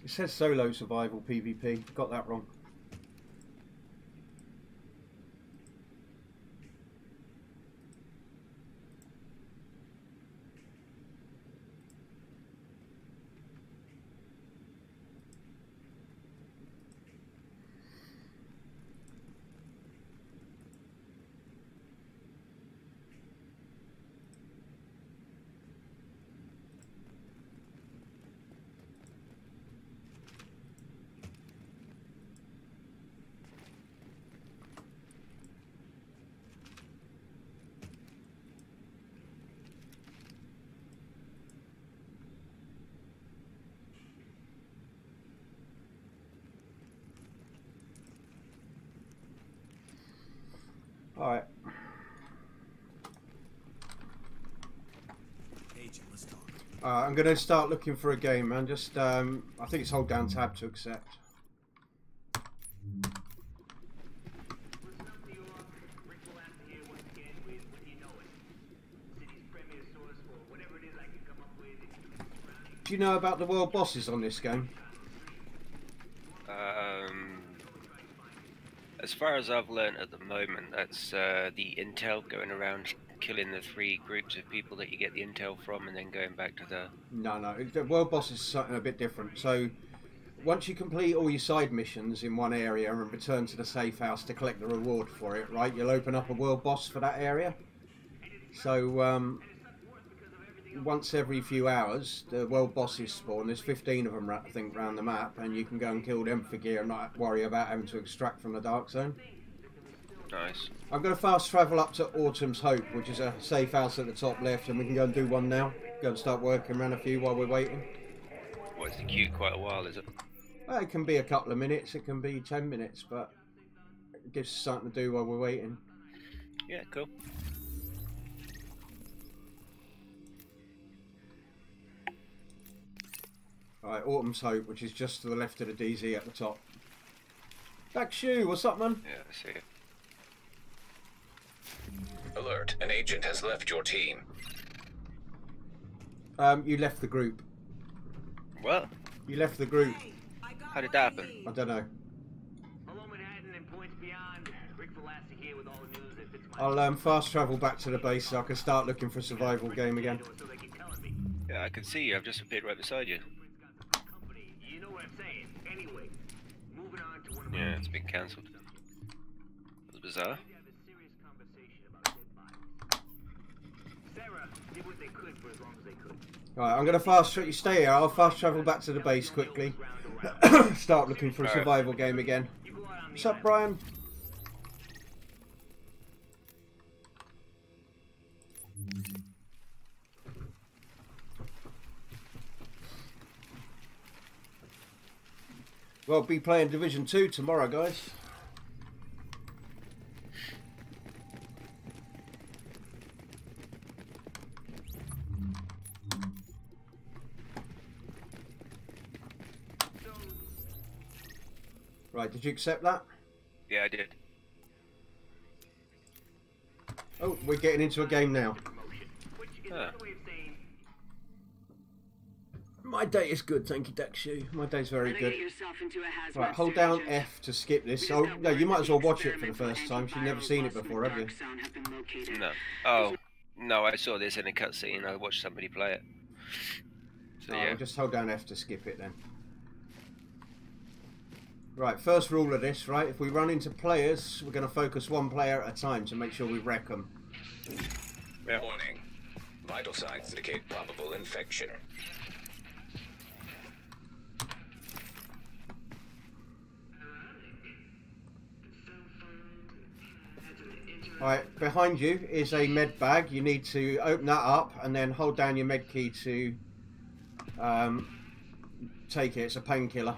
It says solo survival PvP. Got that wrong. Alright. I'm going to start looking for a game, man. Just, I think it's hold down tab to accept. Do you know about the world bosses on this game? As far as I've learned at the moment, that's the intel going around killing the 3 groups of people that you get the intel from and then going back to the... No, the world boss is something a bit different. So once you complete all your side missions in one area and return to the safe house to collect the reward for it, right, you'll open up a world boss for that area. So once every few hours the world bosses spawn. There's 15 of them, I think, around the map, and you can go and kill them for gear and not worry about having to extract from the dark zone. Nice. I'm going to fast travel up to Autumn's Hope, which is a safe house at the top left, and we can go and do one now. Go and start working around a few while we're waiting. Well, it's the queue quite a while, is it? Well, it can be a couple of minutes, it can be 10 minutes, but it gives us something to do while we're waiting. Yeah, cool. Alright, Autumn's Hope, which is just to the left of the DZ at the top. Black Shoe, what's up, man? Yeah, I see it. Alert, an agent has left your team. You left the group. What? You left the group. How did that happen? I don't know. I'll fast travel back to the base so I can start looking for a survival game again. Yeah, I can see you. I've just appeared right beside you. Yeah, it's been cancelled. It was bizarre. Right, I'm going to fast travel. You stay here. I'll fast travel back to the base quickly. Start looking for a survival game again. What's up, Brian? Well, be playing Division 2 tomorrow, guys. Right, did you accept that? Yeah, I did. Oh, we're getting into a game now. Huh. My day is good, thank you, Dakshu. My day's very good. Right, hold down F to skip this. Oh, no, you might as well watch it for the first time. You've never seen it before, have you? No. Oh, no, I saw this in a cutscene. I watched somebody play it. So, yeah. I'll just hold down F to skip it then. Right, first rule of this, right? If we run into players, we're going to focus one player at a time to make sure we wreck them. Yeah. Warning. Vital signs indicate probable infection. Alright, behind you is a med bag. You need to open that up and then hold down your med key to take it. It's a painkiller.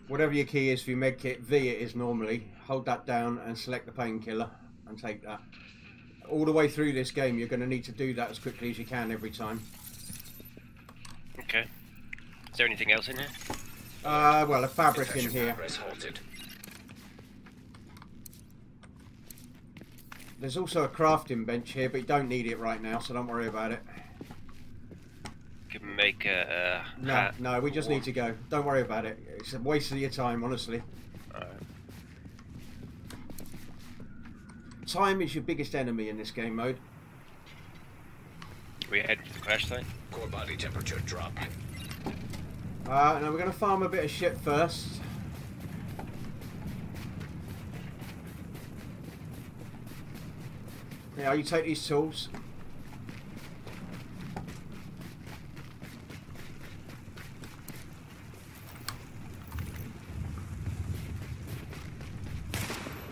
Whatever your key is for your med kit, V it is normally. Hold that down and select the painkiller and take that. All the way through this game, you're going to need to do that as quickly as you can every time. Okay. Is there anything else in here? Well, a fabric in here. There's also a crafting bench here, but you don't need it right now, so don't worry about it. Can make a No, we just need to go. Don't worry about it. It's a waste of your time, honestly. Alright. Time is your biggest enemy in this game mode. We head to the crash site. Core body temperature dropping. Now we're going to farm a bit of shit first. Yeah, you take these tools.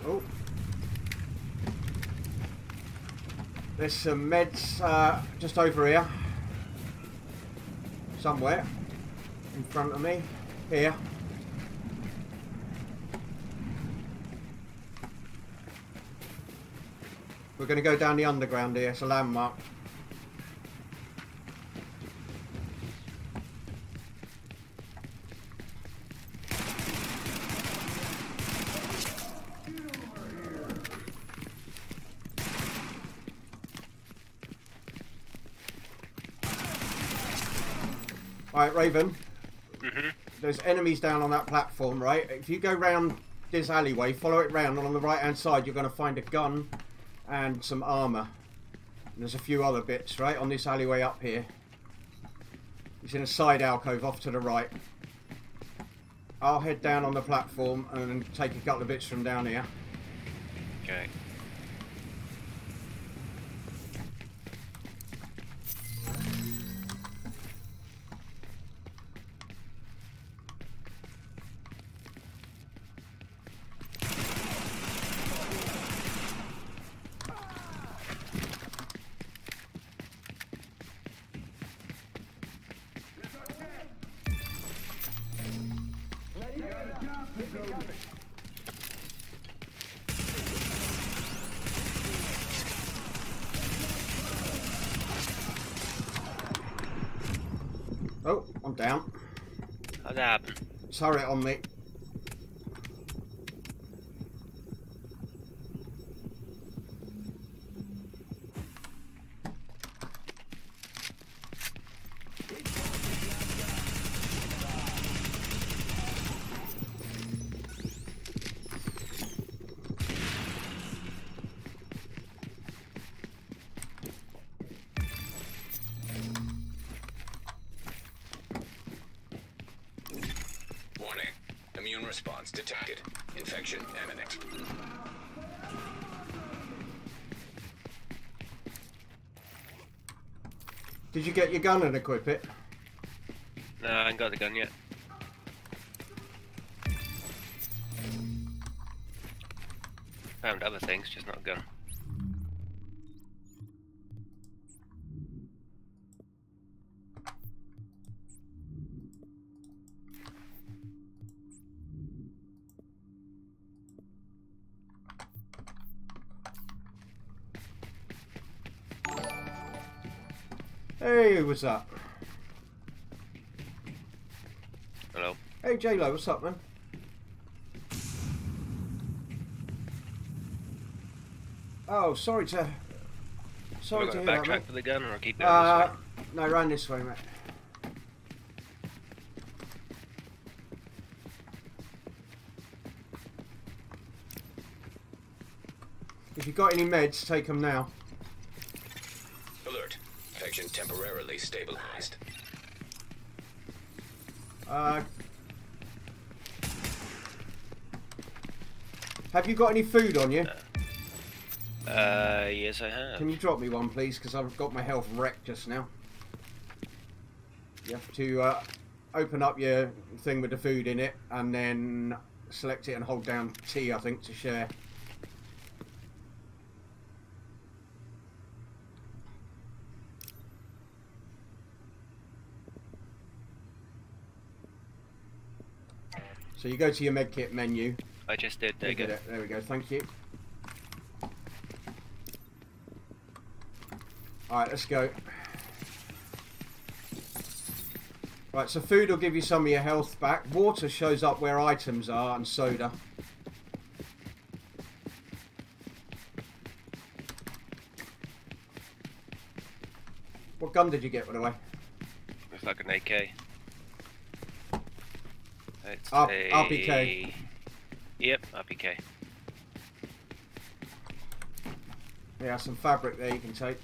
Oh. There's some meds just over here. Somewhere. In front of me. Here. We're going to go down the underground here. It's a landmark. Alright, Raven. There's enemies down on that platform, right? If you go round this alleyway, follow it round, and on the right hand side you're going to find a gun and some armour. And there's a few other bits, right, on this alleyway up here. It's in a side alcove off to the right. I'll head down on the platform and take a couple of bits from down here. Okay. Oh, I'm down. How'd that happen? Turret on me. Warning. Immune response detected. Infection imminent. Did you get your gun and equip it? No, I ain't got the gun yet. Found other things, just not a gun. Hey, what's up? Hello. Hey, J-Lo, what's up, man? Oh, sorry to hear that, backtrack mate. for the gun, or keep it on this way? No, run this way, mate. If you've got any meds, take them now. Alert. Infection temporarily stabilized. Have you got any food on you? Yes I have. Can you drop me one, please? Because I've got my health wrecked just now. You have to open up your thing with the food in it, and then select it and hold down T, I think, to share. So you go to your medkit menu. I just did, there you go. There we go, thank you. Alright, let's go. Right, so food will give you some of your health back. Water shows up where items are, and soda. What gun did you get, by the way? Looks like an AK. It's RPK. Yep, RPK. Yeah, some fabric there you can take.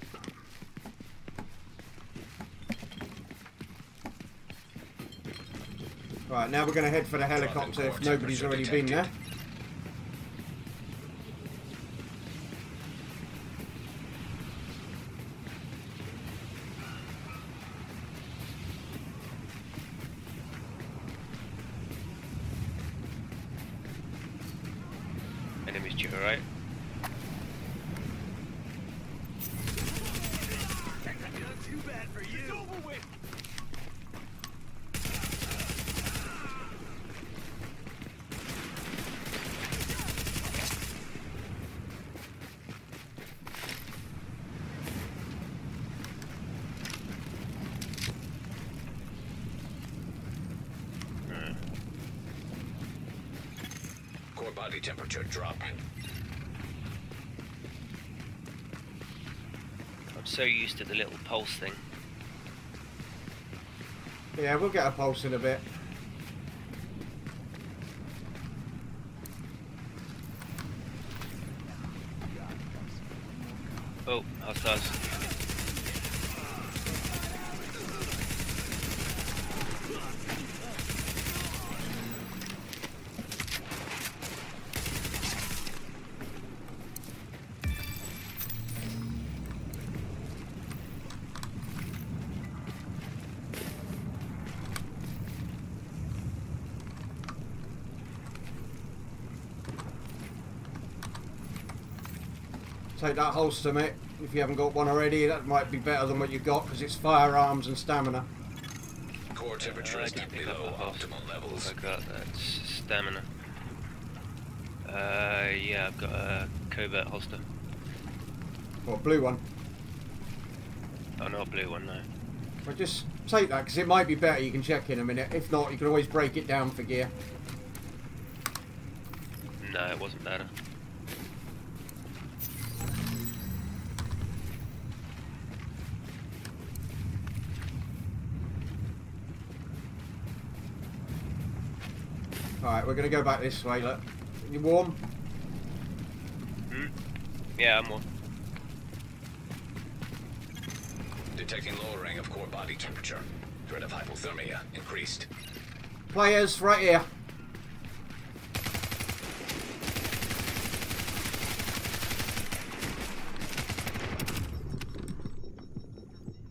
Right, now we're going to head for the helicopter if nobody's already been there. Enemies to your right. Not too bad for you. It's over with. Core body temperature drop. I'm so used to the little pulse thing. Yeah, we'll get a pulse in a bit. Oh, hostiles. Take that holster, mate. If you haven't got one already, that might be better than what you got because it's firearms and stamina. Core temperature is deeply low. Optimal levels. I got that stamina. Yeah, I've got a covert holster. Or a blue one. Oh, not a blue one, no. Well, just take that because it might be better. You can check in a minute. If not, you can always break it down for gear. No, it wasn't better. Alright, we're going to go back this way, look. You warm? Hmm? Yeah, I'm warm. Detecting lowering of core body temperature. Threat of hypothermia increased. Players, right here.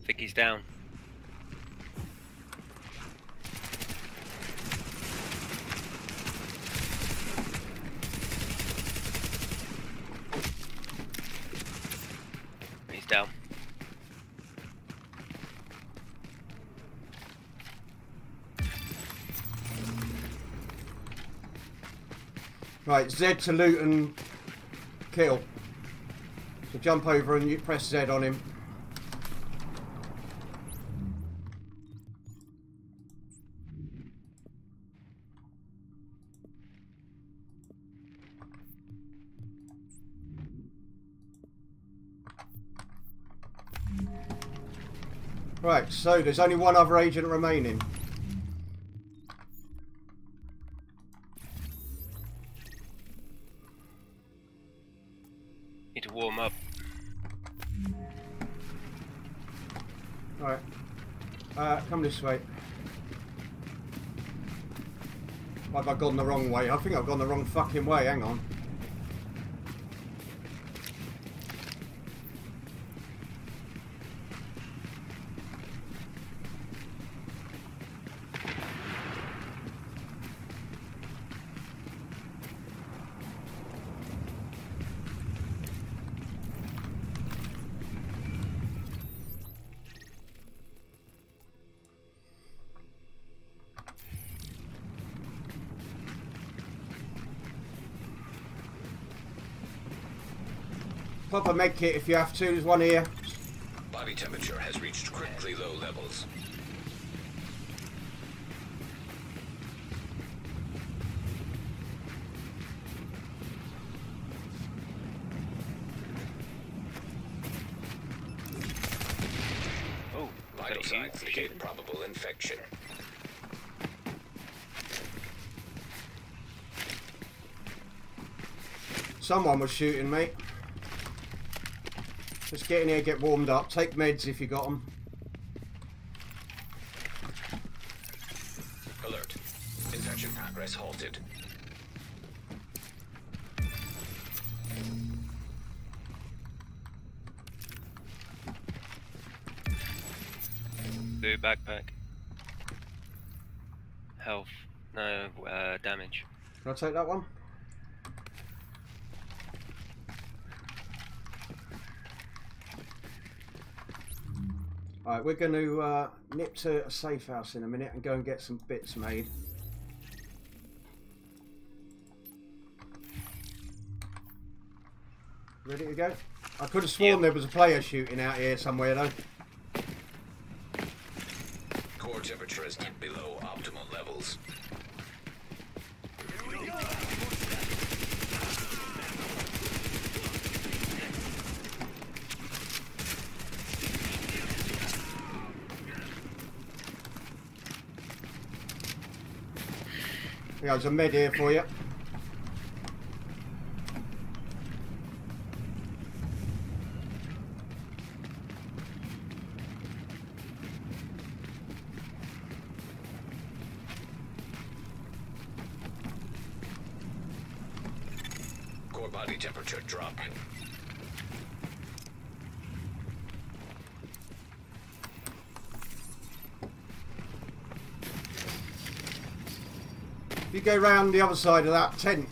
I think he's down. He's down. Right, Z to loot and kill. So jump over and you press Z on him. Right, so there's only one other agent remaining. Need to warm up. Right. Come this way. Have I gone the wrong way? I think I've gone the wrong fucking way, hang on. Pop a med kit if you have to, there's one here. Body temperature has reached critically low levels. Oh. Vital signs indicate probable infection. Someone was shooting me. Just get in here, get warmed up. Take meds if you got them. Alert. Infection progress halted. Blue backpack. Health. No, damage. Can I take that one? Alright, we're going to nip to a safe house in a minute and go and get some bits made. Ready to go? I could have sworn there was a player shooting out here somewhere though. Core temperature is dipped below optimal levels. Yeah, there's a med here for you. Core body temperature dropping. If you go round the other side of that tent,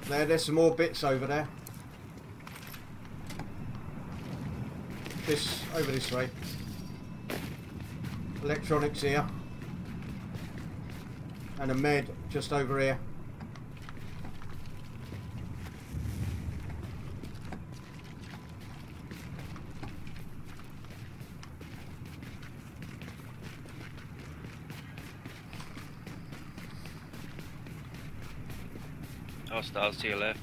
there's some more bits over there. Over this way. Electronics here. And a med just over here. Hostiles to your left.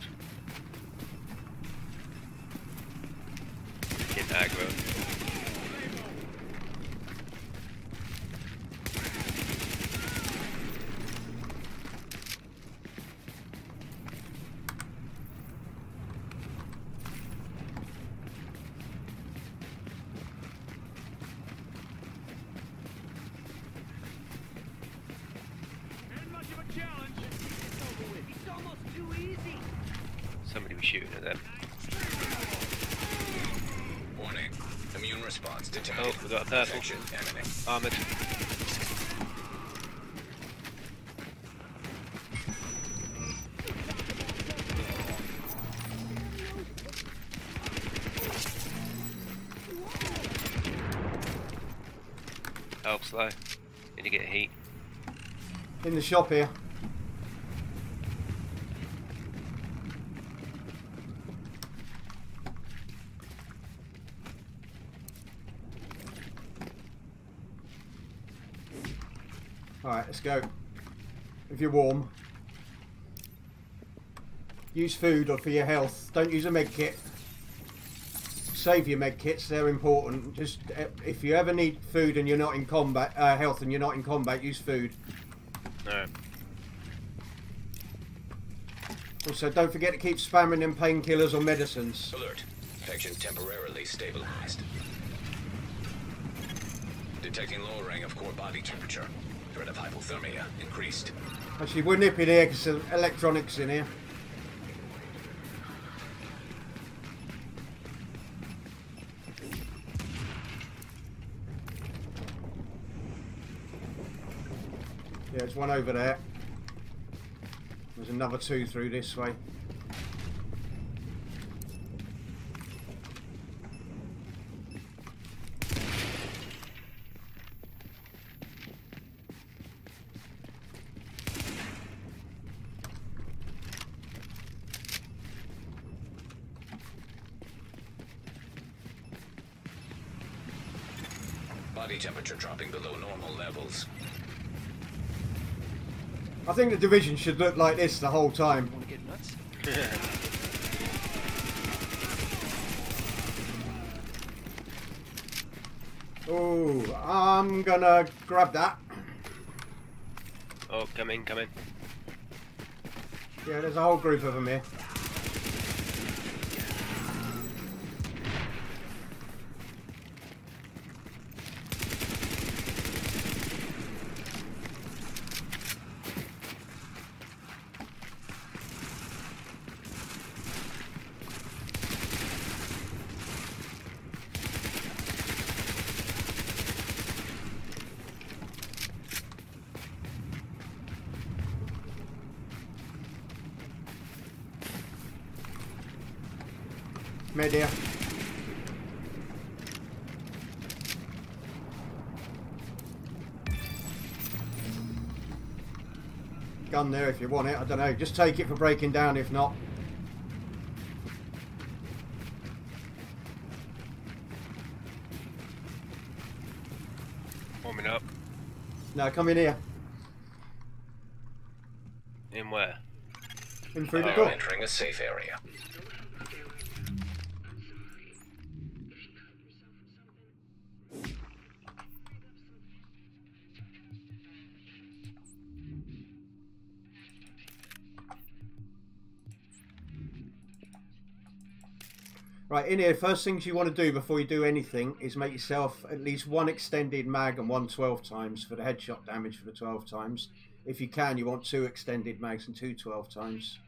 Get aggro. Somebody was shooting at them. Warning. Immune response detected. Oh, we got a purple. Infection imminent. Armored. Help slow. Need to get heat. In the shop here. Alright, let's go. If you're warm. Use food or for your health. Don't use a med kit. Save your med kits, they're important. Just if you ever need food and you're not in combat, health and you're not in combat, use food. No. Also, don't forget to keep spamming them painkillers or medicines. Alert. Infection temporarily stabilized. Detecting lowering of core body temperature. Threat of hypothermia increased. Actually, we're nipping here because there's electronics in here. Yeah, there's one over there. There's another two through this way. Body temperature dropping below normal levels. I think the division should look like this the whole time. Want to get nuts? Oh, I'm gonna grab that. Oh, come in, come in. Yeah, there's a whole group of them here. Mid here. Gun there if you want it. I don't know. Just take it for breaking down if not. Warming up. No, come in here. In where? In through the You're door. entering a safe area. Right, in here, first things you want to do before you do anything is make yourself at least one extended mag and one 12 times for the headshot damage for the 12 times. If you can, you want 2 extended mags and 2 12 times.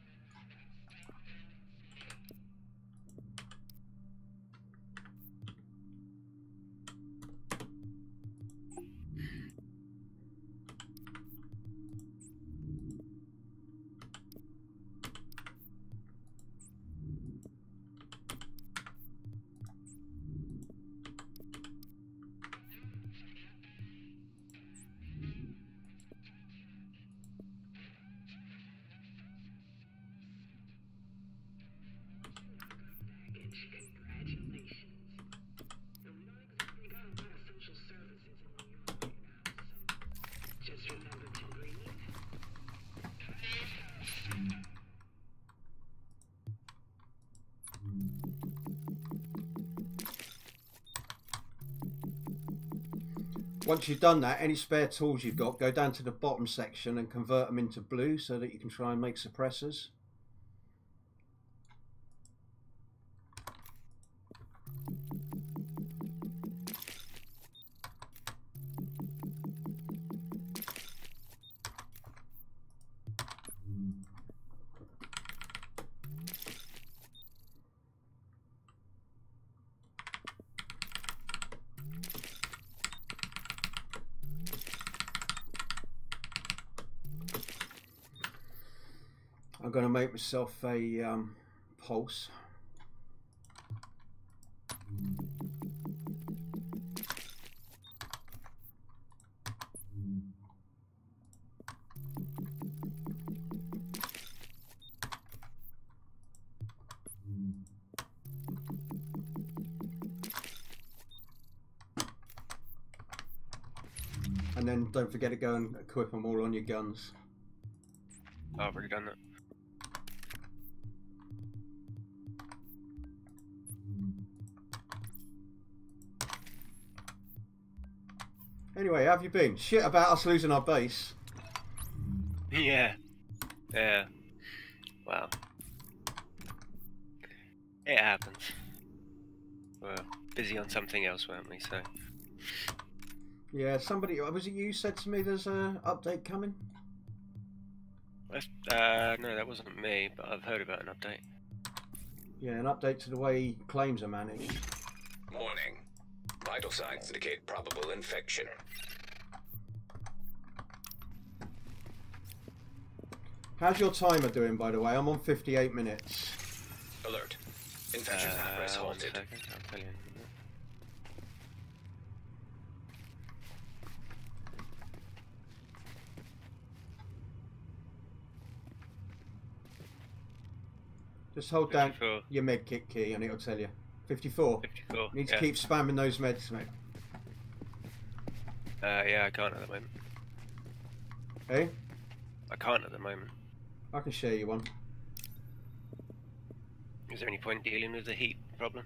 Once you've done that, any spare tools you've got, go down to the bottom section and convert them into blue so that you can try and make suppressors. I'm going to make myself a pulse. And then don't forget to go and equip them all on your guns. Oh, I've already done that. Anyway, how have you been? Shit about us losing our base. Yeah. Yeah. Wow. It happens. We're busy on something else, weren't we? So. Yeah, somebody, was it you said to me there's an update coming? No, that wasn't me, but I've heard about an update. Yeah, an update to the way claims are managed. Warning. Vital signs indicate probable infection. How's your timer doing, by the way? I'm on 58 minutes. Alert. Infection progress 1 halted. second, I'll tell you. Just hold down 54. your med kit key and it'll tell you. 54. 54. You need to Yeah. keep spamming those meds, mate. Yeah, I can't at the moment. Hey? I can't at the moment. I can share you one. Is there any point dealing with the heat problem?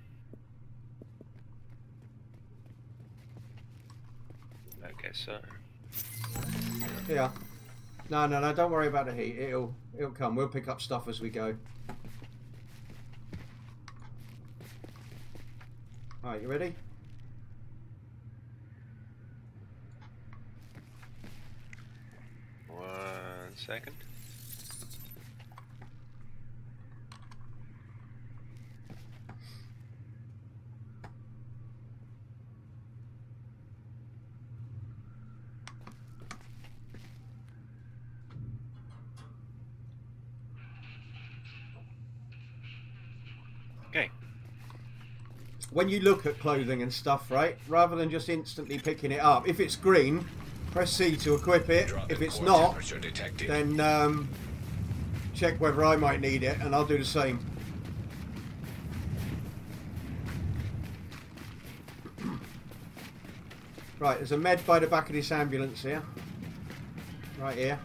get sun. Yeah. No, no, no. Don't worry about the heat. It'll come. We'll pick up stuff as we go. Alright, you ready? One second. Okay. When you look at clothing and stuff, right, rather than just instantly picking it up, if it's green, press C to equip it. If it's not, then check whether I might need it, and I'll do the same. Right, there's a med by the back of this ambulance here. Right here.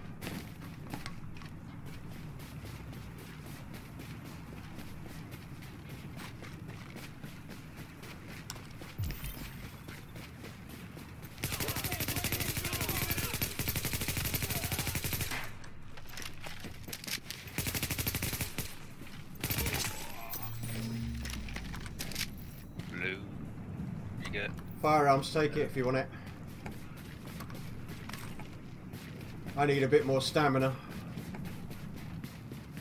Blue. You get. Firearms, take it if you want it. I need a bit more stamina.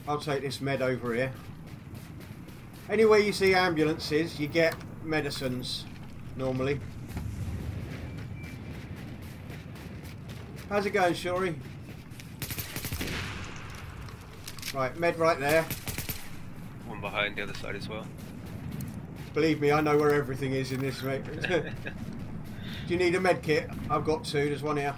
I'll take this med over here. Anywhere you see ambulances, you get medicines, normally. How's it going, Shuri? Right, med right there. One behind the other side as well. Believe me, I know where everything is in this, mate. Do you need a med kit? I've got two, there's one here.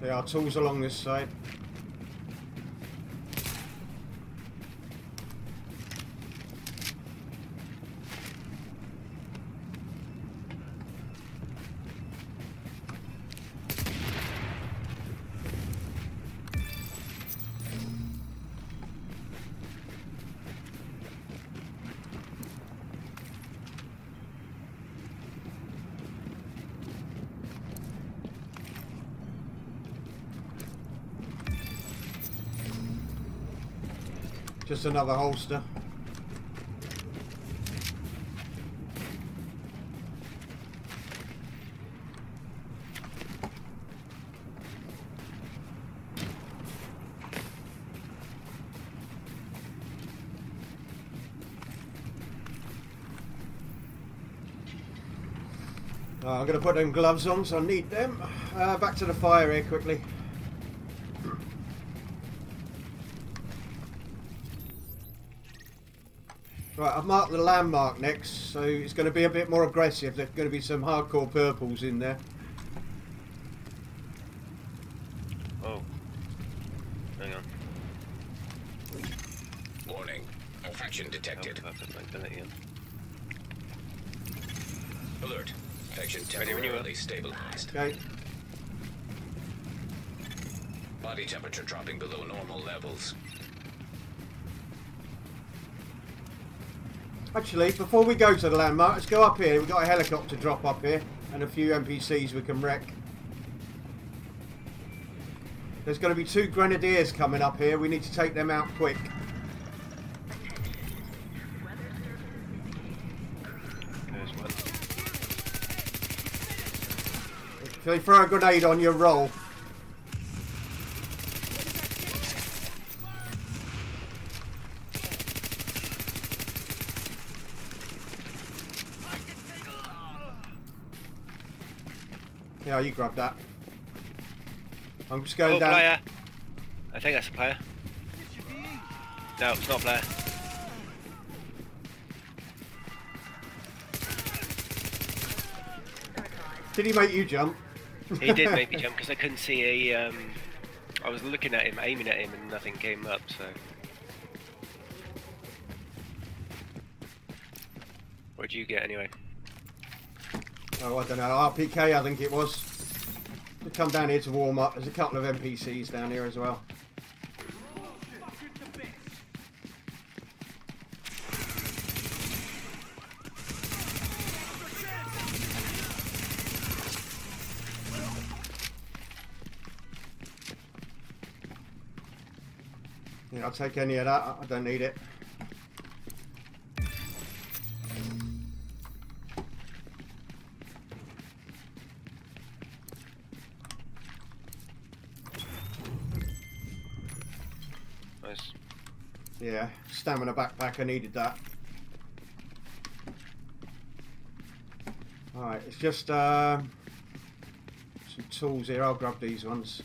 There are tools along this side. Just another holster. I'm going to put them gloves on, so I need them. Back to the fire here quickly. Right, I've marked the landmark next, so it's going to be a bit more aggressive. There's going to be some hardcore purples in there. Oh. Hang on. Warning. Infection detected. Oh, I've got mobility in. Alert. Infection Ready when you are. temporarily stabilized. Okay. Body temperature dropping below normal levels. Actually, before we go to the landmark, let's go up here. We've got a helicopter drop up here and a few NPCs we can wreck. There's going to be 2 grenadiers coming up here. We need to take them out quick. There's one. If they throw a grenade on you, roll. Yeah, you grab that. I'm just going down. Player. I think that's a player. No, it's not Blair. Did he make you jump? He did make me jump because I couldn't see a. I was looking at him, aiming at him, and nothing came up. So. What'd you get anyway? Oh, I don't know. RPK, I think it was. We come down here to warm up. There's a couple of NPCs down here as well. Yeah, I'll take any of that. I don't need it. Nice. Yeah, stamina backpack, I needed that. Alright, it's just some tools here. I'll grab these ones.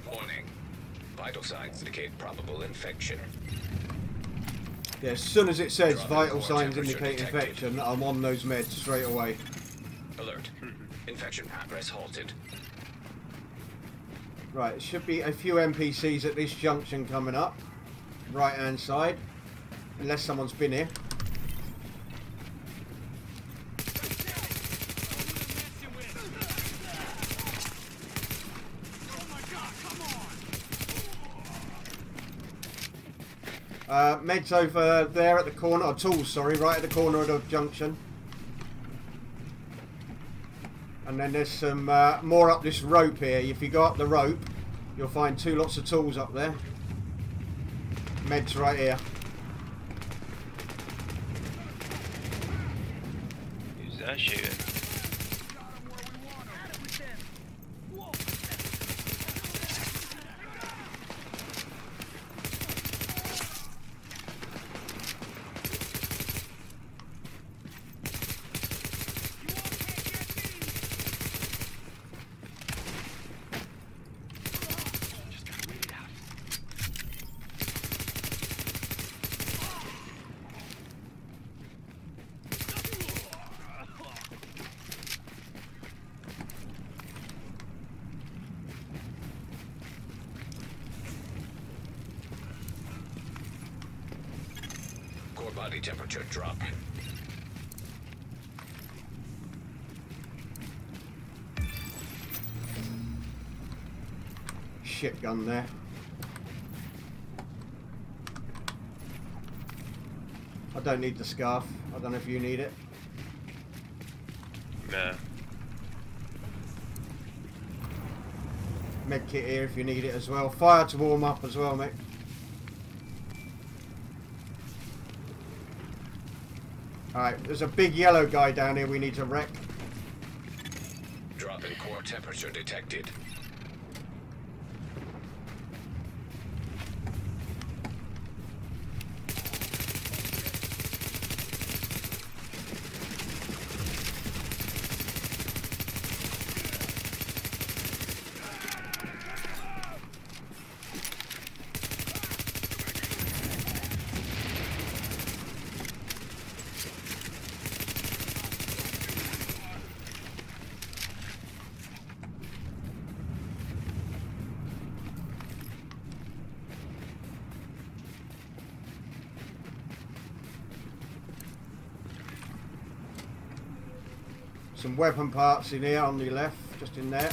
Warning. Vital signs indicate probable infection. Yeah, as soon as it says Drop vital in core signs temperature indicate detected. infection, I'm on those meds straight away. Alert. Infection progress halted. Right, there should be a few NPCs at this junction coming up. Right hand side. Unless someone's been here. Meds over there at the corner, or tools, sorry, right at the corner of the junction. And then there's some more up this rope here. If you go up the rope, you'll find two lots of tools up there. Meds right here. Who's that shooting? Core body temperature drop. Shit gun there. I don't need the scarf. I don't know if you need it. No. Med kit here if you need it as well. Fire to warm up as well, mate. Alright, there's a big yellow guy down here we need to wreck. Drop in core temperature detected. Some weapon parts in here on the left, just in there.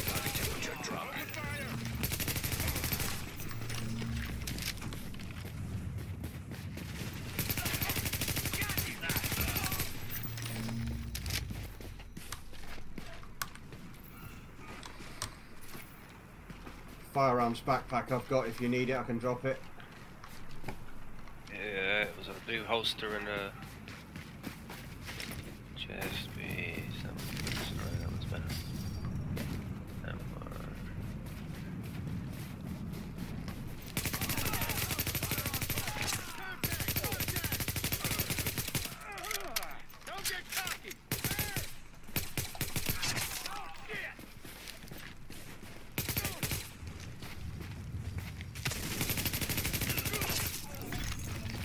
Body temperature drop. firearms backpack I've got. If you need it, I can drop it. Yeah, it was a blue holster and a chest piece. Sorry, that was better. That one. Don't get cocky.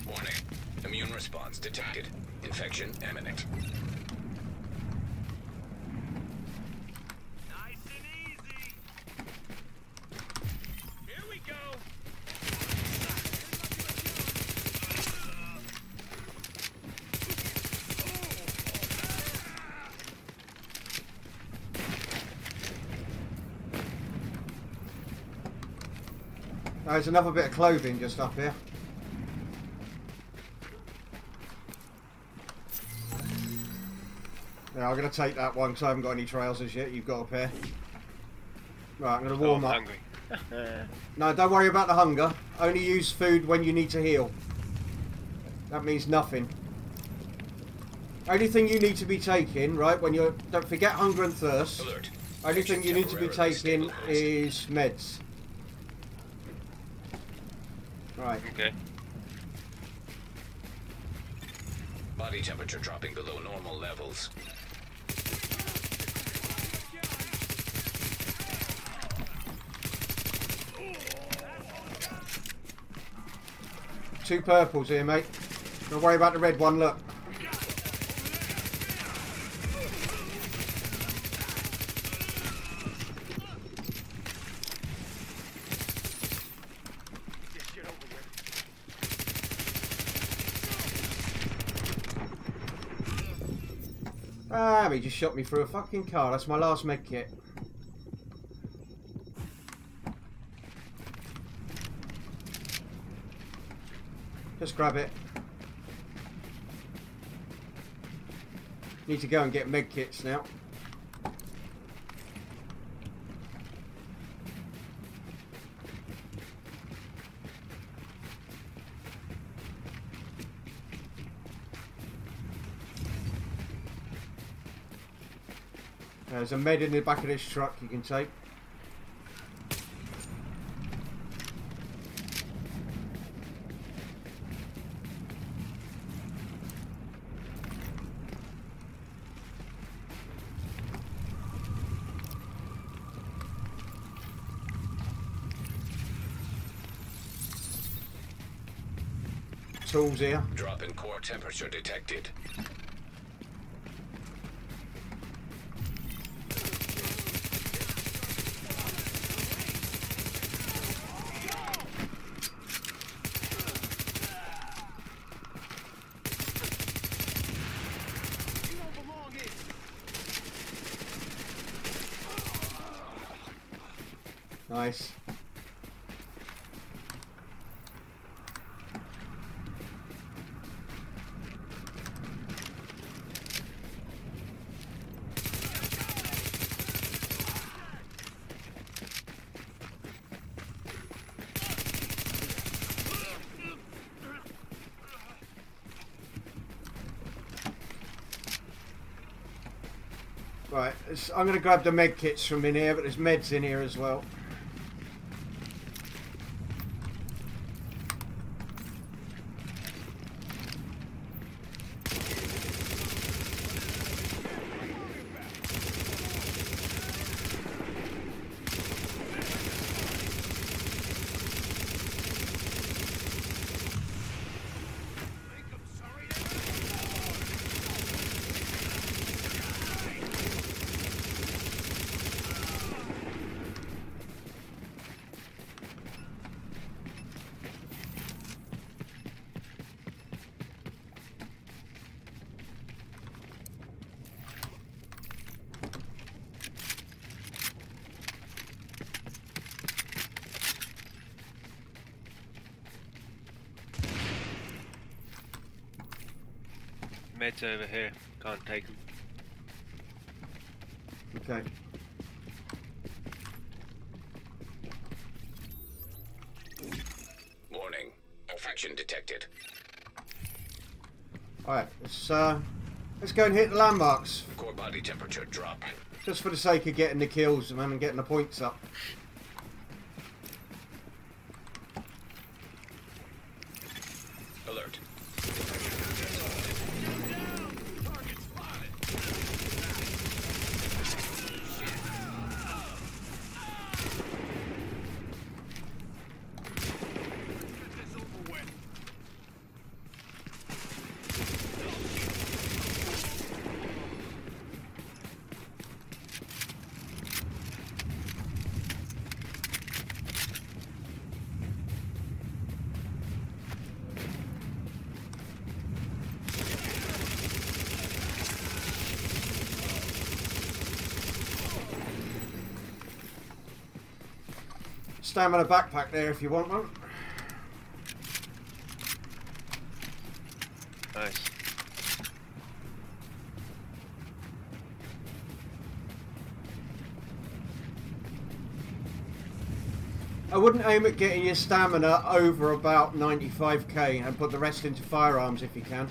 Warning. Immune response detected. Infection imminent. Nice and easy. Here we go. There's another bit of clothing just up here. Yeah, I'm going to take that one because I haven't got any trousers yet. You've got a pair. Right, I'm going to warm I'm up. hungry. No, don't worry about the hunger. Only use food when you need to heal. That means nothing. Only thing you need to be taking, right, when you're... Don't forget hunger and thirst. Alert. Only thing you need to be Temporarily taking stabilized. is meds. Right. Okay. Body temperature dropping below normal levels. Two purples here, mate. Don't worry about the red one, look. Just get over with. Ah, he just shot me through a fucking car. That's my last med kit. Just grab it. Need to go and get med kits now. There's a med in the back of this truck you can take. Tools here. Drop in core temperature detected. You don't belong here. Nice. Right, I'm going to grab the med kits from in here, but there's meds in here as well. Think I'm sorry. Meds over here. Can't take them. Okay. Faction detected. Alright, let's go and hit the landmarks. Core body temperature drop. Just for the sake of getting the kills, man, and getting the points up. Alert. Stamina backpack there if you want one. Nice. I wouldn't aim at getting your stamina over about 95k and put the rest into firearms if you can.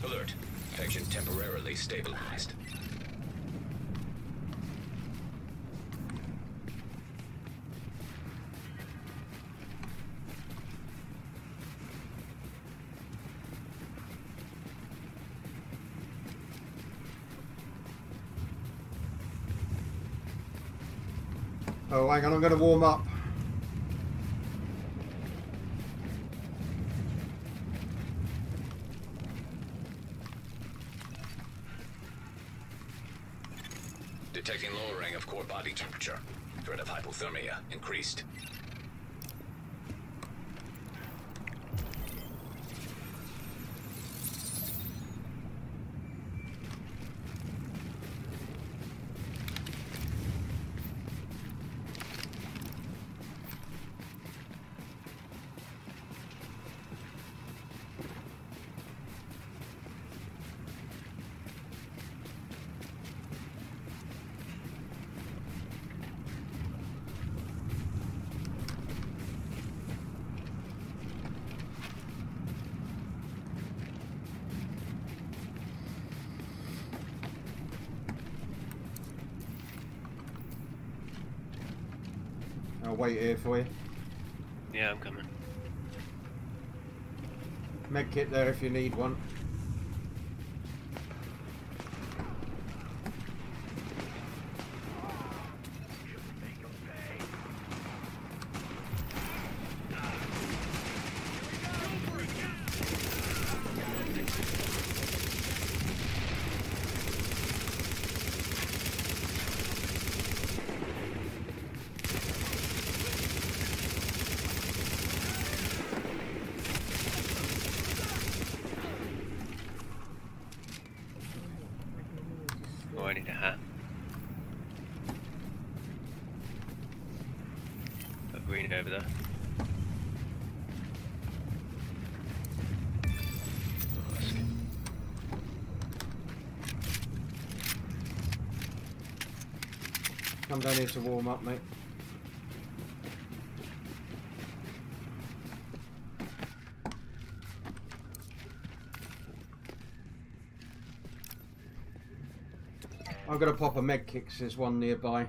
Alert. Infection temporarily stabilized. Oh, hang on, I'm going to warm up. Detecting lowering of core body temperature. Threat of hypothermia increased. I'll wait here for you. Yeah, I'm coming. Med kit there if you need one. Oh, I need a hat. Got green over there. Come down here to warm up, mate. I'm gonna pop a med kick, there's one nearby.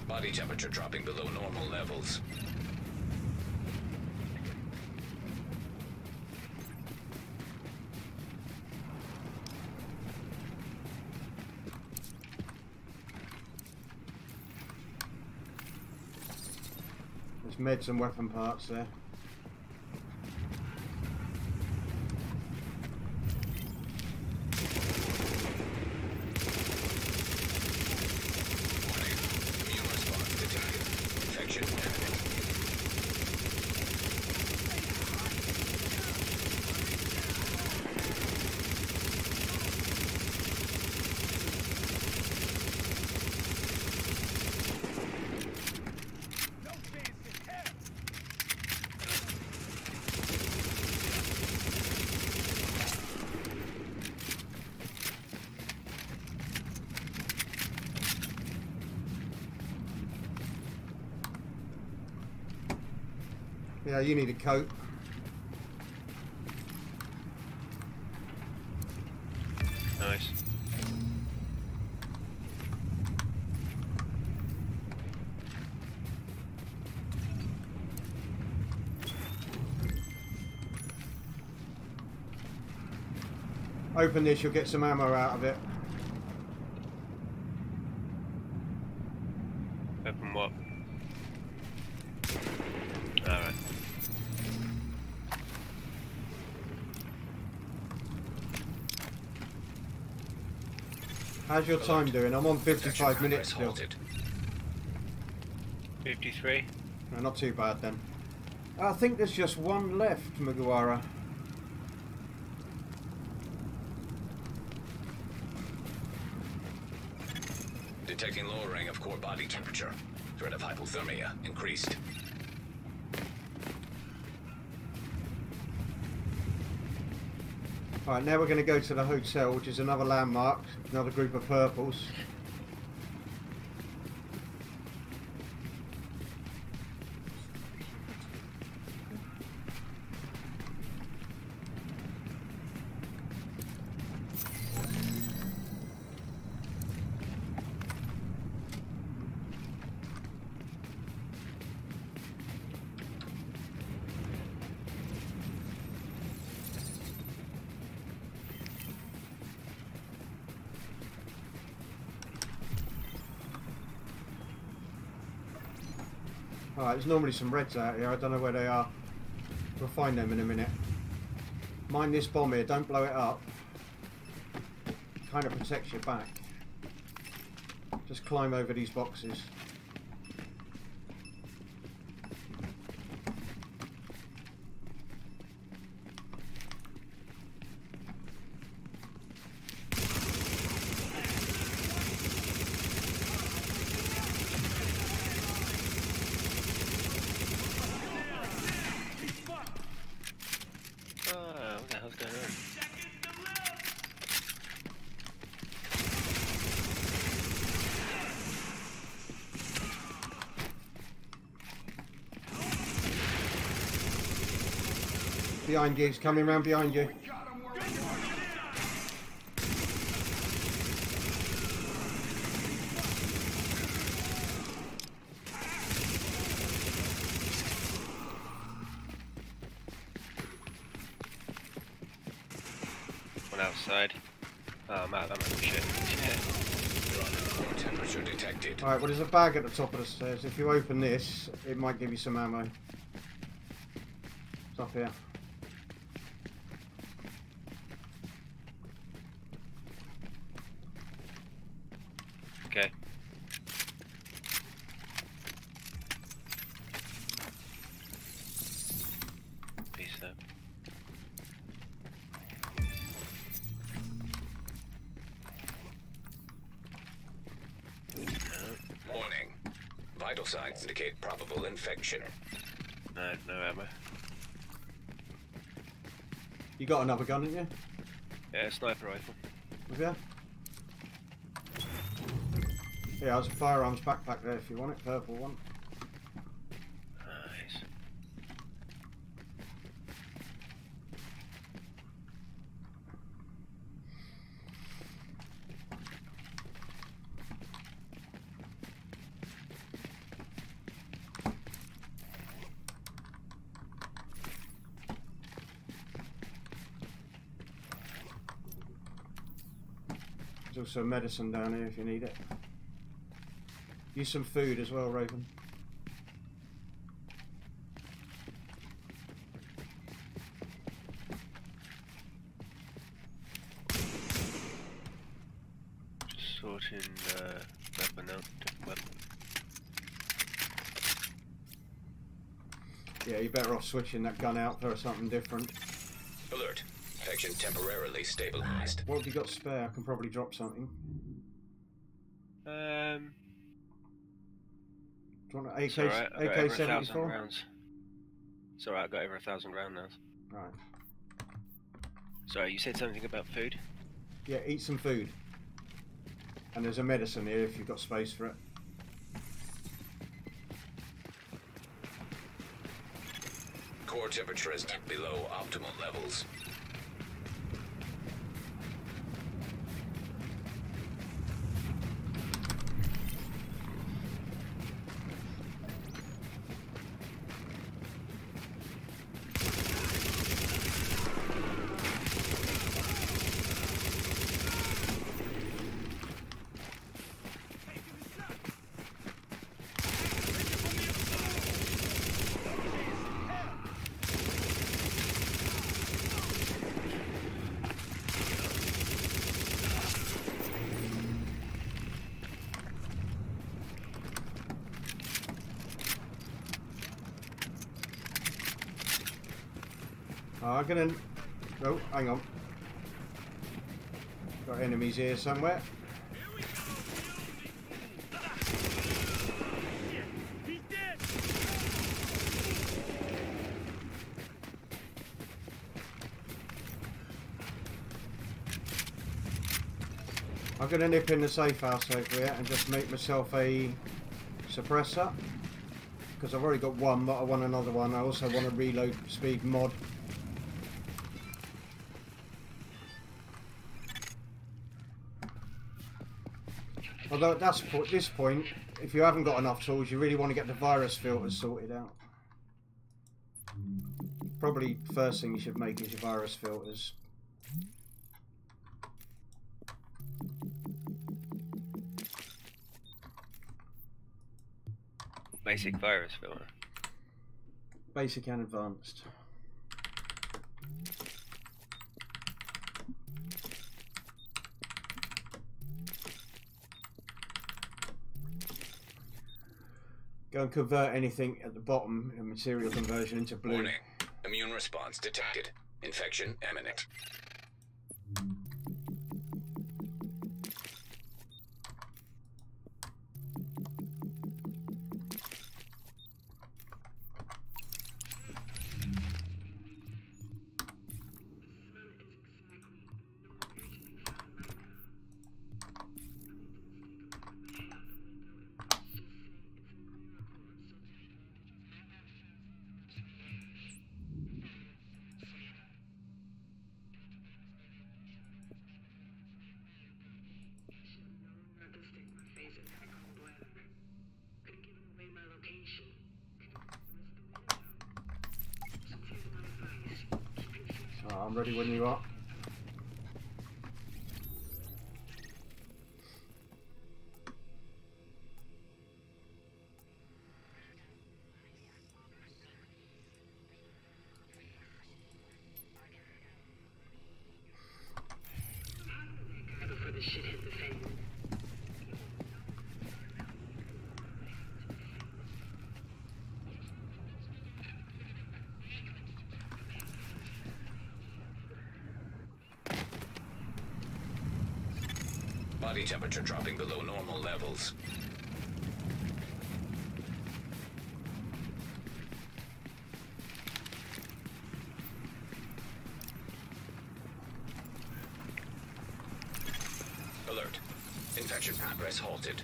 Body temperature dropping below normal levels. There's meds and weapon parts there. Yeah, you need a coat. Nice. Open this, you'll get some ammo out of it. Open what? Alright. How's your time doing? I'm on 55 minutes still. 53? No, not too bad then. I think there's just one left, Mugiwara. Detecting lowering of core body temperature. Threat of hypothermia increased. Alright, now we're going to go to the hotel, which is another landmark, another group of purples. Alright, there's normally some reds out here, I don't know where they are. We'll find them in a minute. Mind this bomb here, don't blow it up. Kind of protects your back. Just climb over these boxes. What the hell's going on? Behind you, he's coming round behind you. One outside. Oh, I'm out of ammo. Shit. Drop in core temperature detected. Alright, well there's a bag at the top of the stairs. If you open this, it might give you some ammo. It's up here. Okay. Peace out. Warning. Vital signs indicate probable infection. No ammo. You got another gun, haven't you? Yeah, sniper rifle. Have you? Yeah, there's a firearms backpack there if you want it, purple one. Nice. There's also medicine down here if you need it. Use some food as well, Raven. Just sorting weapon out. Weapon. Yeah, you're better off switching that gun out for something different. Alert. Infection temporarily stabilized. What have you got spare? I can probably drop something. Do you want an It's alright, I got over 1,000 AK-74? rounds. It's alright, I got over 1,000 rounds now. Right. Sorry, you said something about food? Yeah, eat some food. And there's a medicine here if you've got space for it. Core temperature is below optimal levels. I'm gonna... Oh, hang on. Got enemies here somewhere. He's dead! I'm gonna nip in the safe house over here and just make myself a suppressor. Because I've already got one, but I want another one. I also want a reload speed mod. Although at this point, if you haven't got enough tools, you really want to get the virus filters sorted out. Probably first thing you should make is your virus filters. Basic virus filter. Basic and advanced. Go and convert anything at the bottom in material conversion into blue. Warning. Immune response detected. Infection imminent. I'm ready when you are. Before the shit hit the fan. Body temperature dropping below normal levels. Alert. Infection progress halted.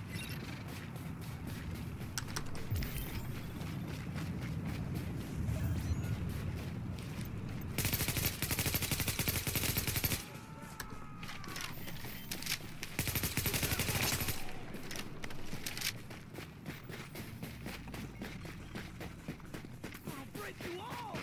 I'll break you all!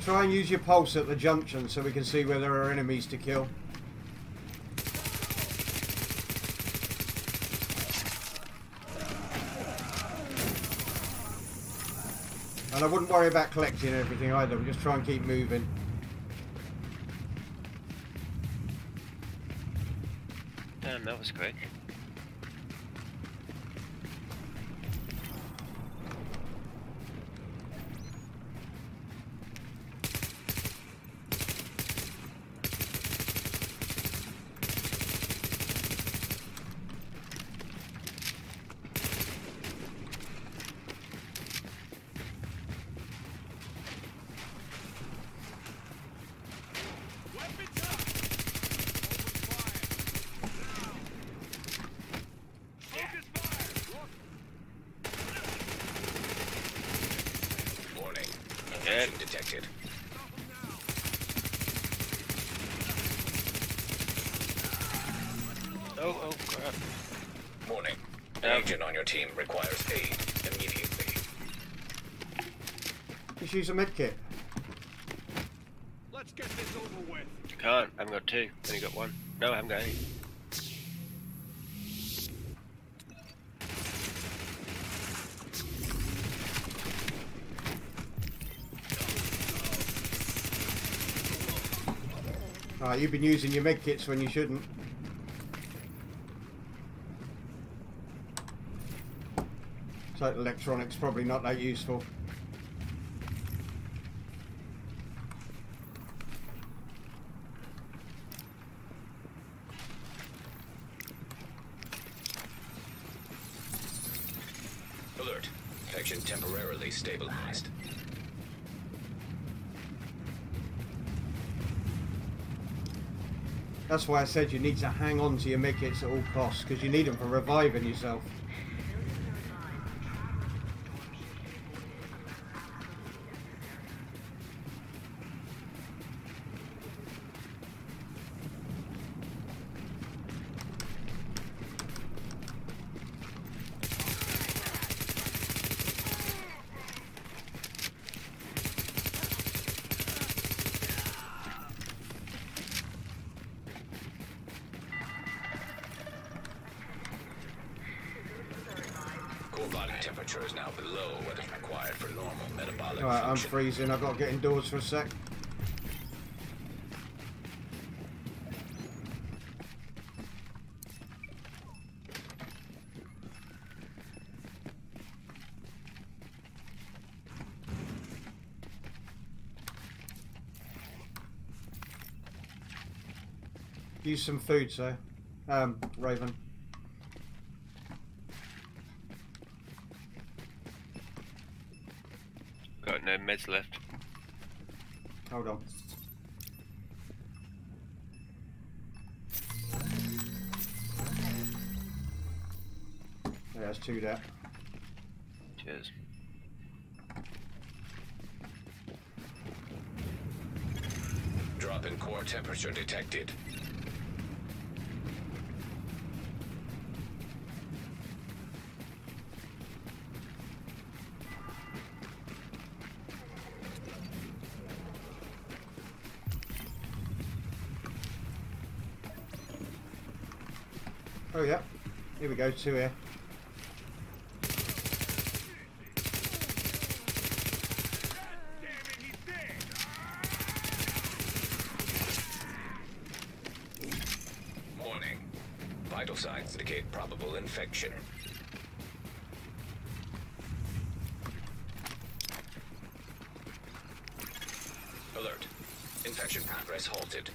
Try and use your pulse at the junction so we can see where there are enemies to kill. And I wouldn't worry about collecting everything either, we'll just try and keep moving. Damn, that was quick. Weapons up! Open fire! Focus fire! Warning. Dead. Infection detected. Oh crap. Warning. An agent on your team requires aid immediately. Just use a medkit. Let's get this over with. Can't. I haven't got two. Only got one. No, I haven't got any. Alright, you've been using your medkits when you shouldn't. So electronics probably not that useful. Alert. Infection temporarily stabilized. That's why I said you need to hang on to your medkits at all costs, because you need them for reviving yourself. Core body temperature is now below what is required for normal metabolic Alright, I'm function. freezing. I've got to get indoors for a sec. Use some food, sir. Raven. Got no meds left. Hold on. Yeah, there's two there. Cheers. Drop in core temperature detected. Oh yeah. Here we go, two here. Damn it, he's dead! Warning. Vital signs indicate probable infection. Infection progress halted.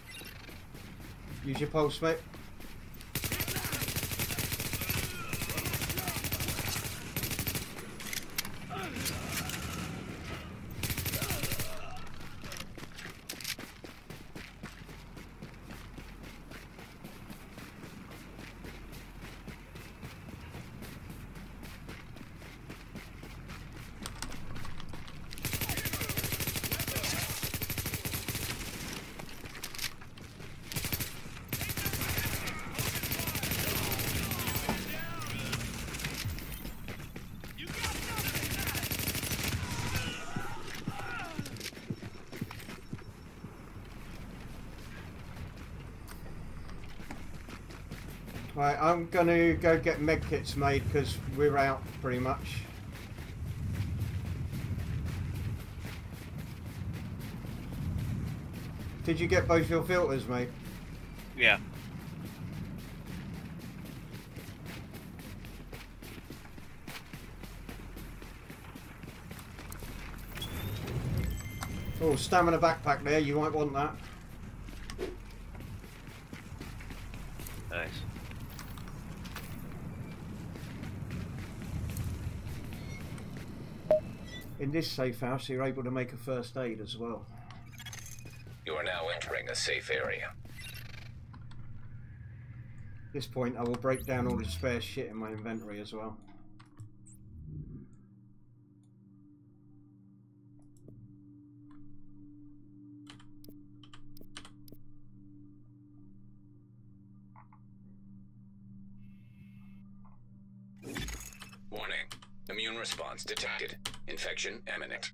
Use your pulse, mate. Right, I'm gonna go get medkits made because we're out pretty much. Did you get both your filters, mate? Yeah. Oh, stamina backpack there, you might want that. Nice. In this safe house, you're able to make a first aid as well. You are now entering a safe area. At this point, I will break down all the spare shit in my inventory as well. Warning. Immune response detected. Infection imminent.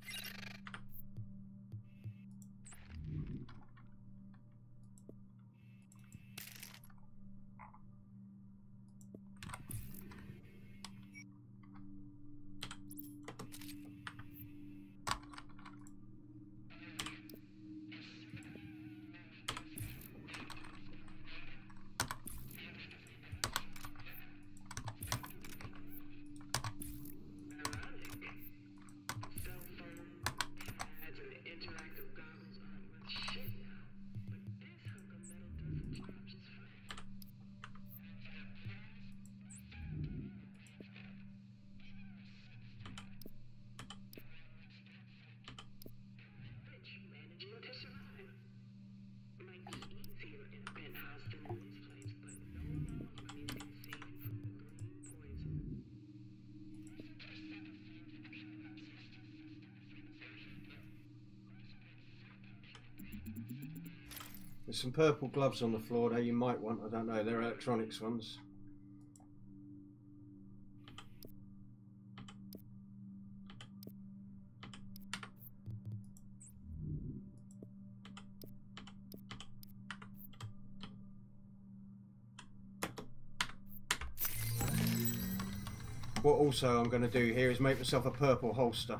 There's some purple gloves on the floor there you might want, I don't know, they're electronics ones. What also I'm going to do here is make myself a purple holster.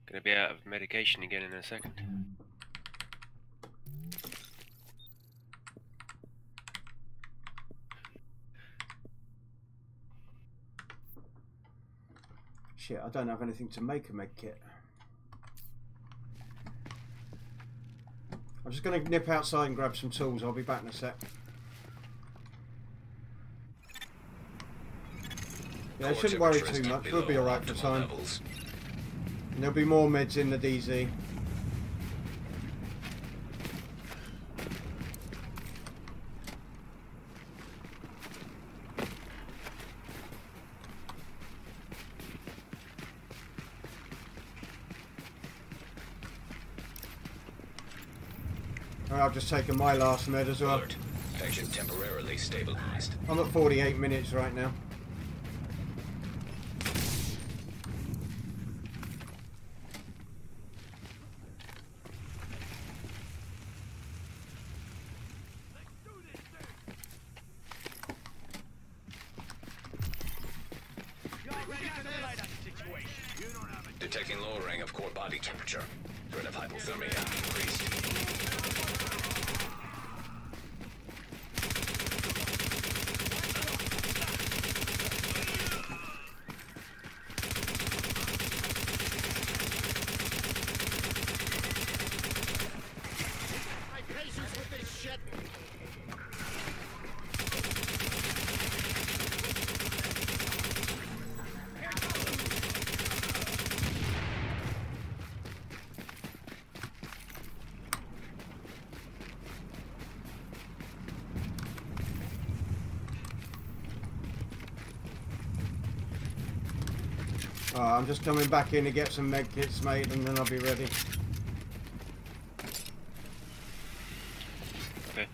Gonna be out of medication again in a second. Shit, I don't have anything to make a med kit. I'm just going to nip outside and grab some tools. I'll be back in a sec. Yeah, shouldn't worry too much. We'll be alright for time. And there'll be more meds in the DZ. I've just taken my last med as well. Alert. Infection temporarily stabilized. I'm at 48 minutes right now. Detecting lowering of core body temperature. Threat of hypothermia increased. I'm just coming back in to get some med kits made and then I'll be ready. Okay.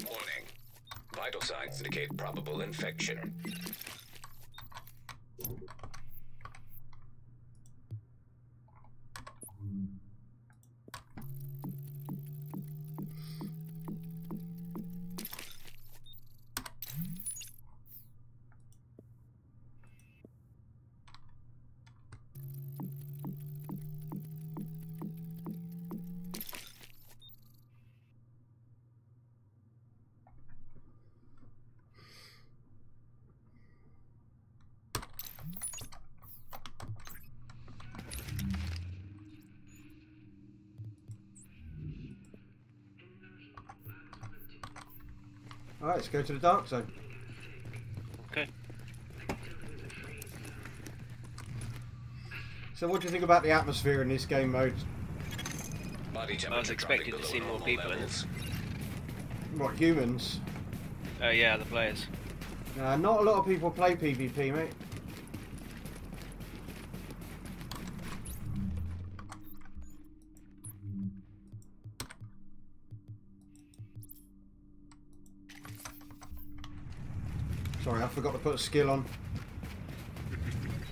Warning. Vital signs indicate probable infection. Alright, let's go to the dark zone. Okay. So what do you think about the atmosphere in this game mode? Body temperature I was expecting dropping to see below more people in levels. What, humans? Yeah, the players. Not a lot of people play PvP, mate. Sorry, I forgot to put a skill on.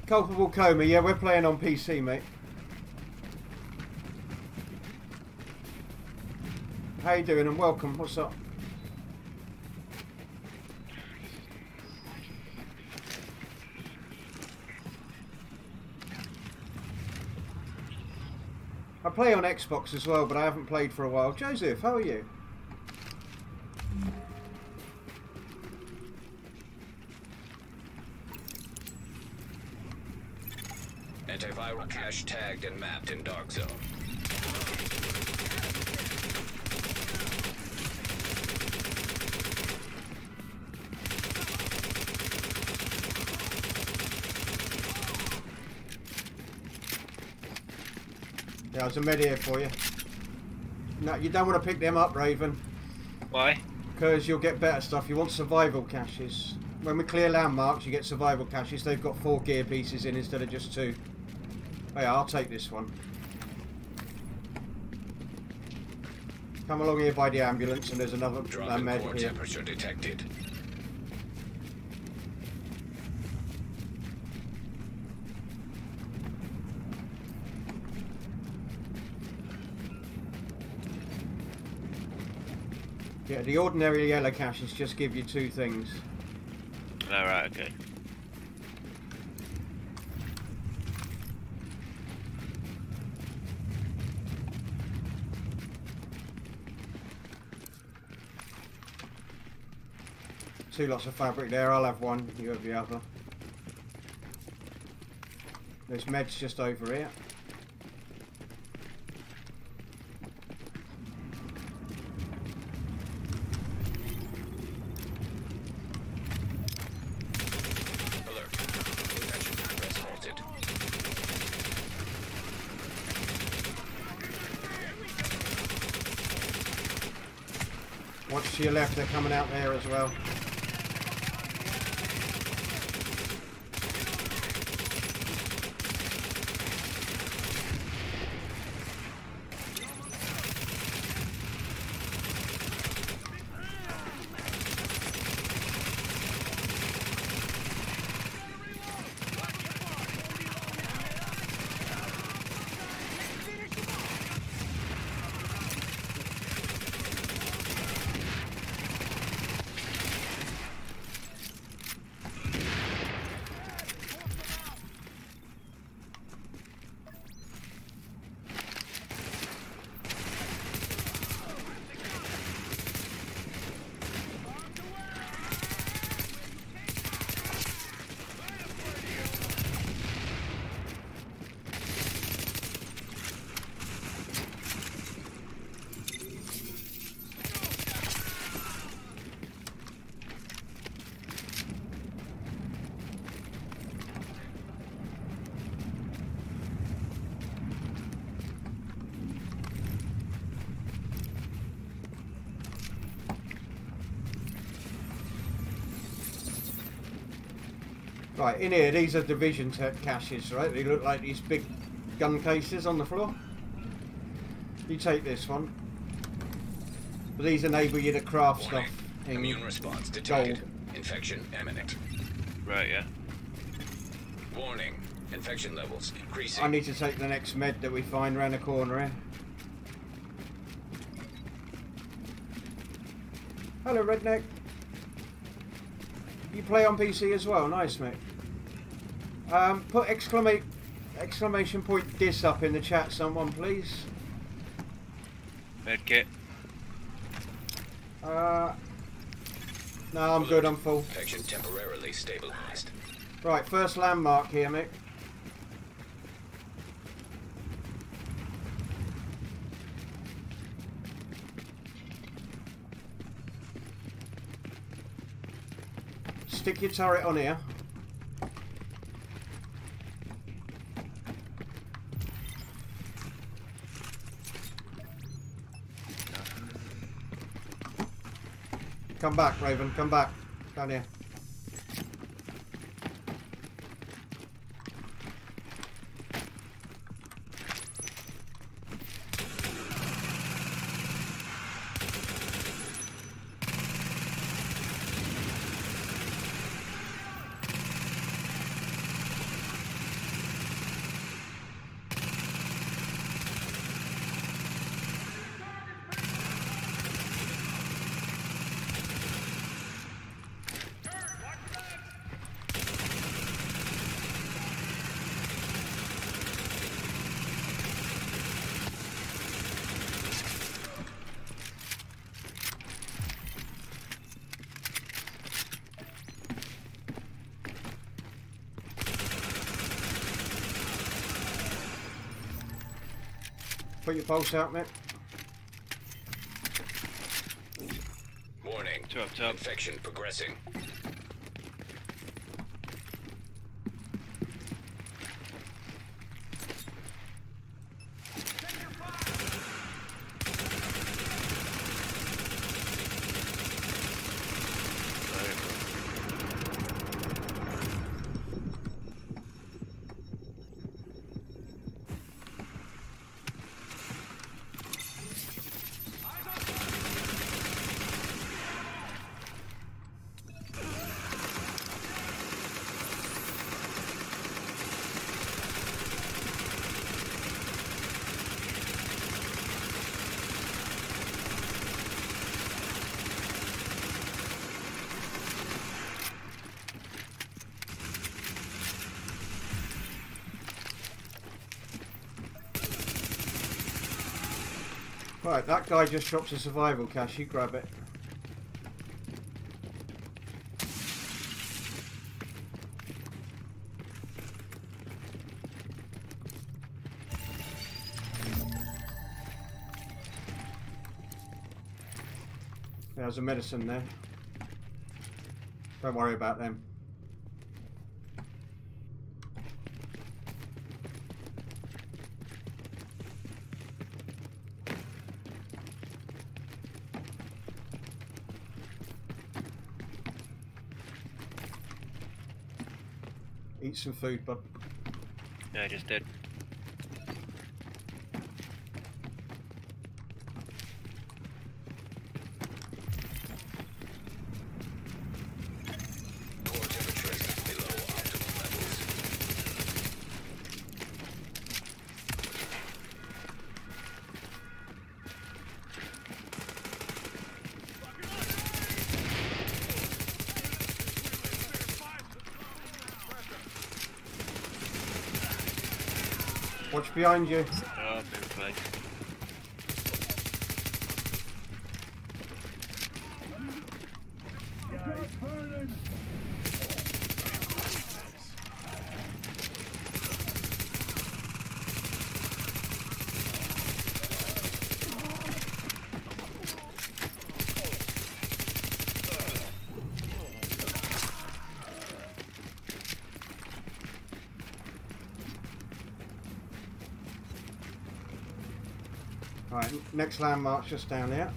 Culpable Coma, yeah, we're playing on PC, mate. How you doing and welcome, what's up? I play on Xbox as well, but I haven't played for a while. Joseph, how are you? Antiviral cache tagged and mapped in Dark Zone. Yeah, there's a med here for you. No, you don't want to pick them up, Raven. Why? Because you'll get better stuff. You want survival caches. When we clear landmarks, you get survival caches. They've got 4 gear pieces in instead of just 2. Oh yeah, I'll take this one. Come along here by the ambulance and there's another Drop in med core here. temperature detected. Yeah, the ordinary yellow caches just give you 2 things. Alright, okay. Two lots of fabric there. I'll have one. You have the other. There's meds just over here. Alert. Infection progress halted. Watch to your left. They're coming out there as well. Right, in here, these are division caches, right? They look like these big gun cases on the floor. You take this one. But these enable you to craft Warning. stuff in Immune response detected. gold. Infection imminent. Right, yeah. Warning. Infection levels increasing. I need to take the next med that we find around the corner here. Hello, Redneck. You play on PC as well? Nice, mate. Put exclamation point dis up in the chat, someone, please. Medkit. No, I'm good, I'm full. Infection temporarily stabilized. Right, first landmark here, Mick. Stick your turret on here. Come back, Raven, come back. Down here. Put your pulse out, Mick. Warning. Two up top. Infection progressing. Right, that guy just drops a survival cache. You grab it. There's a medicine there. Don't worry about them. Eat some food, bud. Yeah, I just did. Core temperature is below optimal levels. Watch behind you. Oh, been flanked. Right, next landmark's just down here.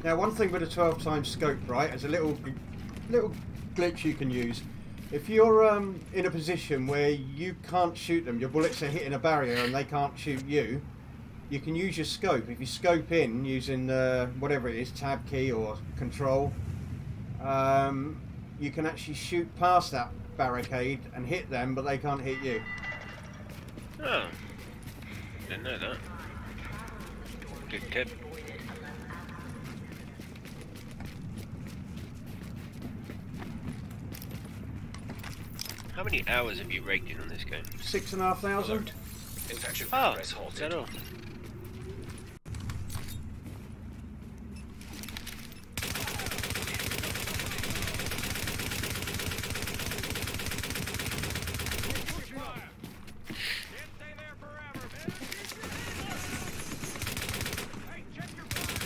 Now, one thing with a 12 times scope, right, is a little glitch you can use. If you're in a position where you can't shoot them, your bullets are hitting a barrier and they can't shoot you, you can use your scope. If you scope in using whatever it is, tab key or control, you can actually shoot past that barricade and hit them, but they can't hit you. Oh, didn't know that. Good tip. How many hours have you raked in on this game? 6,500. Infection Oh, progress is halted. that all? Can't stay there forever, man. Hey, check your fire.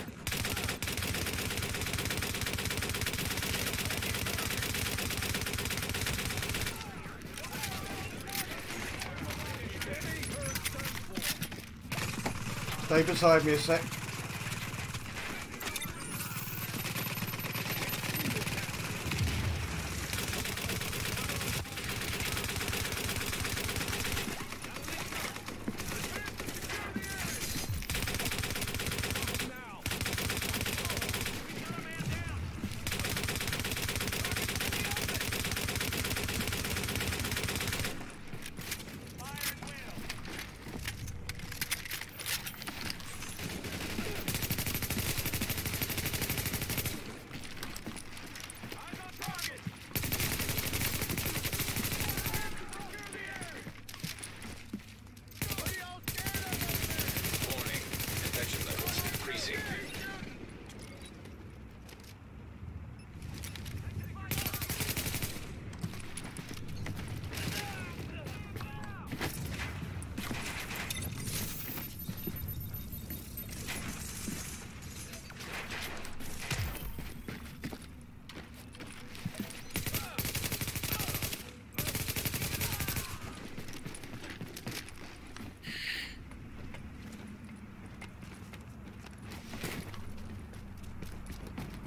Stay beside me a sec. Warning. Infection levels increasing.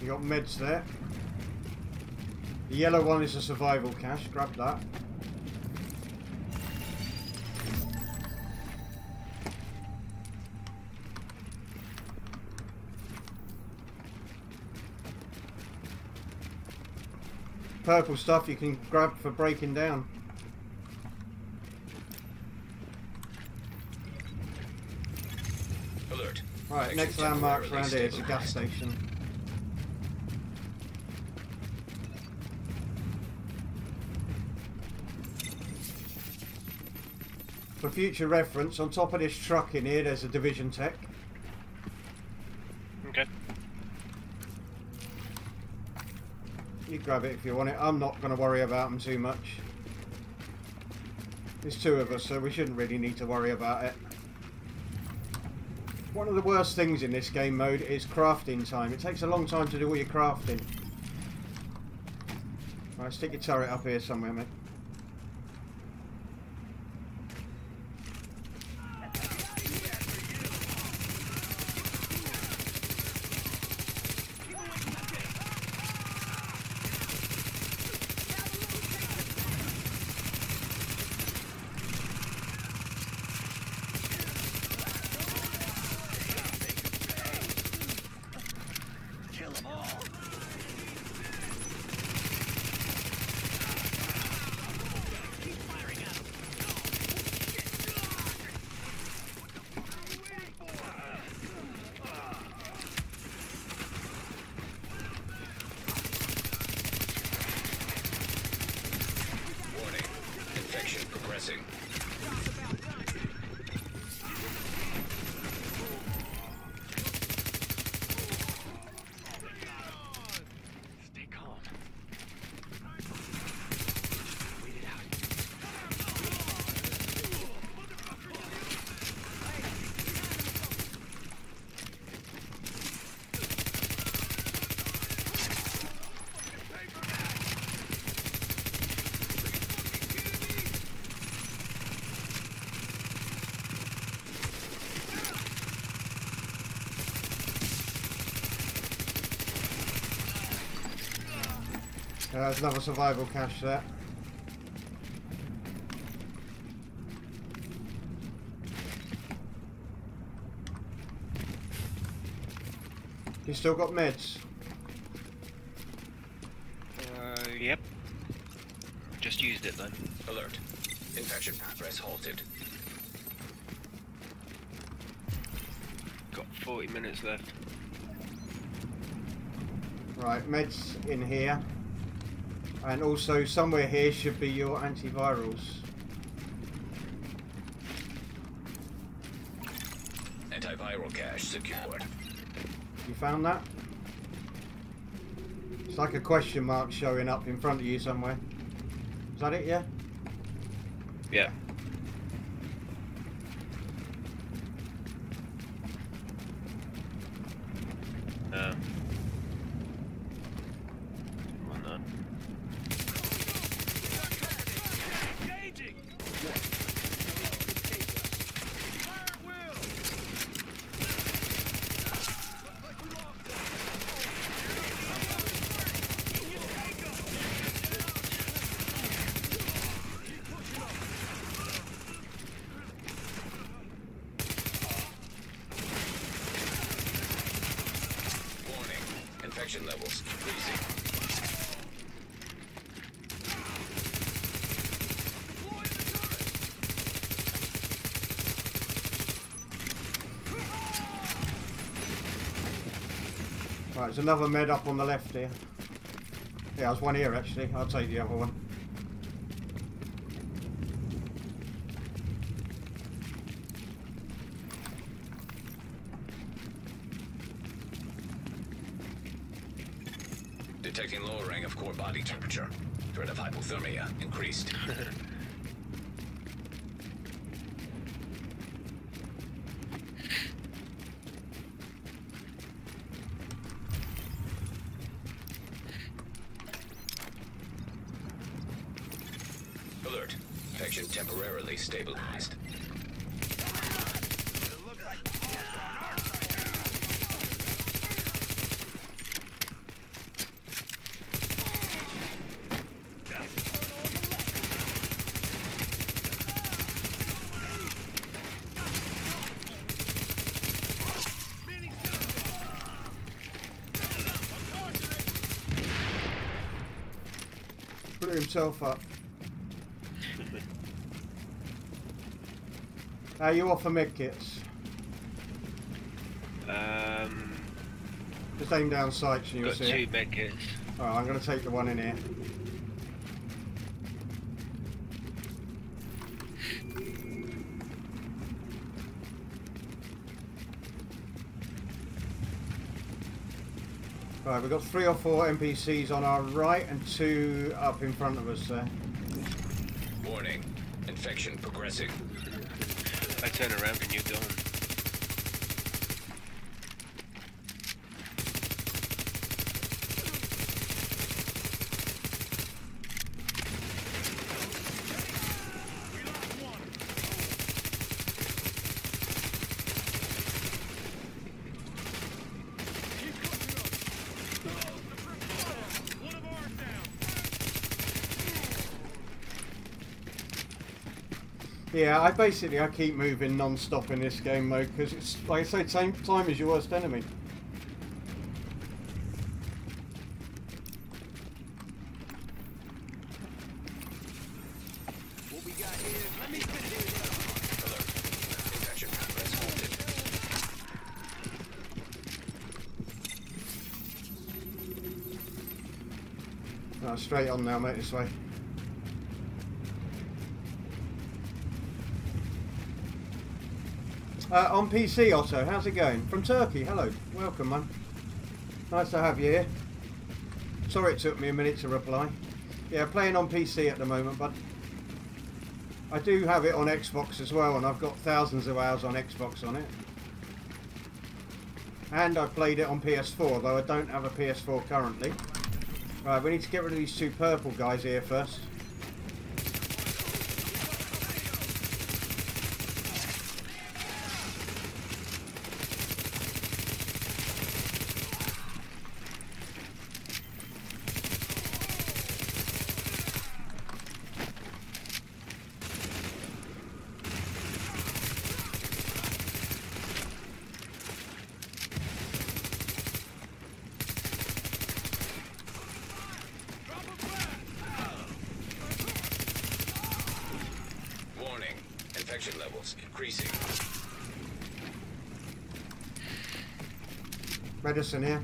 You got meds there. The yellow one is a survival cache. Grab that. Purple stuff you can grab for breaking down. Alert. Right, Infection next landmark's around temporarily here. It's a gas stabilized. station. For future reference, on top of this truck in here, there's a division tech. Okay. You grab it if you want it. I'm not going to worry about them too much. There's two of us, so we shouldn't really need to worry about it. One of the worst things in this game mode is crafting time. It takes a long time to do all your crafting. Right, stick your turret up here somewhere, mate. There's another survival cache there. You still got meds? Yep. Just used it then. Alert. Infection progress halted. Got 40 minutes left. Right, meds in here. And also somewhere here should be your antivirals. Antiviral cache secured. You found that? It's like a question mark showing up in front of you somewhere. Is that it, yeah? Yeah. Well done. Engaging! Fire at will! Warning. Infection levels increasing. Right, there's another med up on the left here. Yeah, there's one here actually. I'll take the other one. Detecting lowering of core body temperature. Threat of hypothermia increased. Alert. Infection temporarily stabilized. Blew himself up. You offer med kits? Just aim down sights and you'll Got see two it. med kits. Alright, I'm going to take the one in here. Right, we've got 3 or 4 NPCs on our right and 2 up in front of us there. Warning. Infection progressing. I turn around and you're gone. One of ours down! Yeah, I keep moving non-stop in this game mode because it's, like I say, same time as your worst enemy. What we got here? Let me finish it. Alert. Infection progress halted. Right, straight on now, mate, this way. On PC, Otto, how's it going? From Turkey, hello. Welcome, man. Nice to have you here. Sorry it took me a minute to reply. Yeah, playing on PC at the moment, but I do have it on Xbox as well, and I've got thousands of hours on Xbox on it. And I've played it on PS4, though I don't have a PS4 currently. Right, we need to get rid of these 2 purple guys here first. levels increasing. Medicine here.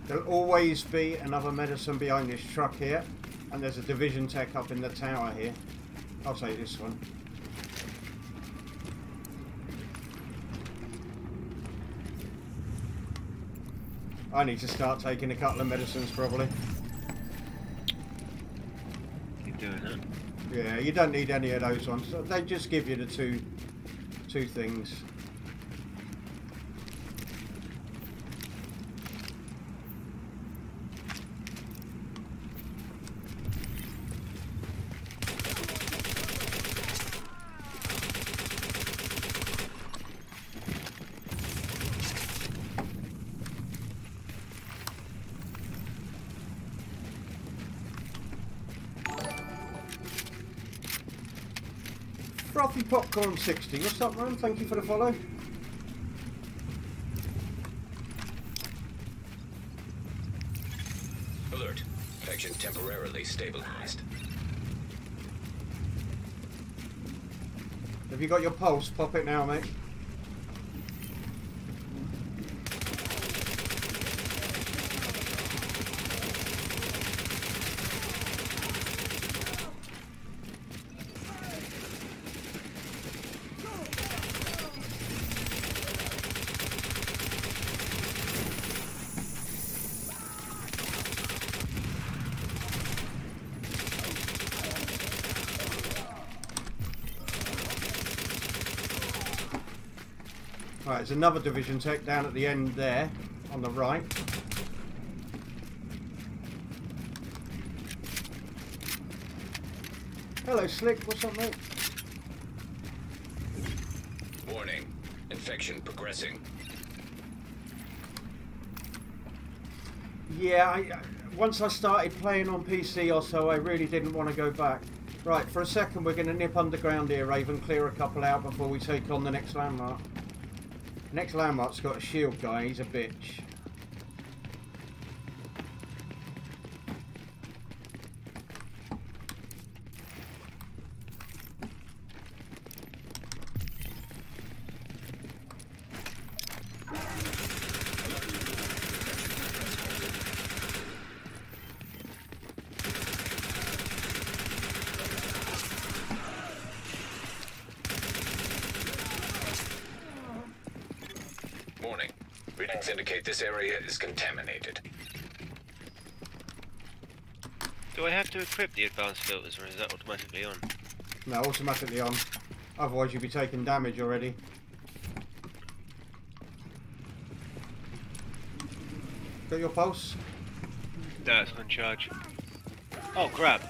There'll always be another medicine behind this truck here, and there's a division tech up in the tower here. I'll take this one. I need to start taking a couple of medicines probably. Keep doing that. Yeah, you don't need any of those ones. They just give you the two things. Frothy Popcorn 60. What's up, man? Thank you for the follow. Alert. Infection temporarily stabilized. Have you got your pulse? Pop it now, mate. Right, there's another division tech down at the end there, on the right. Hello, Slick. What's up, mate? Warning. Infection progressing. Yeah, once I started playing on PC or so, I really didn't want to go back. Right, for a second, we're going to nip underground here, Raven, clear a couple out before we take on the next landmark. Next landmark's got a shield guy, he's a bitch. Warning. Readings indicate this area is contaminated. Do I have to equip the advanced filters, or is that automatically on? No, automatically on. Otherwise you'd be taking damage already. Got your pulse? No, it's on charge. Oh, crap.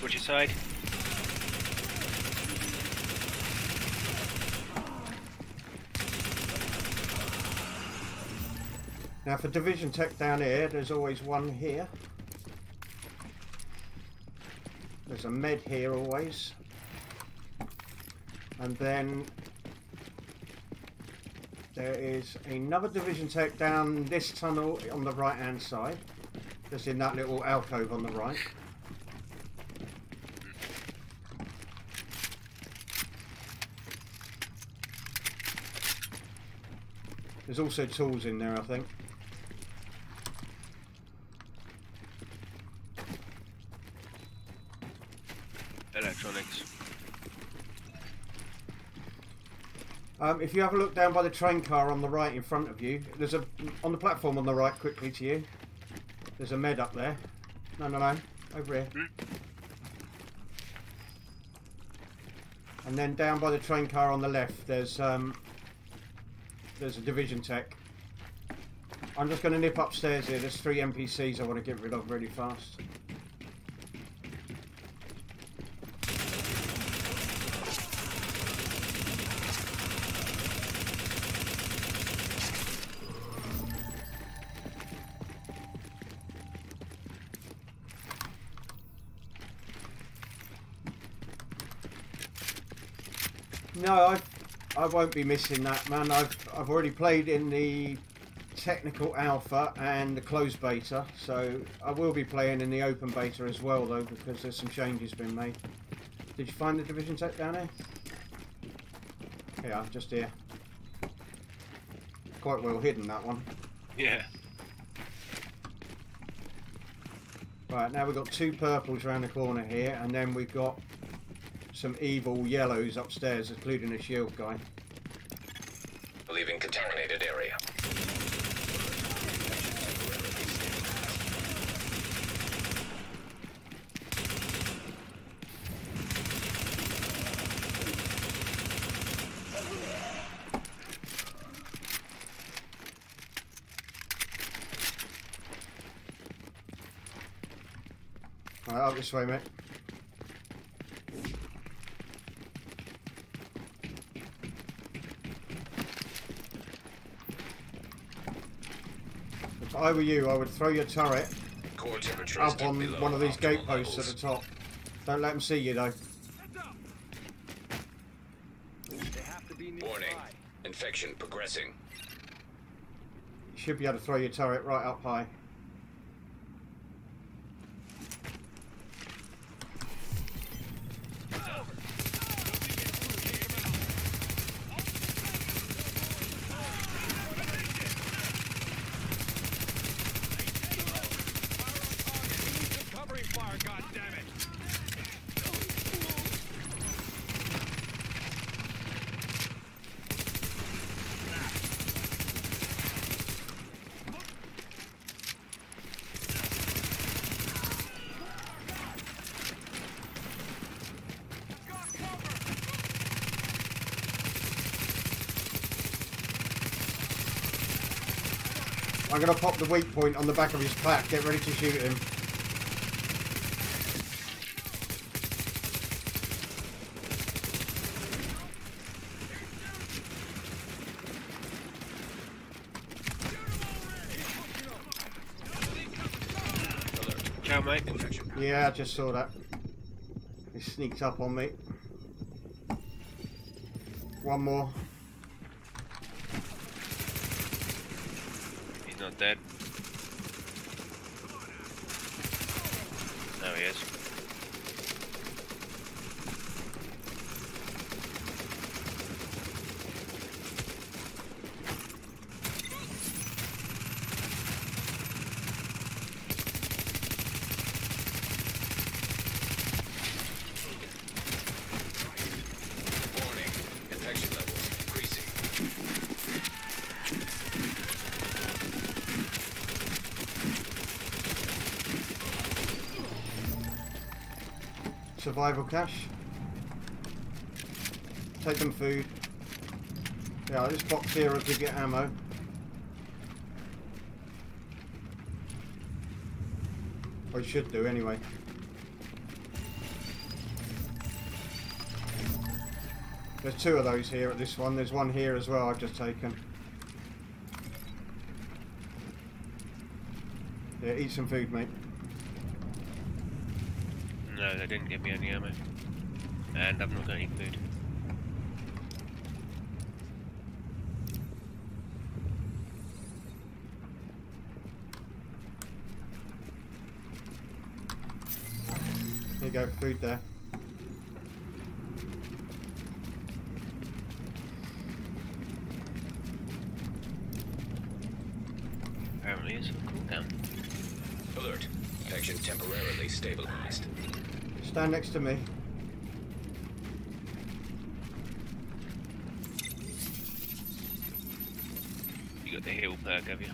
Watch your side. Now for division tech down here, there's always one here. There's a med here always. And then there is another division tech down this tunnel on the right hand side. Just in that little alcove on the right. There's also tools in there, I think. Electronics. If you have a look down by the train car on the right in front of you, there's on the platform on the right quickly to you. There's a med up there. No, over here. And then down by the train car on the left, there's a division tech. I'm just going to nip upstairs here. There's 3 NPCs I want to get rid of really fast. No, I won't be missing that, man. I've already played in the technical alpha and the closed beta, so I will be playing in the open beta as well, though, because there's some changes been made. Did you find the division tech down here? Yeah, just here. Quite well hidden, that one. Yeah. Right, now we've got 2 purples around the corner here, and then we've got some evil yellows upstairs, including a shield guy. Leaving contaminated area. Right, up this way, mate. If I were you, I would throw your turret Core temperature up is on below one of these optimal gate posts levels. at the top. Don't let them see you, though. They have to be nearby. Warning. Infection progressing. You should be able to throw your turret right up high. Covering fire, goddammit! I'm going to pop the weak point on the back of his pack. Get ready to shoot him. Ciao, mate. Infection. Yeah, I just saw that. He sneaked up on me. One more. He's not dead. No, he is. Warning. Infection levels increasing. Survival cache. Take them food. Yeah, this box here will give you ammo. Or you should do anyway. There's 2 of those here at this one. There's one here as well I've just taken. Yeah, eat some food, mate. No, they didn't give me any ammo. And I've not got any food. Here you go, food there. Apparently it's a cooldown. Alert. Infection temporarily stabilized. Stand next to me. You got the heal perk, have you?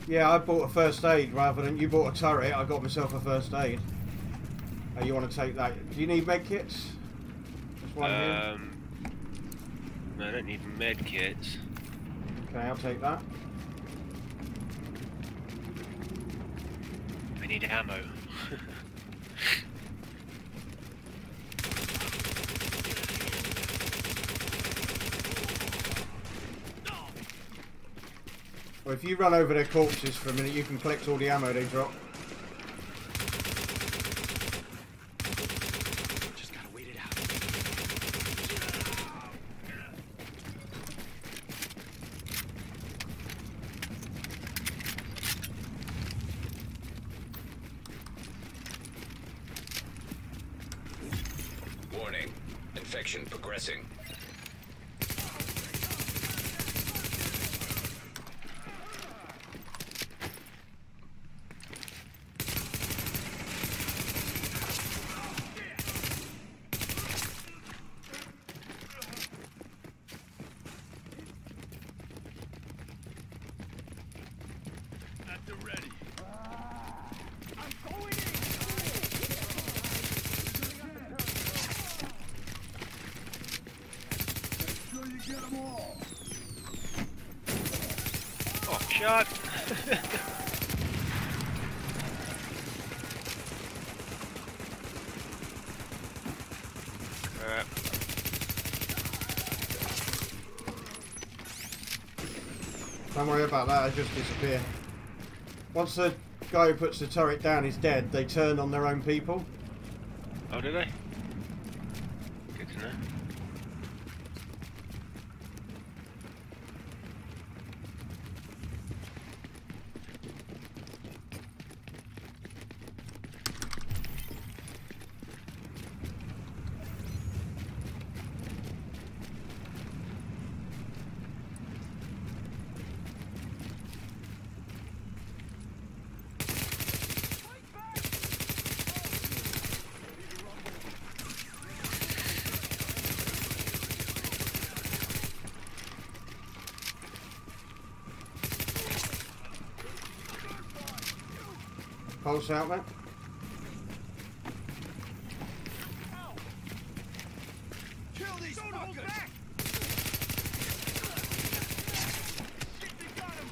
Yeah, I bought a first aid rather than you bought a turret. I got myself a first aid. You want to take that? Do you need med kits? Just one here. No, I don't need med kits. Okay, I'll take that. I need ammo. Well, if you run over their corpses for a minute, you can collect all the ammo they drop. Just gotta wait it out. Infection progressing. At the ready. I'm going Oh, shot! Crap. Don't worry about that, I just disappear. Once the guy who puts the turret down is dead, they turn on their own people. Oh, did they? Good to know. Pulse out, mate. kill these fuckers! They got him!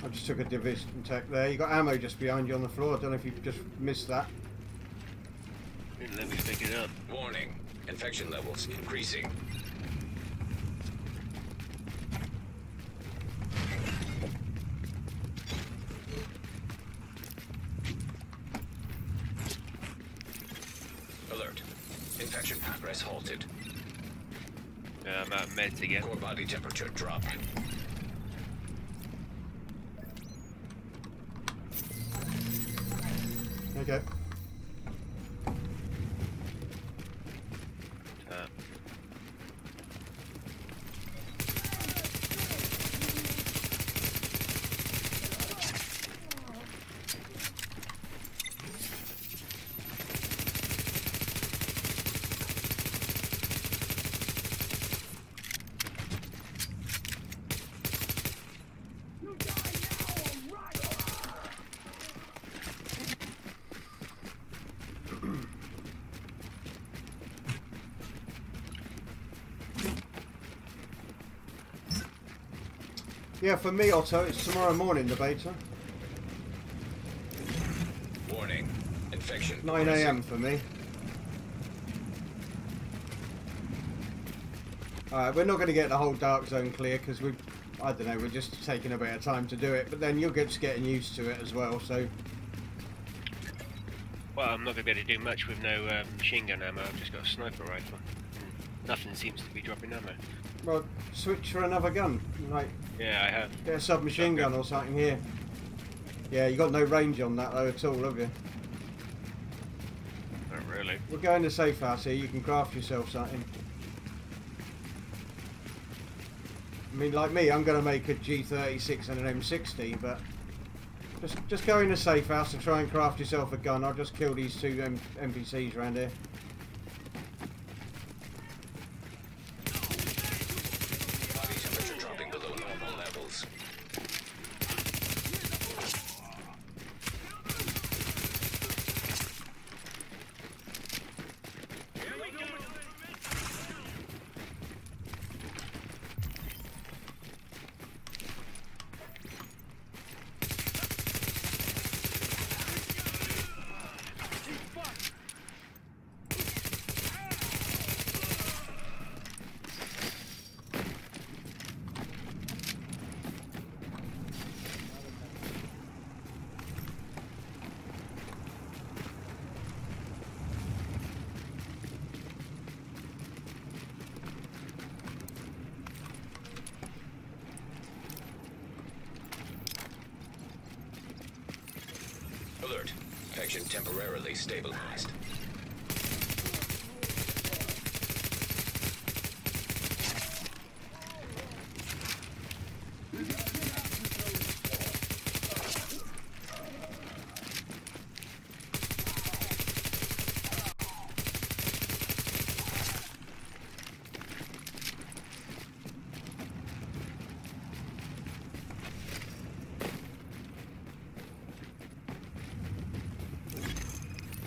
I just took a division tech there. You got ammo just behind you on the floor. I don't know if you just missed that. Didn't let me pick it up. Warning. Infection levels increasing. Alert. Infection progress halted. I'm out of meds again. Core body temperature dropped. Okay. Yeah, for me, Otto, it's tomorrow morning, the beta. Warning. Infection 9 AM for me. Alright, we're not going to get the whole dark zone clear because I don't know, we're just taking a bit of time to do it, but then you'll get just getting used to it as well, so. Well, I'm not going to be able to do much with no machine gun ammo. I've just got a sniper rifle. Nothing seems to be dropping ammo. Well, switch for another gun. Like, Yeah, I have. get a submachine gun or something here. Yeah, you got no range on that though at all, have you? Not really. We'll go in the safe house here, you can craft yourself something. I mean, like me, I'm going to make a G36 and an M60, but just go in the safe house and try and craft yourself a gun. I'll just kill these two NPCs around here. Body temperature dropping below normal levels. Infection temporarily stabilized.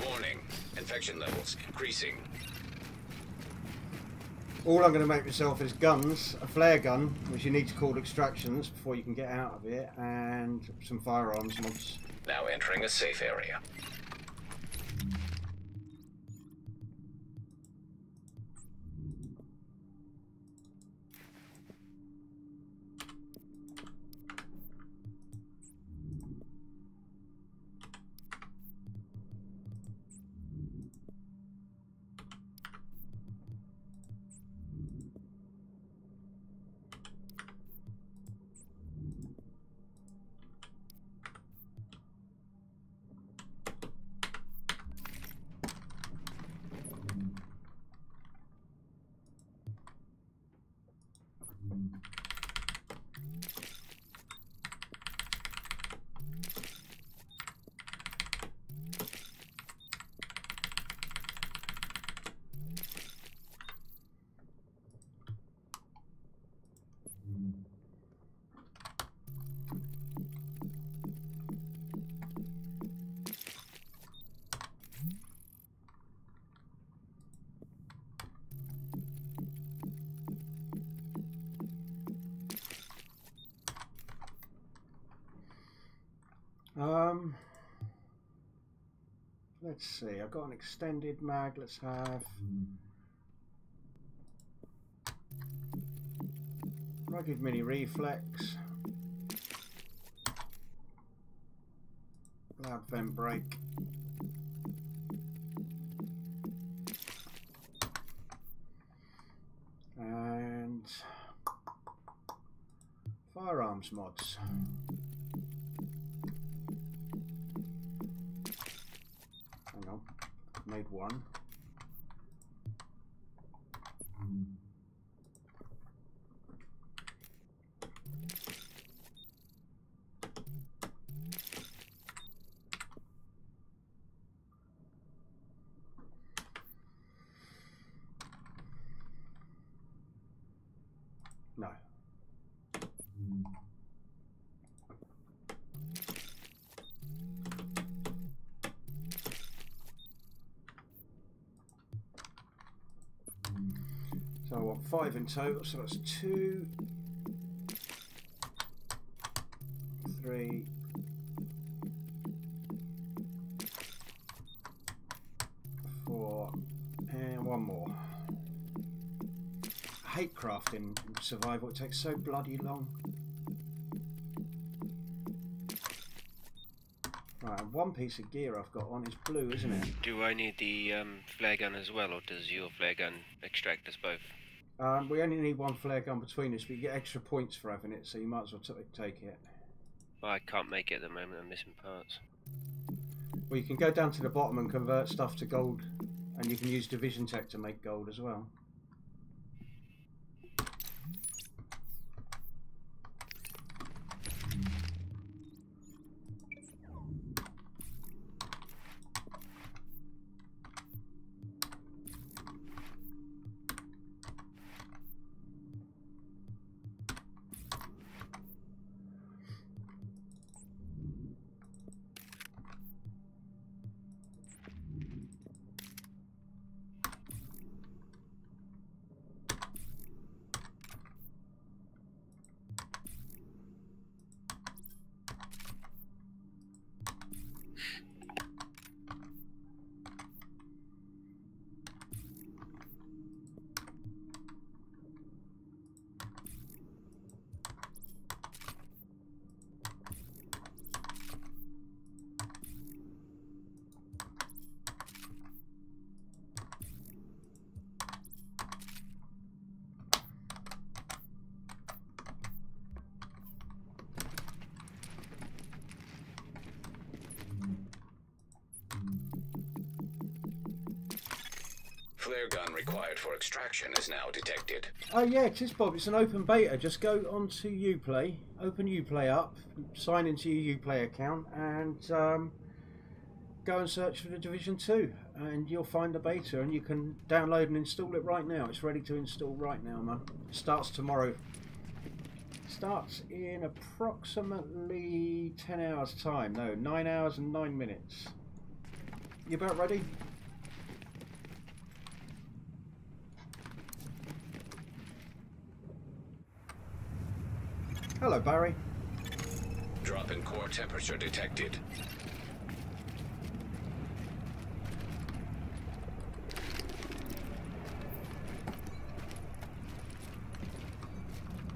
Warning. Infection levels increasing. All I'm going to make myself is guns, a flare gun, which you need to call extractions before you can get out of it, and some firearms mods. Now entering a safe area. Let's see, I've got an extended mag, let's have... Rugged mini reflex. Loud vent brake. And... firearms mods. Hang on, made one. No. So I want 5 in total, so that's 2, 3, 4, and 1 more. I hate crafting survival, it takes so bloody long. Right, and one piece of gear I've got on is blue, isn't it? Do I need the flare gun as well, or does your flare gun extract us both? We only need one flare gun between us, but you get extra points for having it, so you might as well take it. Well, I can't make it at the moment, I'm missing parts. Well, you can go down to the bottom and convert stuff to gold, and you can use Division Tech to make gold as well. flare gun required for extraction is now detected. Oh yeah, it is, Bob. It's an open beta. Just go onto Uplay, open Uplay up, sign into your Uplay account, and go and search for the Division 2, and you'll find the beta, and you can download and install it right now. It's ready to install right now, man. It starts tomorrow. Starts in approximately 10 hours time. No, 9 hours and 9 minutes. You about ready? Hello, Barry. Drop in core temperature detected.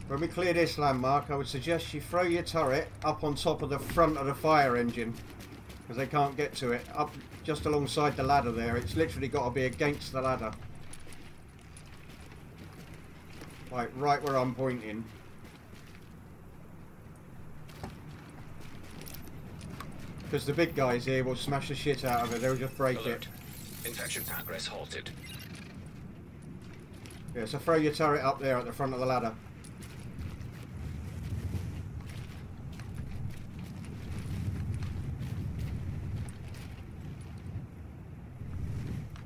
When we clear this landmark, I would suggest you throw your turret up on top of the front of the fire engine, because they can't get to it. Up just alongside the ladder there. It's literally got to be against the ladder. Like right where I'm pointing. Because the big guys here will smash the shit out of it. They'll just break Alert. it. Infection progress halted. Yeah, so throw your turret up there at the front of the ladder.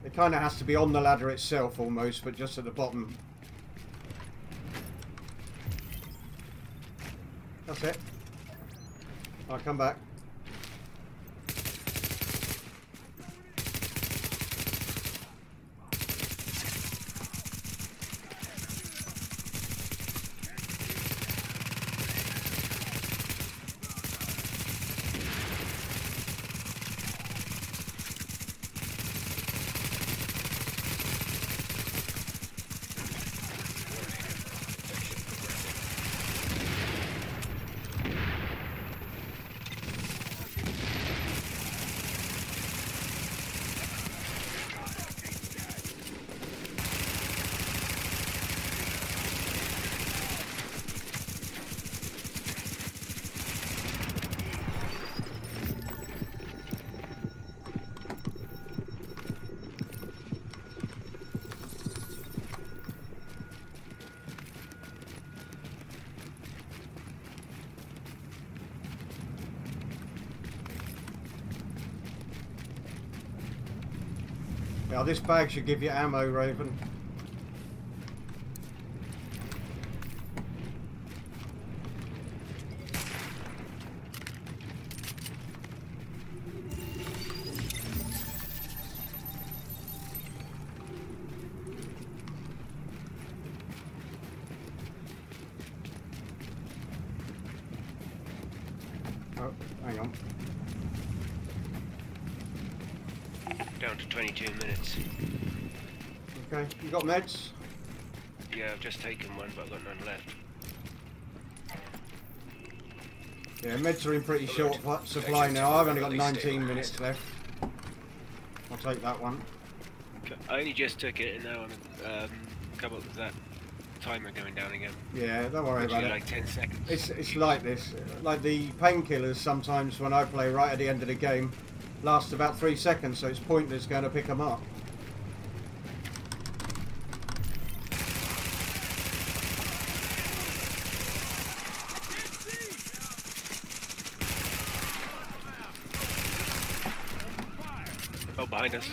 It kind of has to be on the ladder itself almost, but just at the bottom. That's it. I'll come back. Now this bag should give you ammo, Raven. Oh, hang on. Down to 22 minutes. Okay, you got meds? Yeah, I've just taken one, but I've got none left. Yeah, meds are in pretty short supply now. I've only got 19 minutes left. I'll take that one. I only just took it, and now I'm come up with that timer going down again. Yeah, don't worry about Literally it. like 10 seconds. It's like this. Like the painkillers sometimes when I play right at the end of the game last about 3 seconds, so it's pointless going to pick them up. Oh, behind us.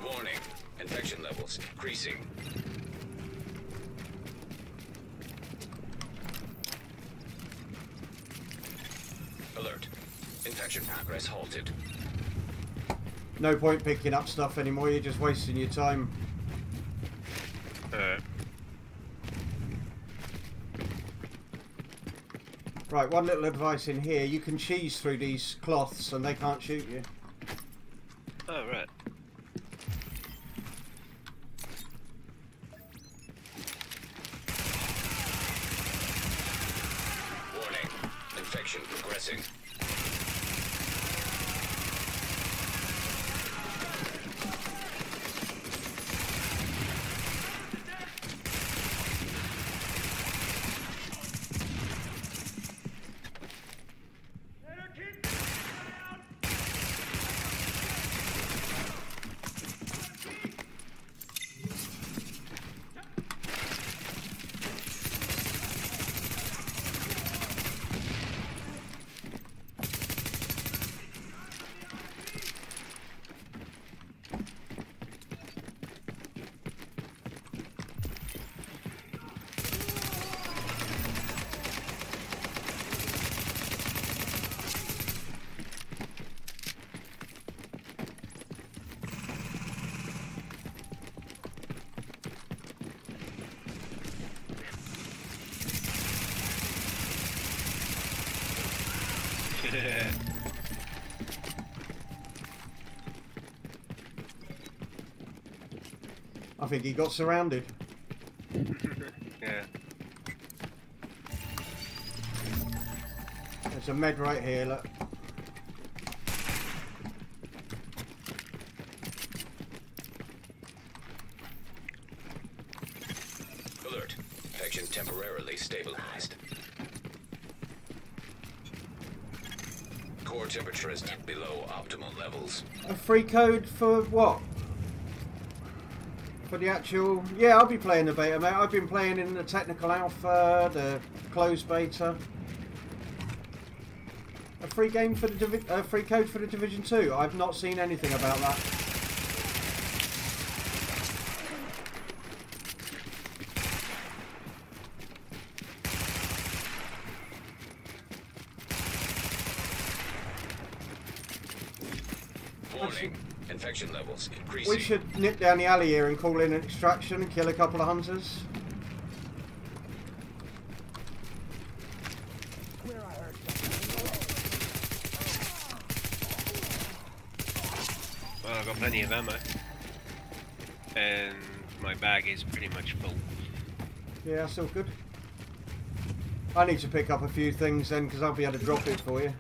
Warning. Infection levels increasing. Alert. Infection progress halted. No point picking up stuff anymore, you're just wasting your time. Right, one little advice in here, you can cheese through these cloths and they can't shoot you. Oh, right. Warning. Infection progressing. I think he got surrounded. Yeah. There's a med right here, look. Alert. Infection temporarily stabilized. Core temperature is below optimal levels. A free code for what? For the actual... Yeah, I'll be playing the beta, mate. I've been playing in the technical alpha, the closed beta. A free game for the free code for the Division 2. I've not seen anything about that. Warning. Infection levels increasing. We should nip down the alley here and call in an extraction and kill a couple of hunters. Well, I've got plenty of ammo. And my bag is pretty much full. Yeah, that's all good. I need to pick up a few things then, because I'll be able to drop it for you.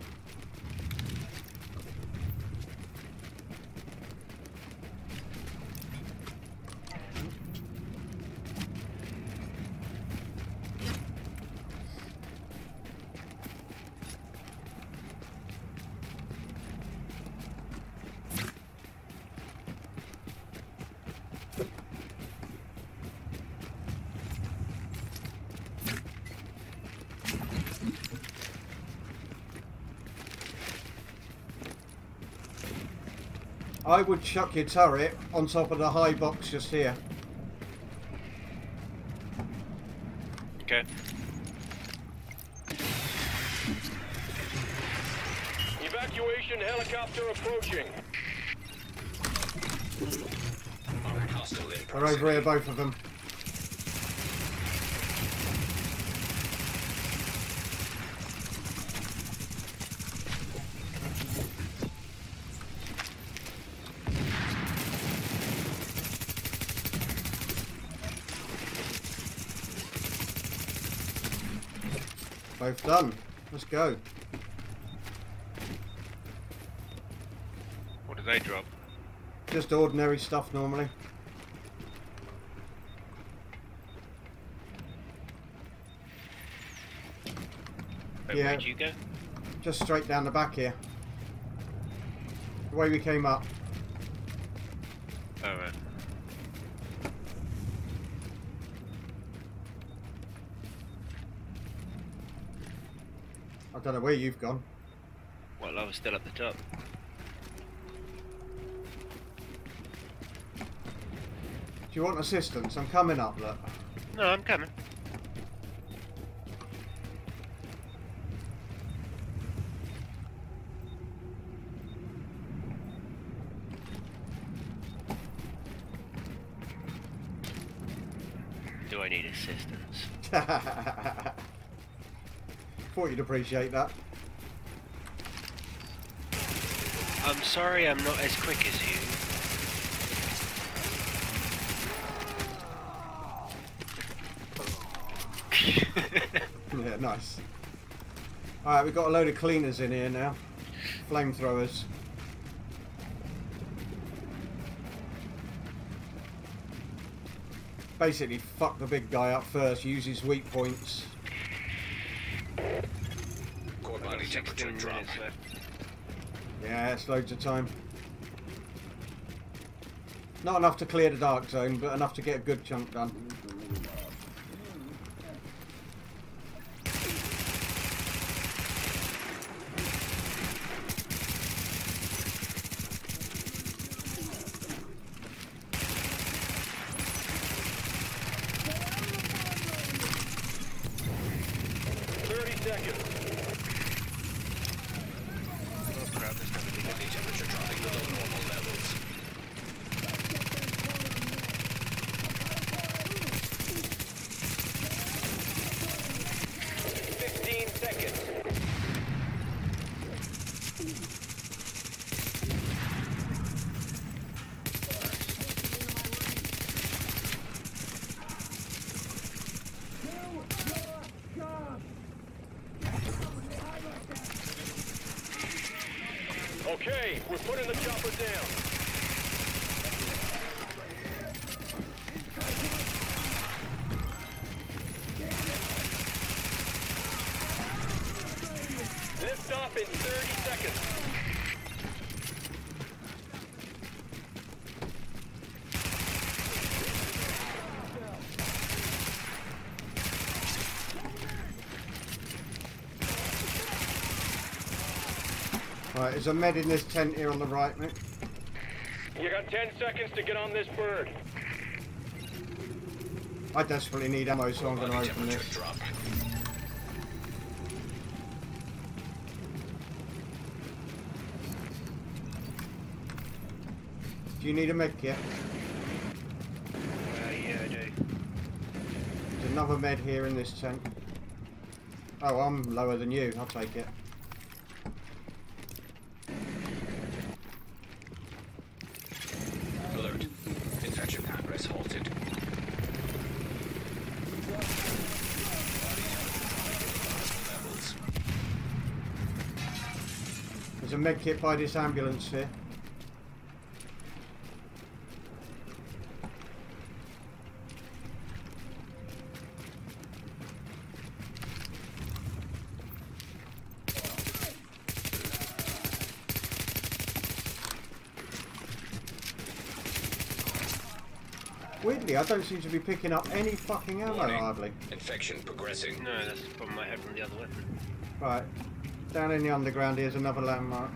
I would chuck your turret on top of the high box just here. Okay. Evacuation helicopter approaching. Hostile in They're over here, both of them. Both done. Let's go. What do they drop? Just ordinary stuff normally. Oh, Yeah. where'd you go? Just straight down the back here. The way we came up. Oh, right. I don't know where you've gone. Well, I was still at the top. Do you want assistance? I'm coming up, look. No, I'm coming. Do I need assistance? Thought you'd appreciate that. I'm sorry I'm not as quick as you. Yeah, nice. Alright, we've got a load of cleaners in here now. Flamethrowers. Basically, fuck the big guy up first, use his weak points. core body temperature 16 drop. minutes left. Yeah, it's loads of time. Not enough to clear the dark zone, but enough to get a good chunk done. Body temperature dropping below normal levels. Okay, we're putting the chopper down. Lift off in 30 seconds. Right, there's a med in this tent here on the right, mate. You got 10 seconds to get on this bird. I desperately need ammo, so I'm going to Body open temperature this. drop. Do you need a med kit? Yeah, I do. There's another med here in this tent. Oh, I'm lower than you. I'll take it. Alert. Infection progress halted. Levels. There's a med kit by this ambulance here. Weirdly, I don't seem to be picking up any fucking ammo Warning. hardly. Infection progressing. No, that's the problem I had from the other weapon. Right. Down in the underground here's another landmark.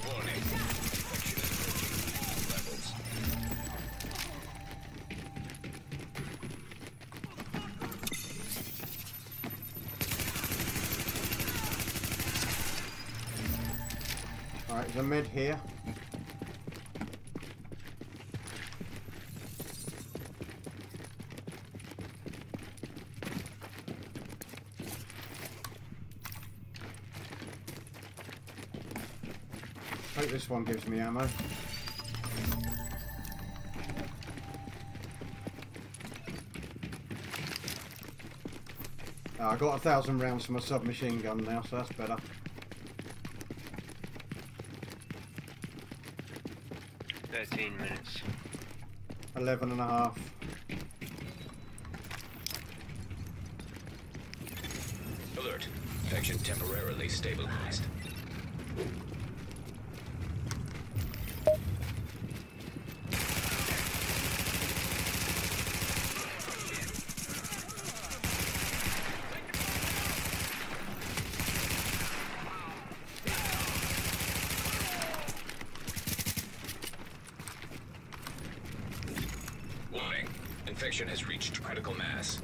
Warning. Infection is levels. Alright, there's a med here. I hope this one gives me ammo. Oh, I got 1,000 rounds for my submachine gun now, so that's better. 13 minutes. 11 and a half. Alert. Infection temporarily stabilized. Warning. Infection has reached critical mass.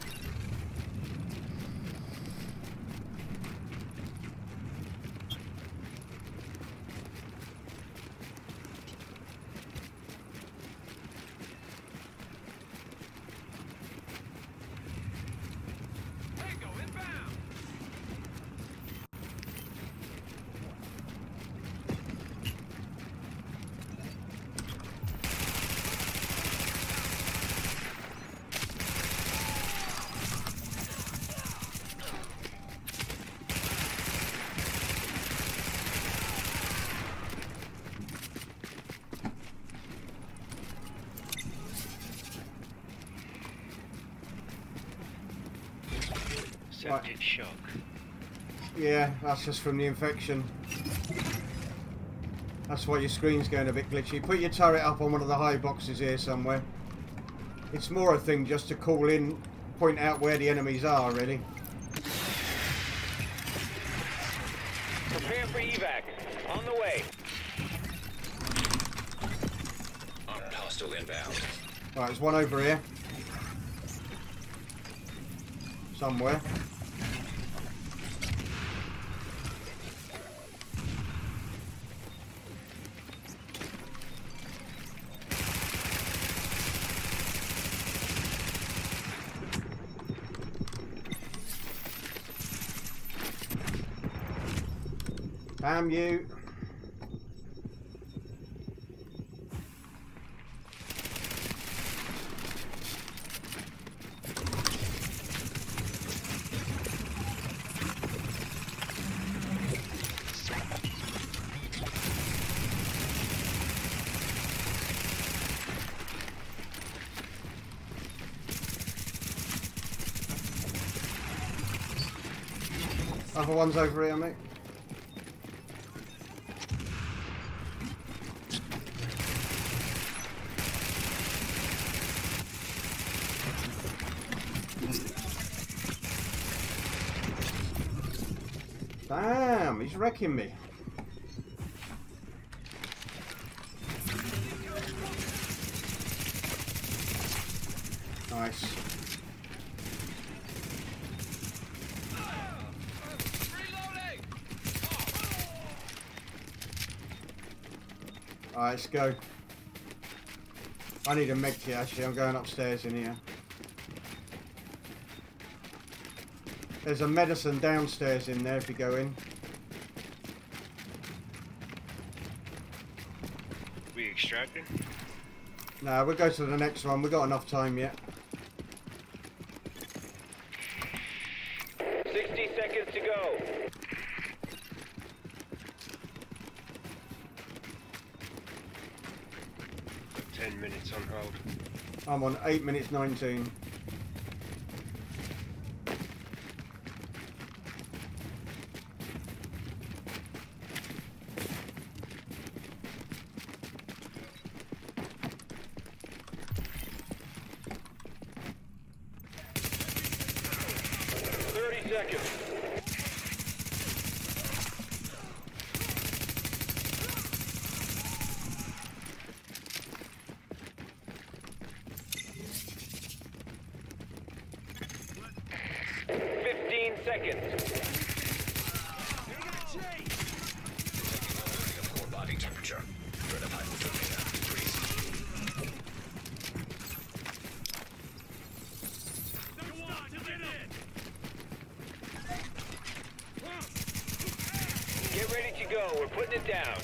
Septic shock. Yeah, that's just from the infection. That's why your screen's going a bit glitchy. Put your turret up on one of the high boxes here somewhere. It's more a thing just to call in, point out where the enemies are, really. Prepare for evac. On the way. Armed hostile inbound. Right, there's one over here. Somewhere. Damn you. Other one's over here, mate. Damn, he's wrecking me. Nice. Alright, let's go. I need a med kit actually, I'm going upstairs in here. There's a medicine downstairs in there if you go in. We extracting? No, we'll go to the next one, we've got enough time yet. 60 seconds to go. Got 10 minutes on hold. I'm on 8 minutes 19. Seconds. Core body temperature. Threat of hypothermia increased. Get ready to go. We're putting it down.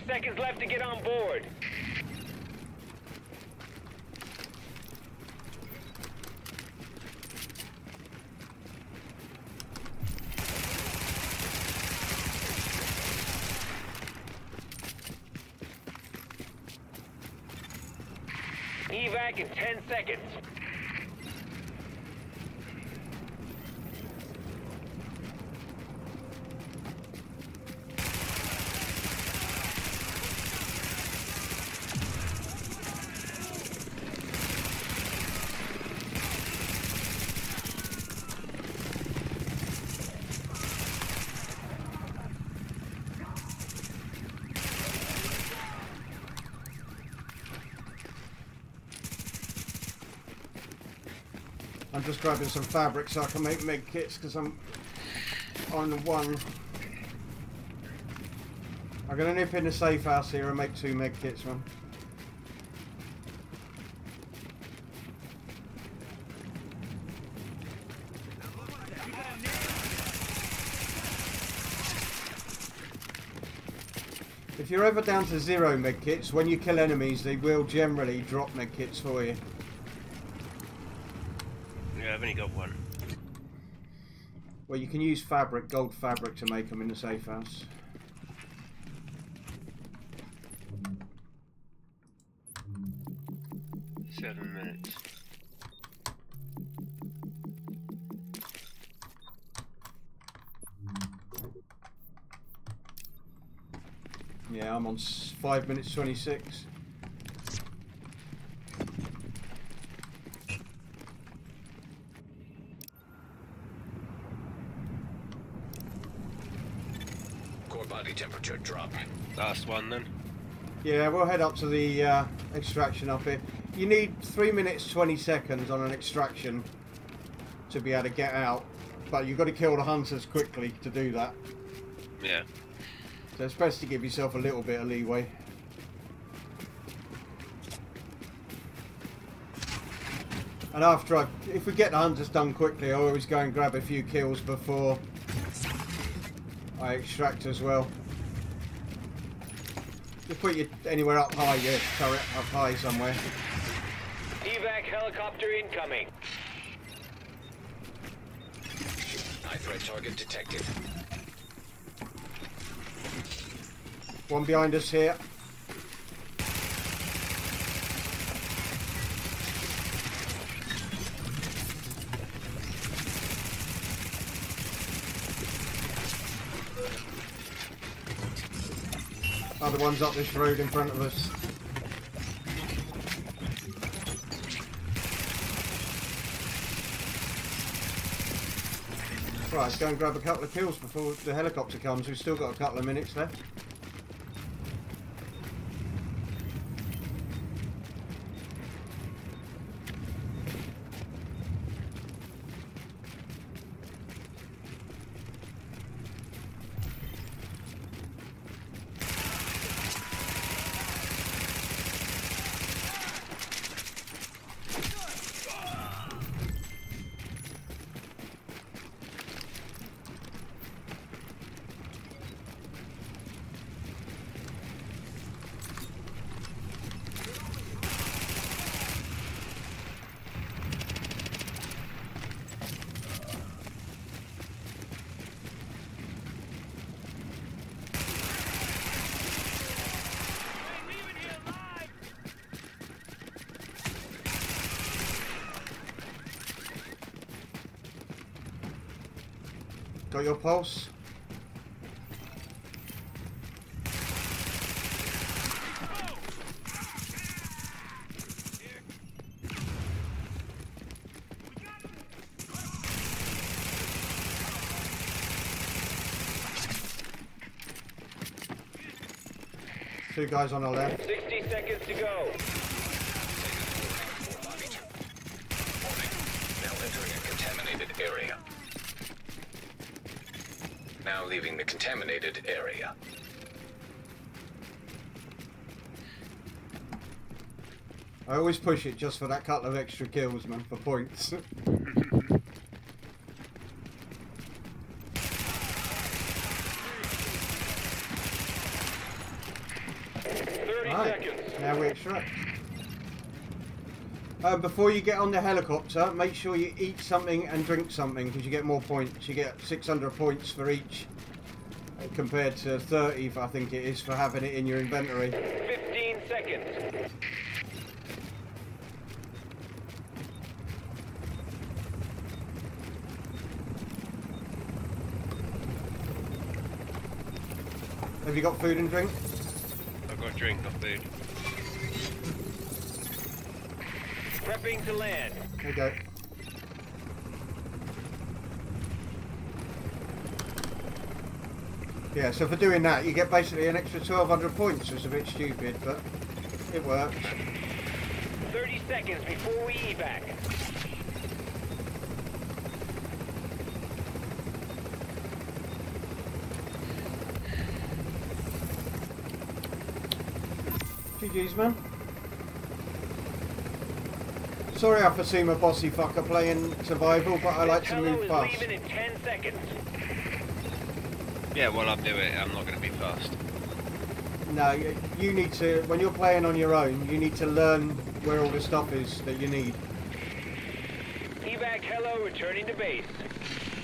Seconds left to get on board. Evac in 10 seconds. I'm just grabbing some fabric so I can make med kits because I'm on one. I'm going to nip in the safe house here and make 2 med kits, man. If you're ever down to 0 med kits, when you kill enemies, they will generally drop med kits for you. Yeah, I've only got 1. Well, you can use fabric, gold fabric, to make them in the safe house. Seven minutes. Yeah, I'm on 5 minutes 26. Core body temperature drop. Last one then. Yeah, we'll head up to the extraction up here. You need 3 minutes 20 seconds on an extraction to be able to get out, but you've got to kill the hunters quickly to do that. Yeah. So it's best to give yourself a little bit of leeway. And after if we get the hunters done quickly, I always go and grab a few kills before I extract as well. Just put you anywhere up high, yeah, turret up high somewhere. Evac helicopter incoming. High threat target detected. One behind us here. Other one's up this road in front of us. Right, let's go and grab a couple of kills before the helicopter comes. We've still got a couple of minutes left. Got your pulse? Two guys on our left. 60 seconds to go. Now entering a contaminated area. Now leaving the contaminated area. I always push it just for that couple of extra kills, man, for points. 30 Right, seconds. now we extract. Before you get on the helicopter, make sure you eat something and drink something because you get more points. You get 600 points for each, compared to 30, I think it is, for having it in your inventory. 15 seconds. Have you got food and drink? I've got a drink, not food. Prepping to land. There you go. Yeah, so for doing that, you get basically an extra 1,200 points. It's a bit stupid, but it works. 30 seconds before we evac. GG's, man. Sorry I foresee my bossy fucker playing survival, but I like to Hello move is fast. leaving in 10 seconds. Yeah, while I'm doing it, I'm not going to be fast. No, you need to, when you're playing on your own, you need to learn where all the stuff is that you need. Evac hello, returning to base.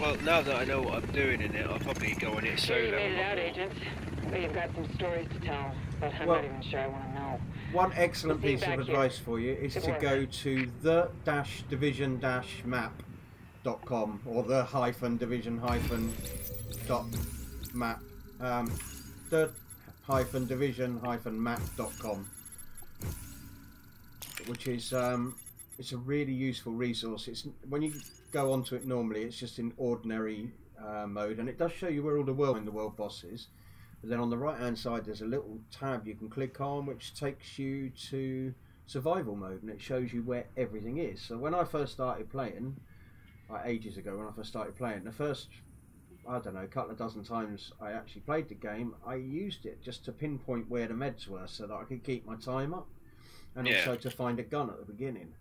Well, now that I know what I'm doing in it, I'll probably go on it Sure you solo. made it out, Agent. But you've got some stories to tell, but I'm Well- not even sure I want to know. One excellent We'll see piece of back here. advice for you is Good to work. go to the-division-map.com or the-division-map. The-division-map.com, which is it's a really useful resource. It's when you go onto it normally, it's just in ordinary mode, and it does show you where all the world boss is. But then on the right hand side there's a little tab you can click on which takes you to survival mode, and it shows you where everything is. So when I first started playing, like ages ago when I first started playing, the first, I don't know, a couple of dozen times I actually played the game, I used it just to pinpoint where the meds were so that I could keep my time up, and Yeah. also to find a gun at the beginning.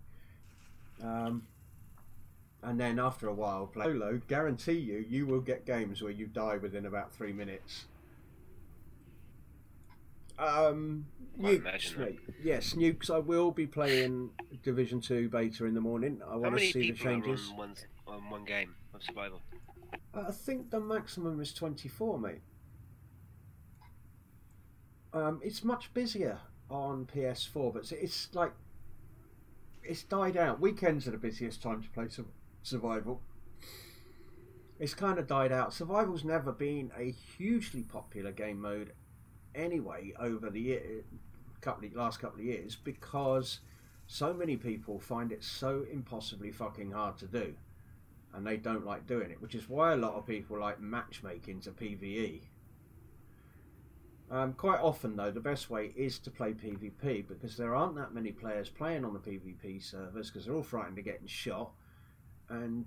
And then after a while, play solo. Guarantee you will get games where you die within about 3 minutes. Nukes, mate. Yes, Nukes. I will be playing Division 2 beta in the morning. I want to see the changes. Are on one game of survival? I think the maximum is 24, mate. It's much busier on PS4, but it's like it's died out. Weekends are the busiest time to play survival. It's kind of died out. Survival's never been a hugely popular game mode anyway over the last couple of years, because so many people find it so impossibly fucking hard to do, and they don't like doing it, which is why a lot of people like matchmaking to PvE. Quite often though, the best way is to play PvP, because there aren't that many players playing on the PvP servers, because they're all frightened of getting shot, and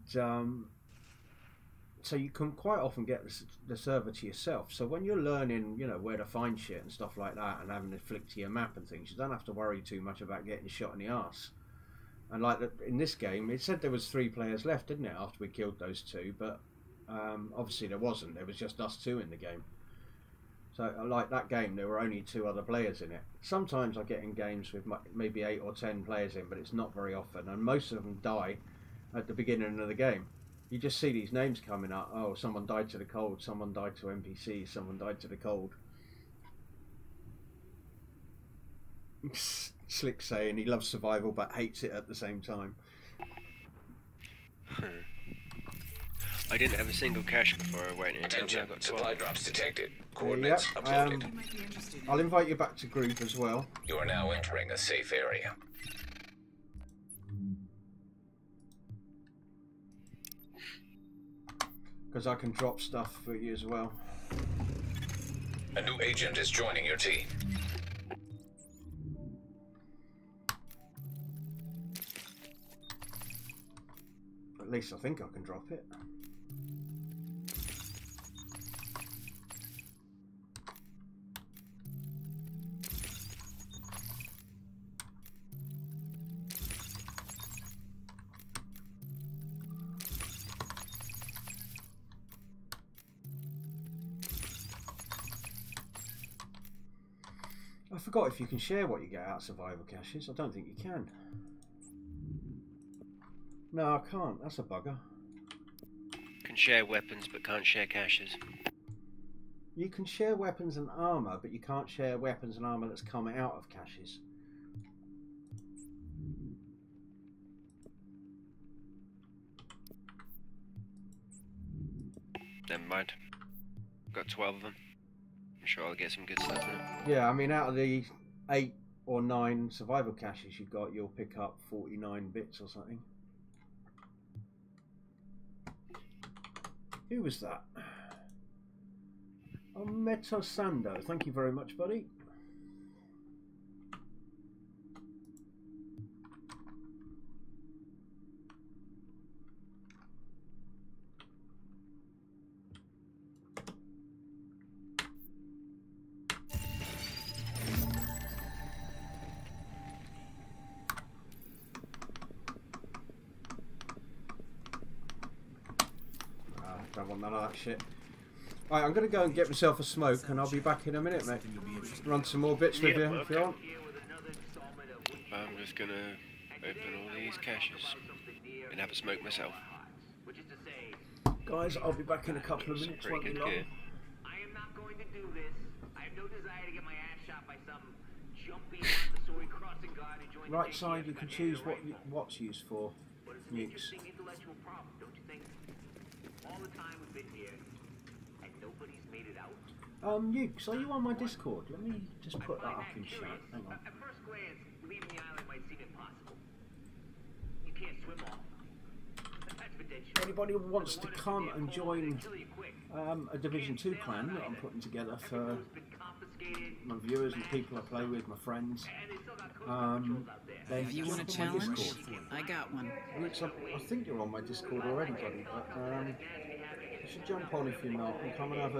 so you can quite often get the server to yourself. So when you're learning, you know, where to find shit and stuff like that, and having to flick to your map and things, you don't have to worry too much about getting shot in the arse. And like in this game, it said there was 3 players left, didn't it, after we killed those 2, but obviously there wasn't. There was just us 2 in the game. So like that game, there were only 2 other players in it. Sometimes I get in games with maybe 8 or 10 players in, but it's not very often, and most of them die at the beginning of the game. You just see these names coming up. Oh, someone died to the cold, someone died to NPC, someone died to the cold. Slick saying he loves survival but hates it at the same time. I didn't have a single cache before I went in. Attention, supply drops detected. Coordinates uploaded. I'll invite you back to group as well. You are now entering a safe area. Because I can drop stuff for you as well. A new agent is joining your team. At least I think I can drop it. I forgot if you can share what you get out of survival caches. I don't think you can. No, I can't. That's a bugger. Can share weapons but can't share caches. You can share weapons and armour, but you can't share weapons and armour that's come out of caches. Never mind. Got 12 of them. I'm sure I'll get some good stuff in it. Yeah, I mean, out of the 8 or 9 survival caches you've got, you'll pick up 49 bits or something. Who was that? Oh, Meta Sando. Thank you very much, buddy. Don't want none of that shit. Alright, I'm going to go and get myself a smoke, and I'll be back in a minute, mate. Run some more bits with you if you want. I'm just going to open all these caches and have a smoke myself. Guys, I'll be back in a couple of minutes. Won't be long. I am not going to do this. I have no desire to get my ass shot by some jumpy Montessori crossing guard and join Right side, you can choose what's used for nukes. Intellectual problem, don't you think? All the time we've been here, and nobody's made it out. Nukes, are you on my Discord? Let me just put that up in chat. Hang on. At first glance, leaving the island might seem impossible. You can't swim off. That's potential. Anybody who wants to come and join a Division 2 clan that I'm putting together for my viewers and people I play with, my friends, then If you want a jump on my challenge, Discord. I got one. Which I think you're on my Discord already, buddy, but you should jump on if you're not and come and have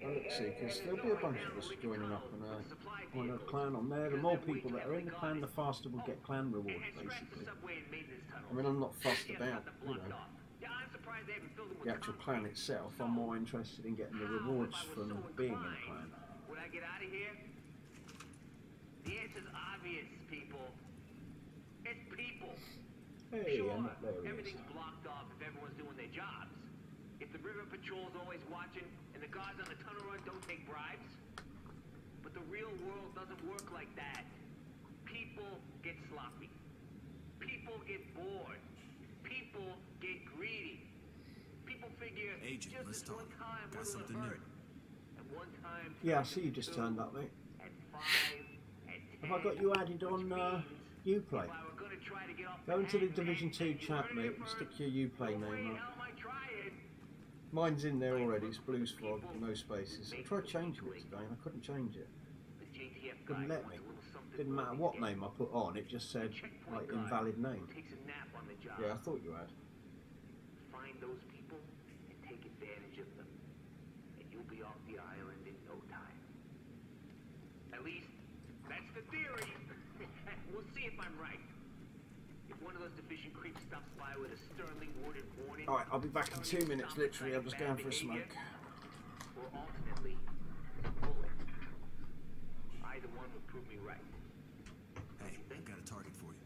I'll look see, because there'll be a bunch of us joining up and on a clan on there. The more people that are in the clan, the faster we'll get clan rewards, basically. I mean, I'm not fussed about, you know, the actual clan itself. I'm more interested in getting the rewards from being in a clan. When I get out of here, the answer's obvious, people. It's people. Hey, Sure, I'm not there. everything's blocked off if everyone's doing their jobs. If the river patrol's always watching and the guards on the tunnel run don't take bribes. But the real world doesn't work like that. People get sloppy. People get bored. People get greedy. People figure Agent, just let's this talk. one time Got we're something gonna new. hurt. And one time. Yeah, I see you just turned up, mate. And 5 and 10. Have I got you added on Uplay? If I were gonna try to get off Go into the hang Division and 2 chat, mate, and stick your Uplay no way in name hell up. am I trying. Mine's in there already, it's Blues Frog, no spaces. I tried changing it today and I couldn't change it. The JTF Didn't guy let me. wants a little something Didn't matter what name I put on, it just said, like, invalid name. Takes a nap on the job. Yeah, I thought you had. Find those people and take advantage of them. And you'll be off the island in no time. At least, that's the theory. We'll see if I'm right. If one of those division creeps stops by with a sternly worded warning... Alright, I'll be back in 2 minutes, literally. I'm just going for a smoke. Or ultimately, a bullet. Either one would prove me right. Hey, I've got a target for you.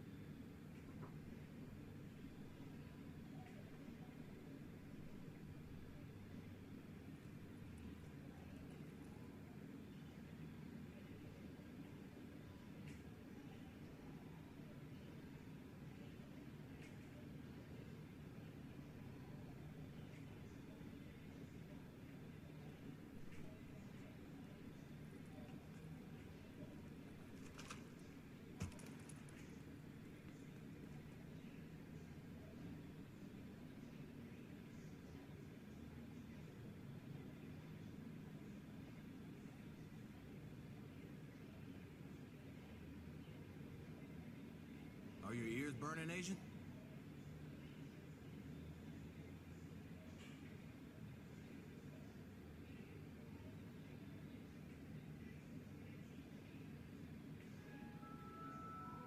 Are your ears burning, Agent?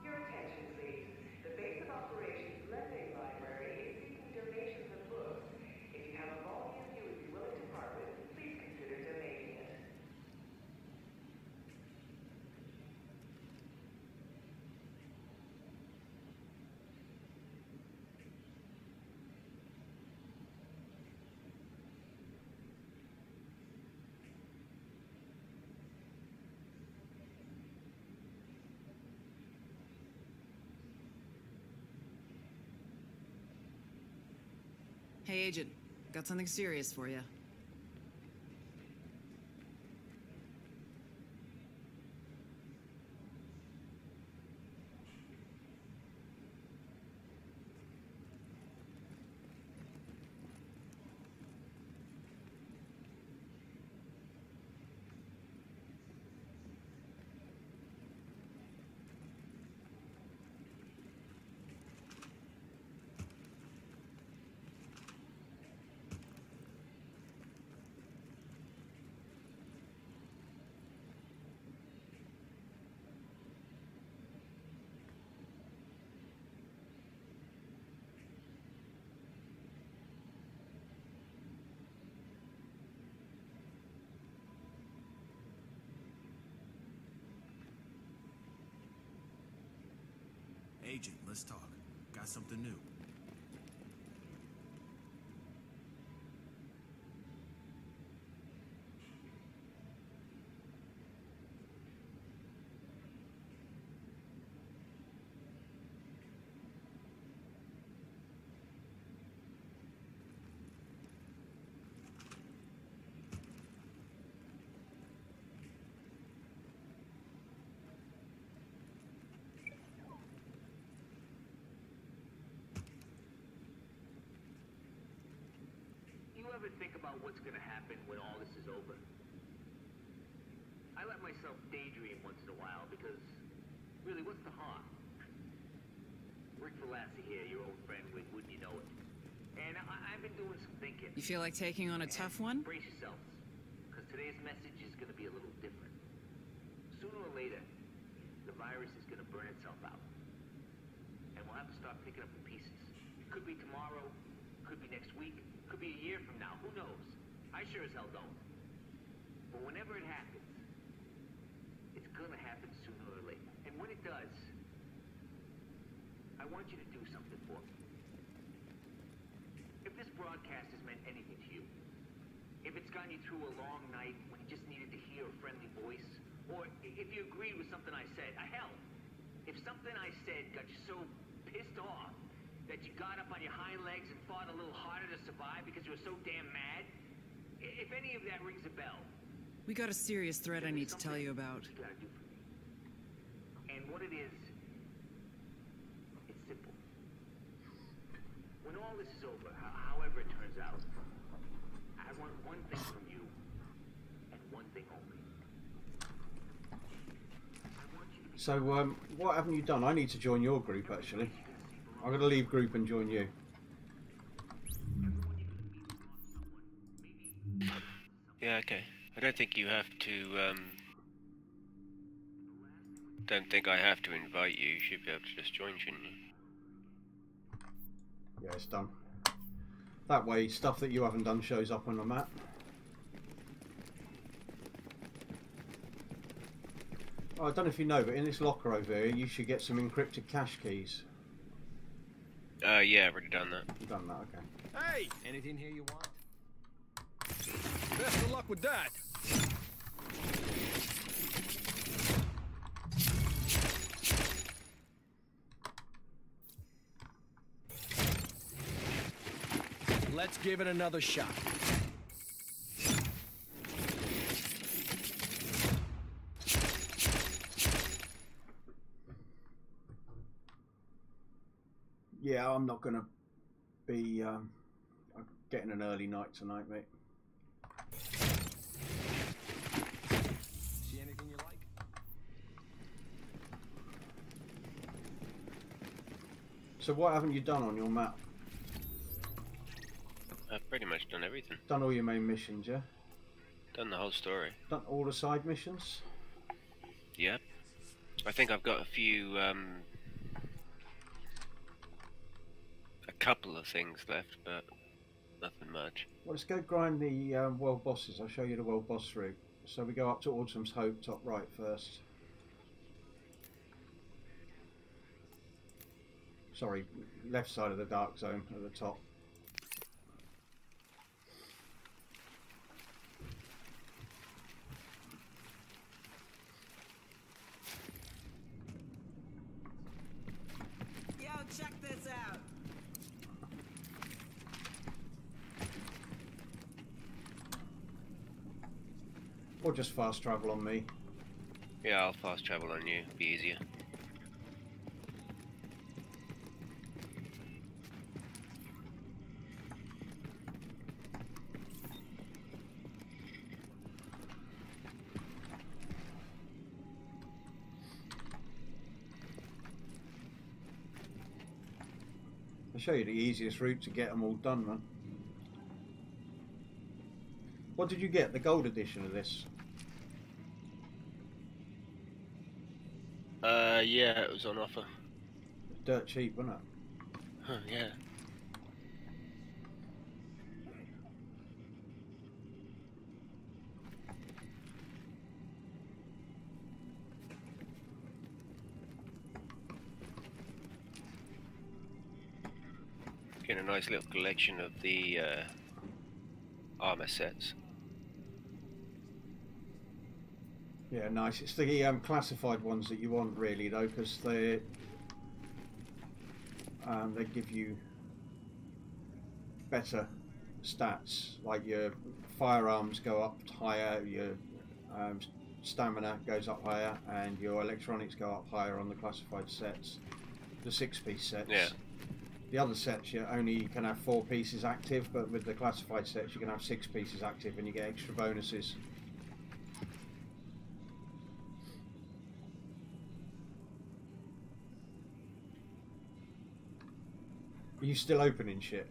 Your attention, please. The base of operations lending library is seeking donations of books. If you have a volume you would be willing to part with, please consider donating it. Hey, Agent. Got something serious for you. Agent, let's talk. Got something new. You ever think about what's gonna happen when all this is over? I let myself daydream once in a while because, really, what's the harm? Rick Velassi here, your old friend, wouldn't you know it? And I've been doing some thinking. You feel like taking on a tough one? Brace yourselves, because today's message is going to be a little different. Sooner or later, the virus is going to burn itself out. And we'll have to start picking up the pieces. It could be tomorrow, could be next week, could be a year from now. Who knows? I sure as hell don't. But whenever it happens, it's going to happen sooner or later. And when it does, I want you to do something for me. If this broadcast has meant anything to you, if it's gotten you through a long night when you just needed to hear a friendly voice, or if you agreed with something I said, hell, if something I said got you so pissed off that you got up on your hind legs and fought a little harder to survive because you were so damn mad, if any of that rings a bell, We got a serious threat I need to tell you about. you gotta do for me. And what it is, it's simple. When all this is over, however it turns out, I want one thing from you, and one thing only. I want you to be So, what haven't you done? I need to join your group, actually. I'm going to leave group and join you. Yeah, okay. I don't think you have to, don't think I have to invite you. You should be able to just join, shouldn't you? Yeah, it's done. That way, stuff that you haven't done shows up on the map. Oh, I don't know if you know, but in this locker over here, you should get some encrypted cache keys. Yeah, I've already done that. You've done that, okay. Hey! Anything here you want? Best of luck with that. Let's give it another shot. Yeah, I'm not going to be getting an early night tonight, mate. See anything you like? So what haven't you done on your map? I've pretty much done everything. Done all your main missions, yeah? Done the whole story. Done all the side missions? Yep. I think I've got a few, a couple of things left, but nothing much. Well, let's go grind the world bosses. I'll show you the world boss route. So we go up to Autumn's Hope, top right first. Sorry, left side of the dark zone at the top. Yo, check this out. Or just fast travel on me. Yeah, I'll fast travel on you. Be easier. I'll show you the easiest route to get them all done, man. What did you get? The gold edition of this? Yeah, it was on offer. Dirt cheap, wasn't it? Huh, yeah. Getting a nice little collection of the armor sets. Yeah, nice. It's the classified ones that you want, really, though, because they give you better stats. Like your firearms go up higher, your stamina goes up higher, and your electronics go up higher on the classified sets. The 6-piece sets. Yeah. The other sets you only can have 4 pieces active, but with the classified sets you can have 6 pieces active, and you get extra bonuses. Are you still opening shit?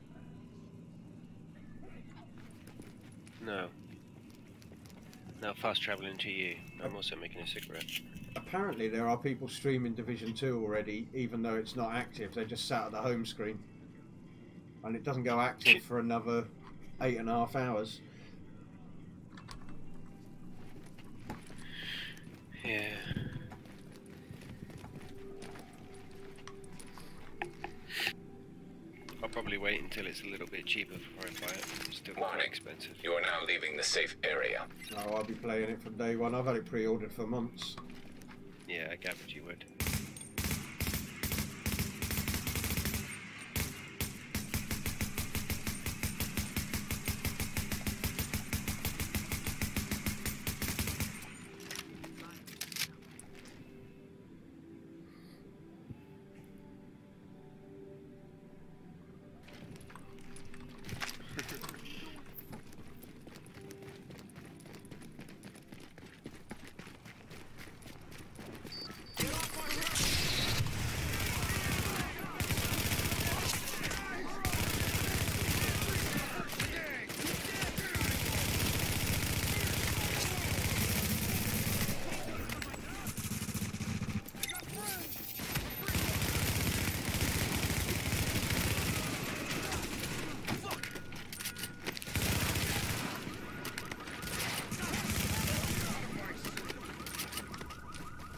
No. fast travelling to you. I'm also making a cigarette. Apparently there are people streaming Division 2 already, even though it's not active. They just sat at the home screen. And it doesn't go active for another 8.5 hours. Yeah. I'll probably wait until it's a little bit cheaper before I buy it. It's still quite Warning. expensive. You are now leaving the safe area. No, I'll be playing it from day one. I've had it pre-ordered for months. Yeah, I gathered you would.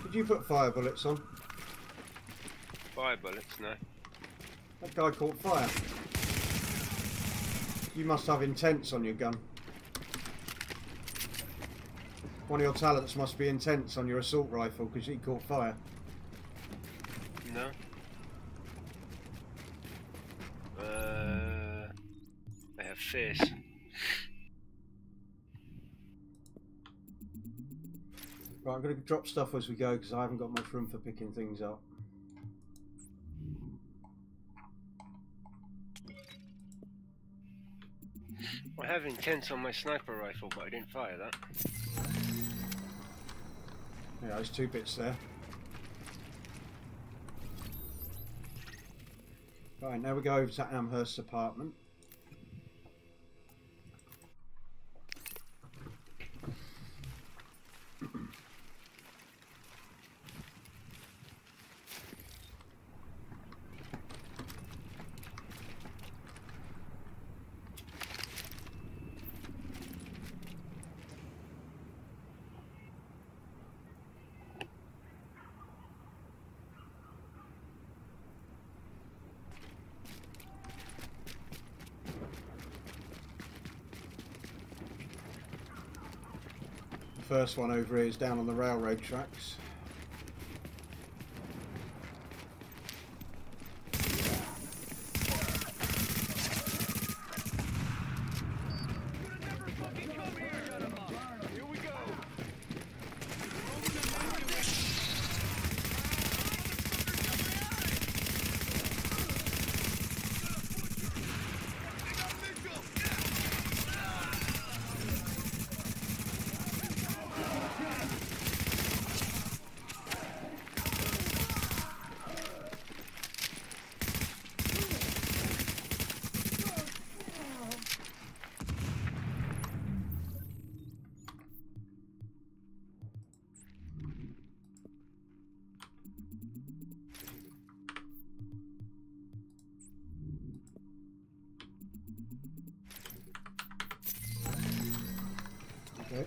Did you put fire bullets on? Fire bullets, no. That guy caught fire. You must have intense on your gun. One of your talents must be intense on your assault rifle because he caught fire. No. I have fierce. Right, I'm going to drop stuff as we go because I haven't got much room for picking things up. I have intense on my sniper rifle, but I didn't fire that. Yeah, there's 2 bits there. Right, now we go over to Amherst's apartment. First one over here is down on the railroad tracks. Okay.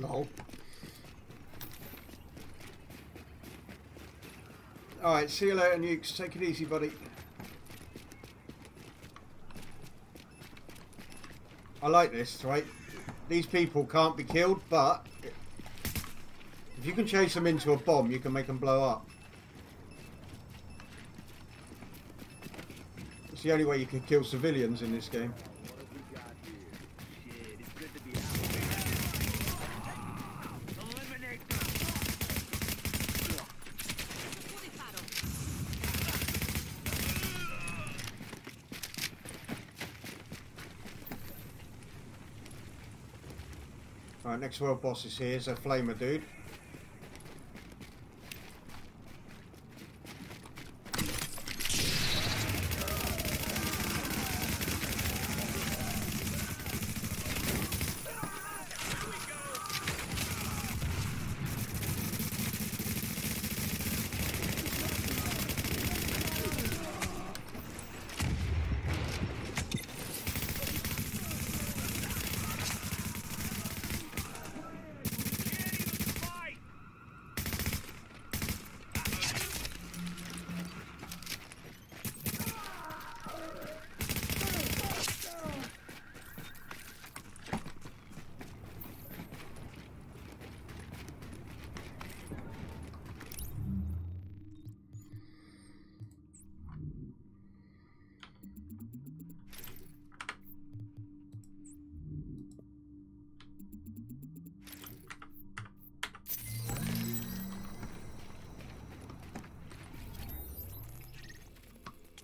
Lol. Alright, see you later, Nukes. Take it easy, buddy. I like this, right? These people can't be killed, but If you can chase them into a bomb, you can make them blow up. It's the only way you can kill civilians in this game. Alright, next world boss is here. It's a flamer dude.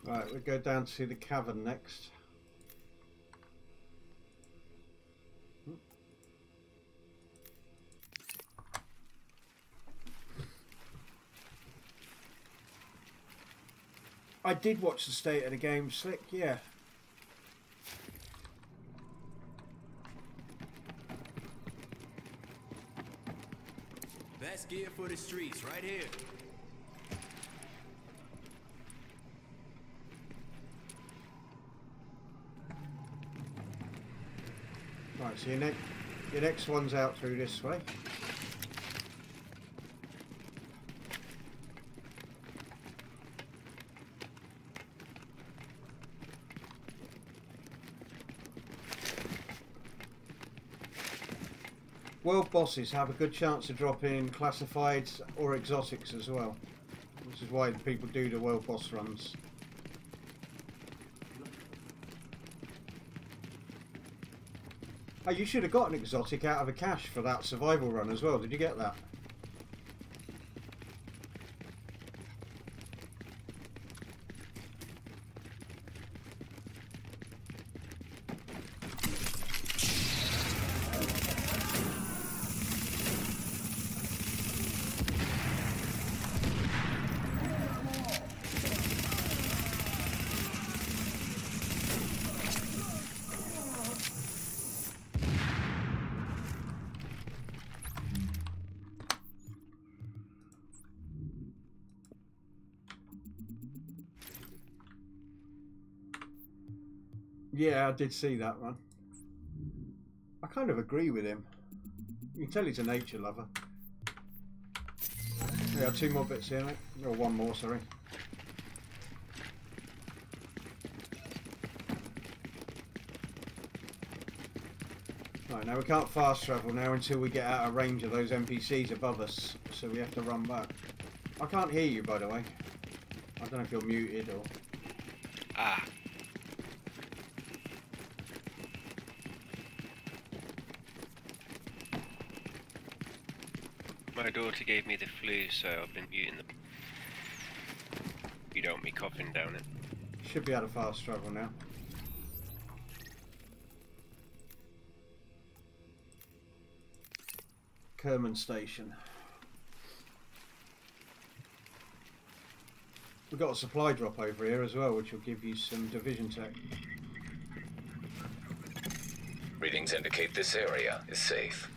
Right, we'll go down to the cavern next. I did watch the state of the game, Slick, yeah. Best gear for the streets, right here. Right, so your next one's out through this way. World bosses have a good chance of dropping classifieds or exotics as well. This is why people do the world boss runs. Oh, you should have got an exotic out of a cache for that survival run as well. Did you get that? Yeah, I did see that one. I kind of agree with him. You can tell he's a nature lover. Yeah, 2 more bits here, mate. Or 1 more, sorry. Right, now we can't fast travel now until we get out of range of those NPCs above us. So we have to run back. I can't hear you, by the way. I don't know if you're muted or... Ah. My daughter gave me the flu, so I've been muting them. You don't want me coughing down it. Should be able to fast travel now. Kerman Station. We've got a supply drop over here as well, which will give you some division tech. Readings indicate this area is safe.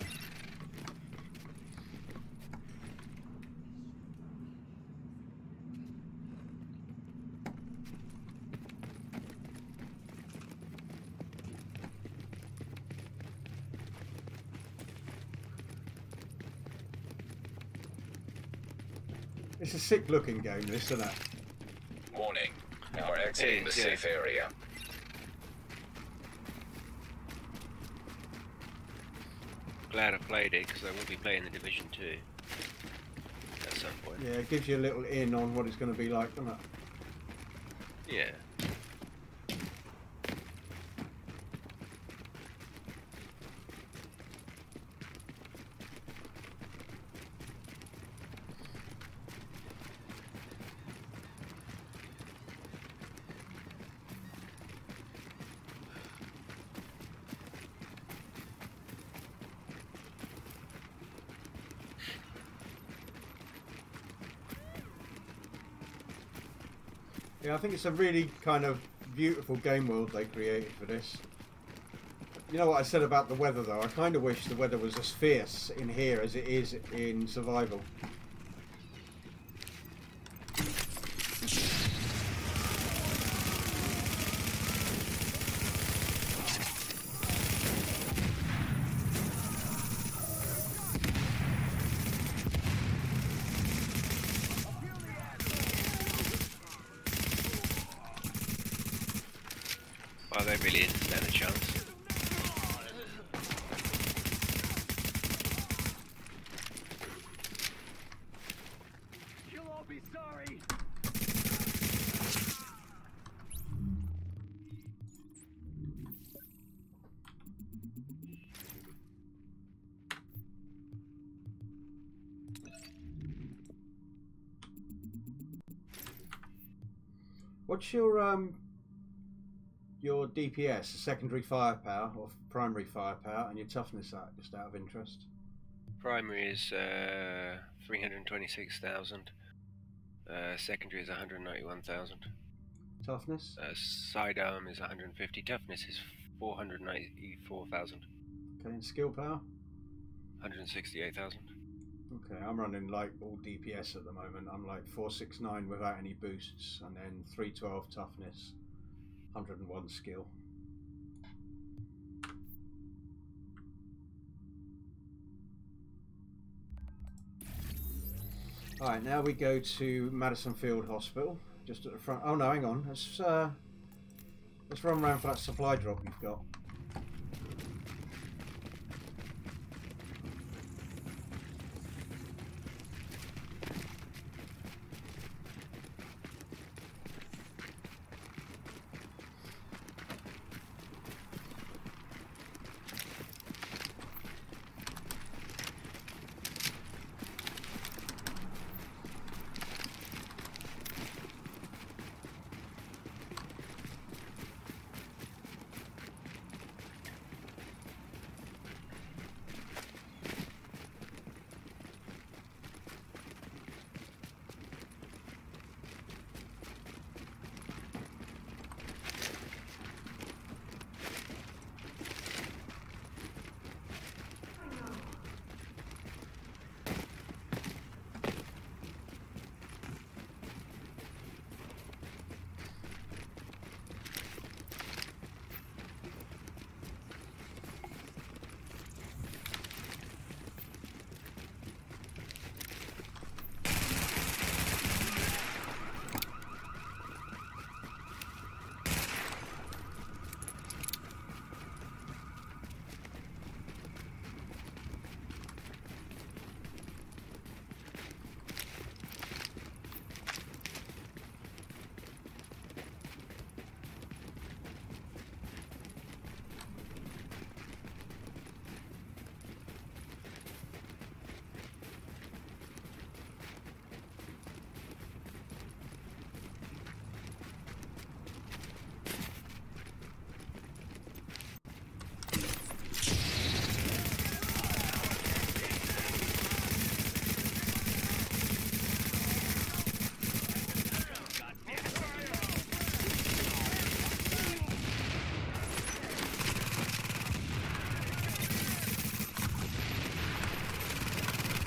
It's a sick looking game, this, isn't it? Warning. Now we're exiting the safe area. Glad I played it, because I will be playing the Division 2. some point. Yeah, it gives you a little in on what it's going to be like, doesn't it? Yeah. Yeah, I think it's a really kind of beautiful game world they created for this. You know what I said about the weather though? I kind of wish the weather was as fierce in here as it is in Survival. Well, there really isn't stand a chance. You'll all be sorry. What's your DPS, secondary firepower or primary firepower, and your toughness at, just out of interest? Primary is 326,000. Secondary is 191,000. Toughness? Sidearm is 150. Toughness is 494,000. Okay, and skill power? 168,000. Okay, I'm running like all DPS at the moment. I'm like 469 without any boosts, and then 312 toughness, 101 skill. Alright, now we go to Madison Field Hospital, just at the front. Oh no, hang on. Let's run around for that supply drop you've got.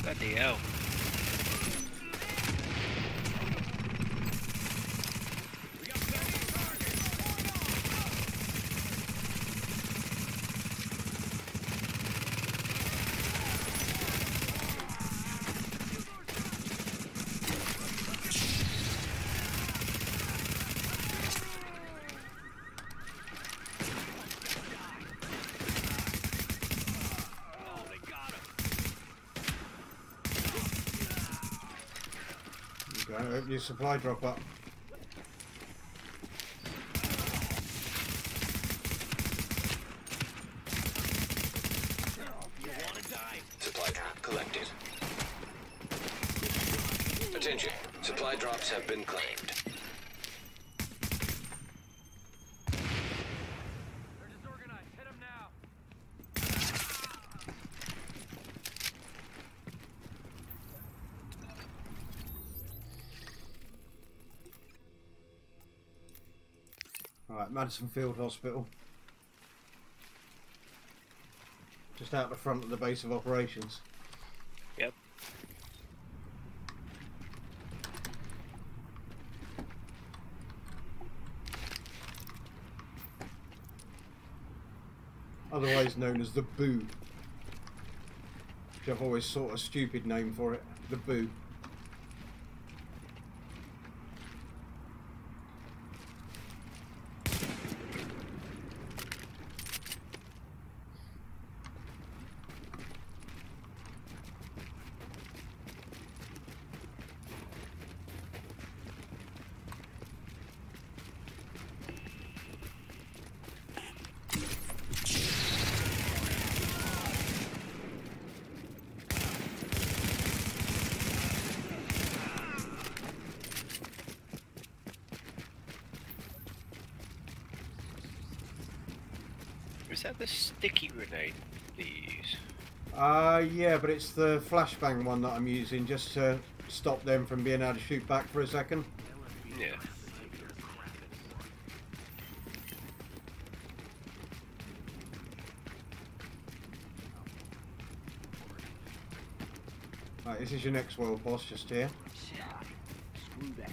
Bloody hell. your supply drop up. Supply drop collected. Attention. Supply drops have been claimed. They're disorganized. Hit them now. Alright, Madison Field Hospital. Just out the front of the base of operations. Yep. Otherwise known as the Boo. Which I've always thought a stupid name for it. The Boo. Is that the sticky grenade they use? Yeah, but it's the flashbang one that I'm using just to stop them from being able to shoot back for a second. Yeah. Right, this is your next world boss just here. Screw that.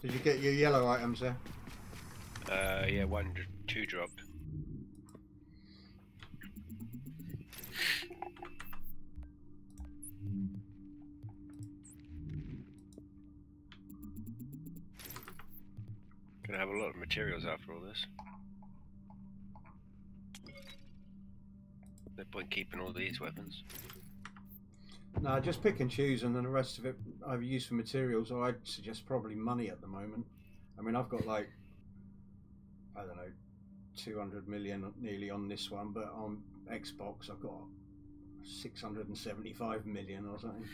Did you get your yellow items there? Yeah, two dropped. Gonna have a lot of materials after all this. No point keeping all these weapons. No, just pick and choose, and then the rest of it I've used for materials, or I'd suggest probably money at the moment. I mean, I've got like, I don't know, 200 million nearly on this one, but on Xbox I've got 675 million or something.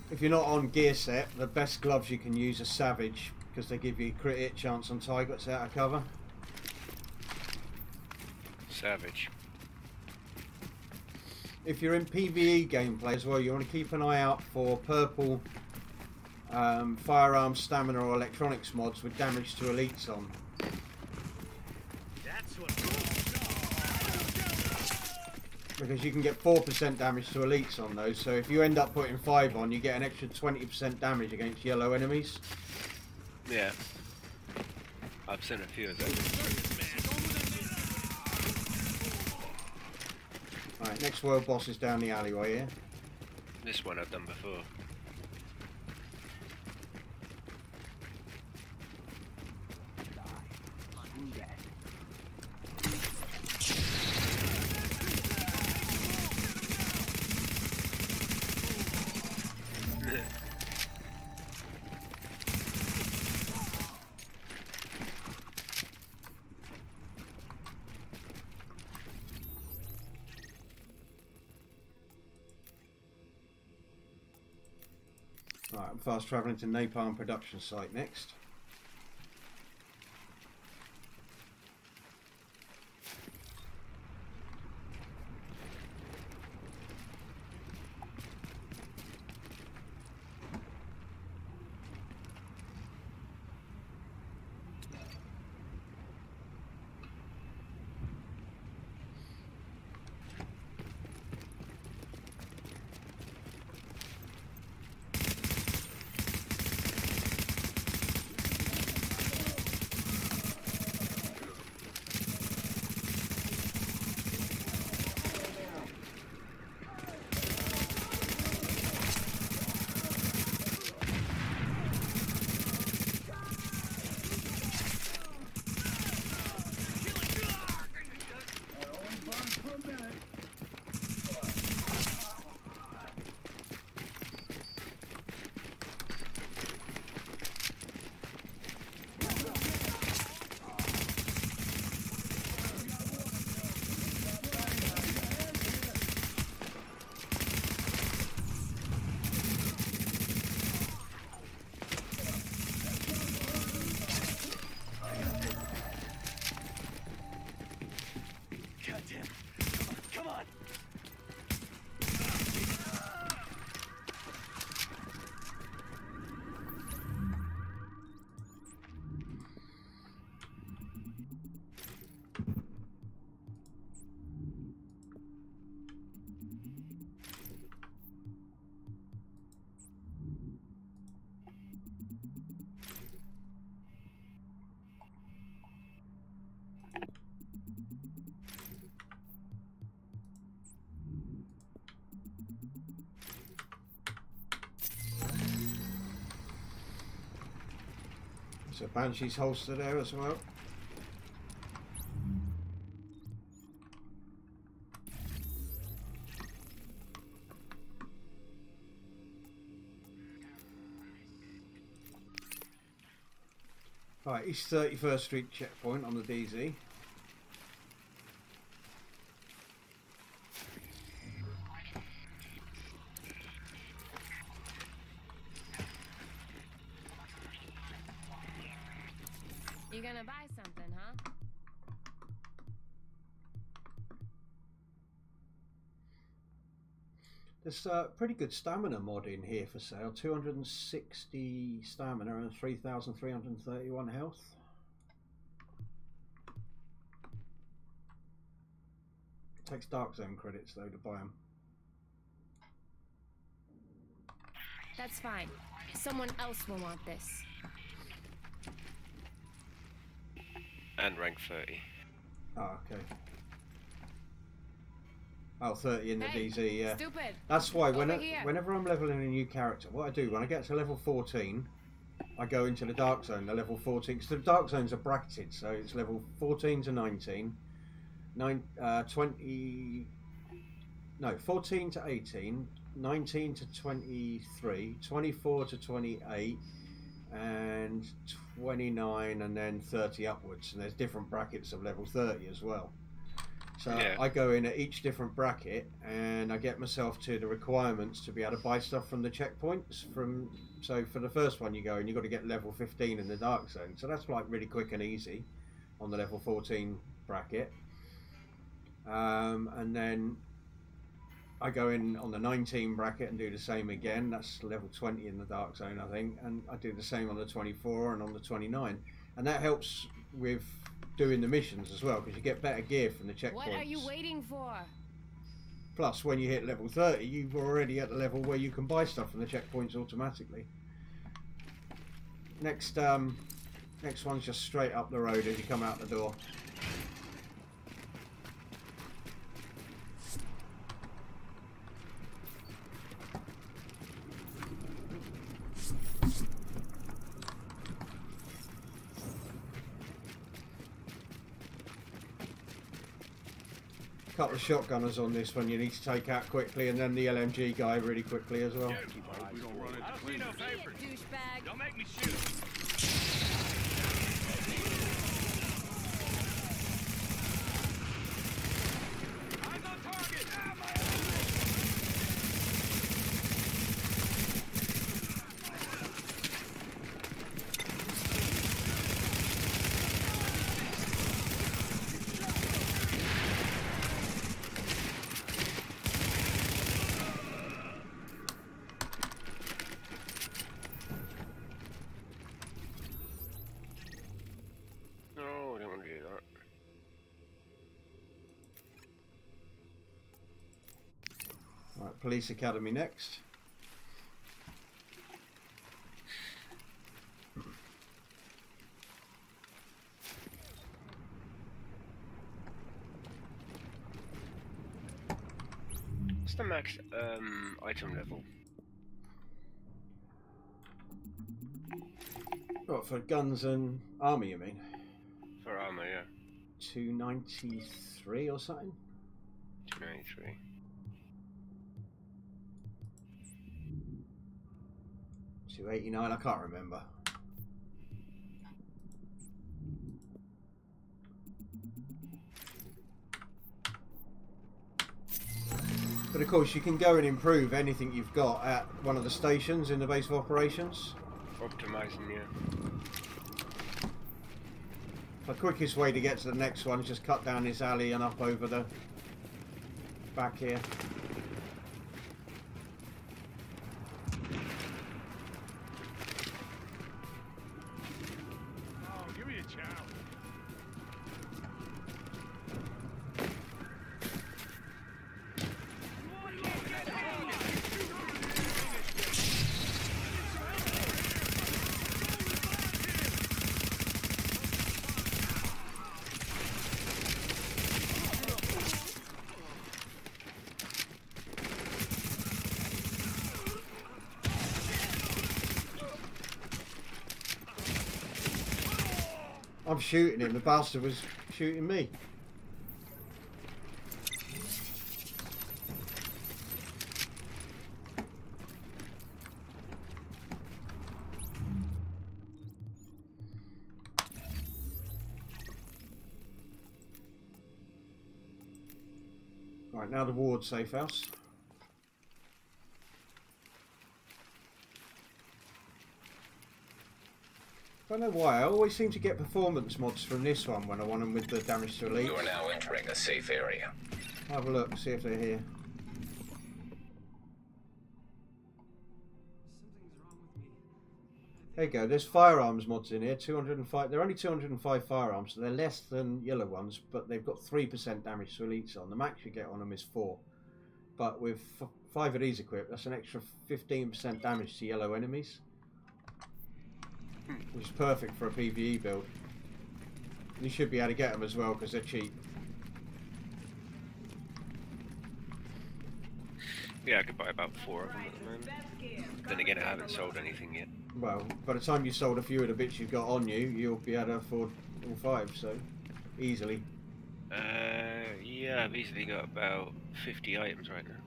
If you're not on gear set, the best gloves you can use are Savage, because they give you a crit hit chance on targets out of cover. Savage. If you're in PvE gameplay as well, you want to keep an eye out for purple firearm, stamina or electronics mods with damage to elites on. That's what. Because you can get 4% damage to elites on those, so if you end up putting 5 on, you get an extra 20% damage against yellow enemies. Yeah. I've seen a few of those. Alright, next world boss is down the alleyway here. This one I've done before. Right, I'm fast travelling to Napalm production site next. So Banshee's holster there as well. Right, East 31st Street checkpoint on the DZ. You gonna buy something, huh? There's a pretty good stamina mod in here for sale. 260 stamina and 3,331 health. Takes Dark Zone credits though to buy them. That's fine. Someone else will want this. And rank 30. Oh, okay. Oh, 30 in the Hey, DZ, yeah. stupid. That's why Over here. whenever I'm leveling a new character, what I do, when I get to level 14, I go into the Dark Zone, the level 14, because the Dark Zones are bracketed, so it's level 14 to 19, 14 to 18, 19 to 23, 24 to 28, and 29, and then 30 upwards, and there's different brackets of level 30 as well. So yeah. I go in at each different bracket and I get myself to the requirements to be able to buy stuff from the checkpoints. So for the first one you go and you've got to get level 15 in the Dark Zone. So that's like really quick and easy on the level 14 bracket. And then I go in on the 19 bracket and do the same again. That's level 20 in the Dark Zone, I think. And I do the same on the 24 and on the 29. And that helps with doing the missions as well, because you get better gear from the checkpoints. What are you waiting for? Plus, when you hit level 30, you're already at the level where you can buy stuff from the checkpoints automatically. Next one's just straight up the road as you come out the door. Couple of shotgunners on this one you need to take out quickly, and then the LMG guy really quickly as well. We don't run into clean. Douchebag. Don't make me shoot. Eyes on target. Right, Police Academy next. What's the max item level? What, for guns and armor you mean? For armor, yeah. 293 or something? 293. 289, I can't remember. But of course you can go and improve anything you've got at one of the stations in the base of operations. Optimizing, yeah. The quickest way to get to the next one is just cut down this alley and up over the back here. I'm shooting him. The bastard was shooting me. Right, now the ward safe house. Don't know why, I always seem to get performance mods from this one when I want them with the damage to elites. You are now entering a safe area. Have a look, see if they're here. There you go, there's firearms mods in here, 205. They're only 205 firearms, so they're less than yellow ones, but they've got 3% damage to elites on. The max you get on them is 4. But with 5 of these equipped, that's an extra 15% damage to yellow enemies. Which is perfect for a PvE build. You should be able to get them as well because they're cheap. Yeah, I could buy about 4 of them at the moment. Then again, I haven't sold anything yet. Well, by the time you sold a few of the bits you've got on you, you'll be able to afford all 5, so easily. Yeah, I've easily got about 50 items right now.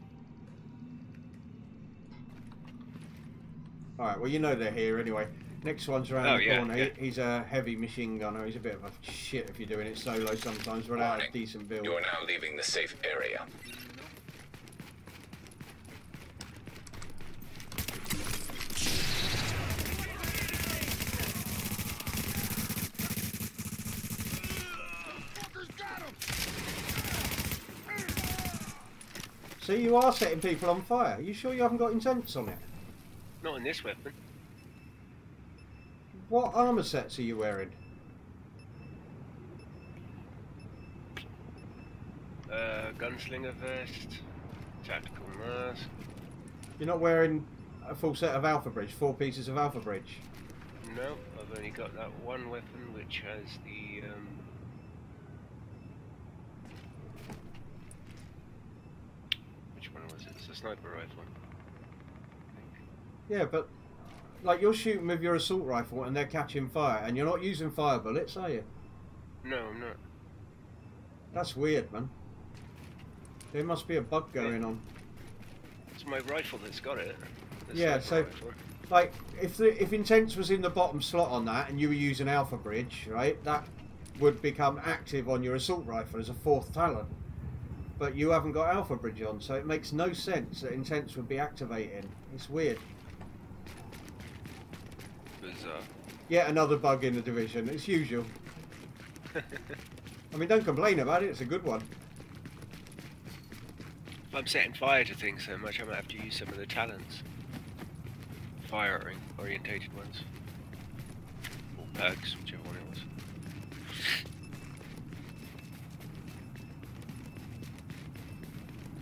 Alright, well you know they're here anyway. Next one's around the corner. Yeah. He's a heavy machine gunner. He's a bit of a shit if you're doing it solo sometimes without a decent build. You are now leaving the safe area. See, you are setting people on fire. Are you sure you haven't got intents on it? Not in this weapon. What armor sets are you wearing? Gunslinger vest, tactical mask. You're not wearing a full set of Alpha Bridge, 4 pieces of Alpha Bridge? No, I've only got that one weapon which has the which one was it? It's a sniper rifle. Yeah, but like you're shooting with your assault rifle and they're catching fire and you're not using fire bullets, are you? No, I'm not. That's weird, man. There must be a bug going on. It's my rifle that's got it. Yeah, so like if Intense was in the bottom slot on that and you were using Alpha Bridge, right, that would become active on your assault rifle as a 4th talent. But you haven't got Alpha Bridge on, so it makes no sense that Intense would be activating. It's weird. Bizarre. Yet another bug in the division. It's usual. I mean, don't complain about it. It's a good one. If I'm setting fire to things so much, I might have to use some of the talents. Fire orientated ones. Or perks, whichever one it was.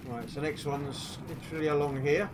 Right, so next one's literally along here.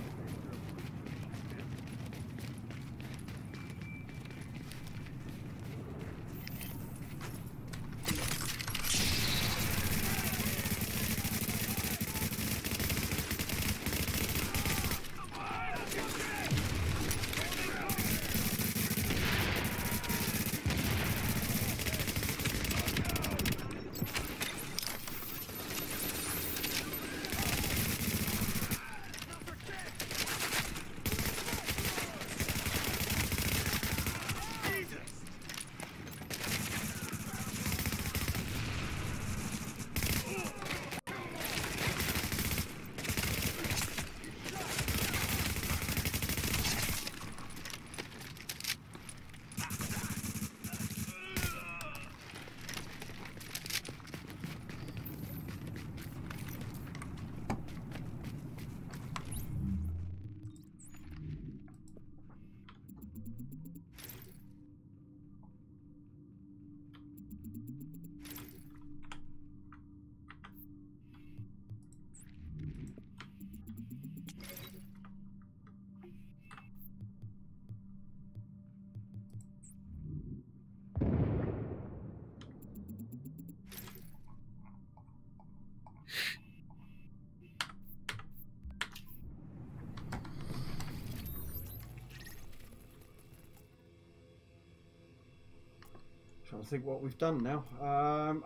Trying to think what we've done now.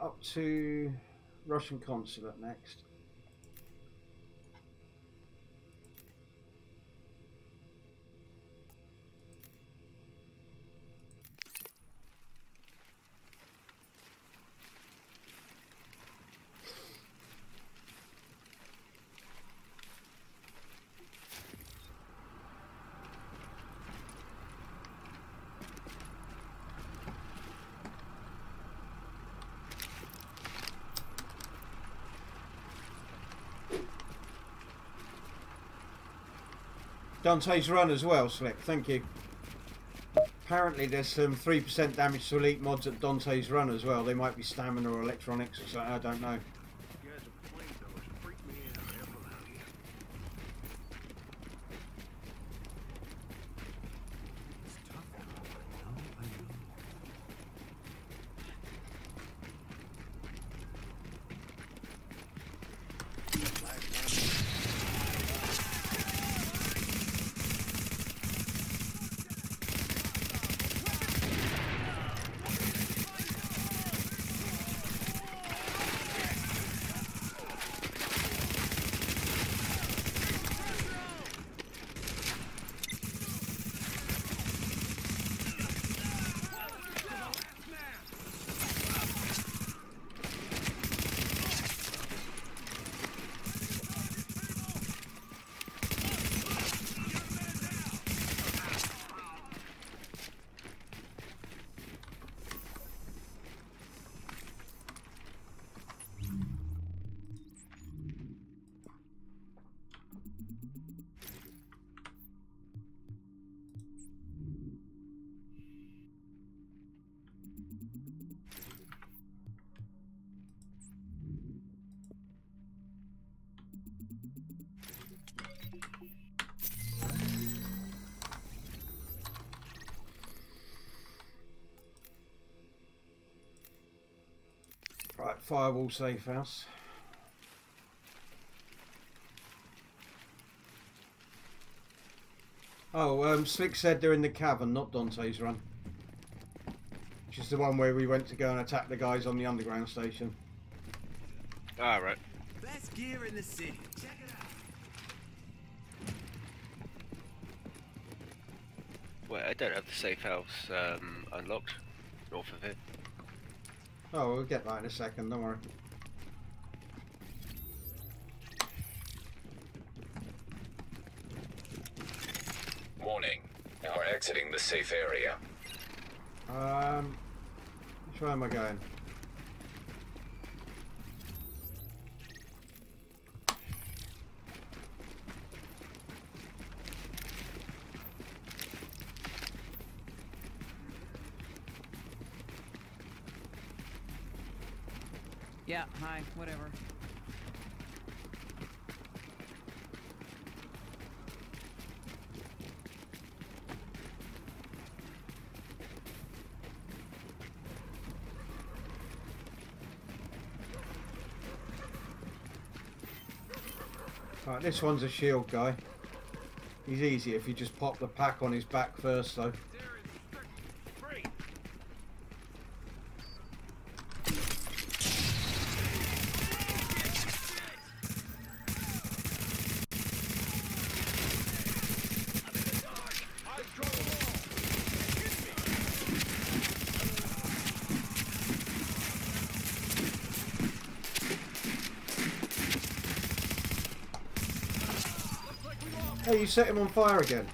Up to Russian consulate next. Dante's Run as well, Slick, thank you. Apparently there's some 3% damage to elite mods at Dante's Run as well. They might be stamina or electronics or something, I don't know. Right, firewall safe house. Oh, Slick said they're in the cavern, not Dante's Run. Which is the one where we went to go and attack the guys on the underground station. Ah, right. Best gear in the city. Check it out. Wait, I don't have the safe house unlocked north of it. Oh, we'll get that in a second, don't worry. Warning. Now we're exiting the safe area. Which way am I going? Yeah, hi, whatever. Right, this one's a shield guy. He's easy if you just pop the pack on his back first though. Hey, you set him on fire again.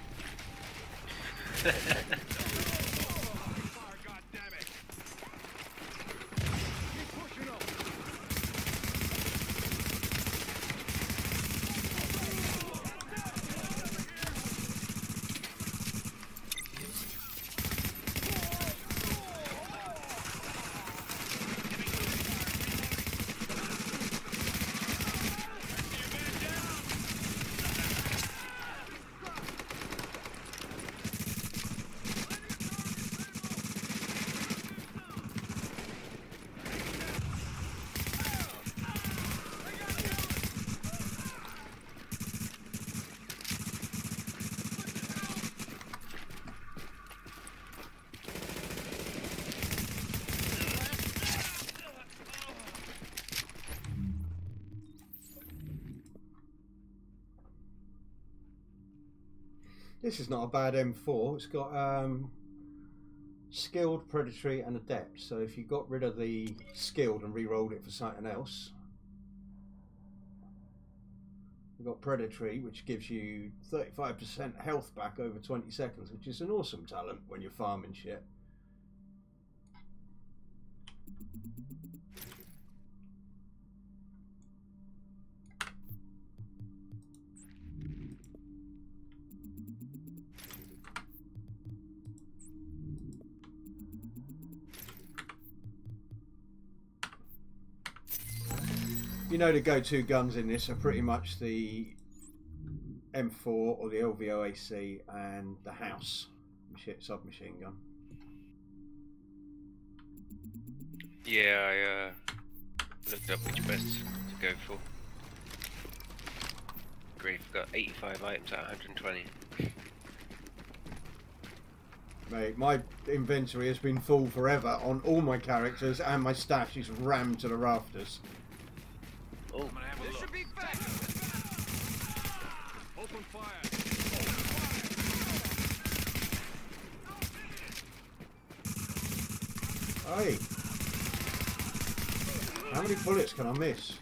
This is not a bad M4. It's got skilled, predatory, and adept. So if you got rid of the skilled and re-rolled it for something else, you've got predatory, which gives you 35% health back over 20 seconds, which is an awesome talent when you're farming shit. You know, the go-to guns in this are pretty much the M4 or the LVOAC and the house submachine gun. Yeah, I looked up which best to go for. Great, I've got 85 items out of 120. Mate, my inventory has been full forever on all my characters, and my stash is rammed to the rafters. Oh, This should be fast. Open fire. Hey, how many bullets can I miss?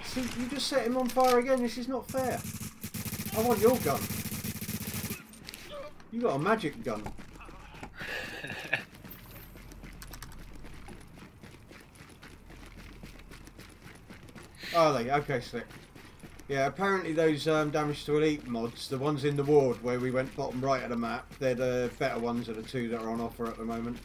See, you just set him on fire again. This is not fair. I want your gun. You got a magic gun. Are they? Okay, slick. Yeah, apparently those damage to elite mods, the ones in the ward where we went bottom right of the map, they're the better ones of the two that are on offer at the moment.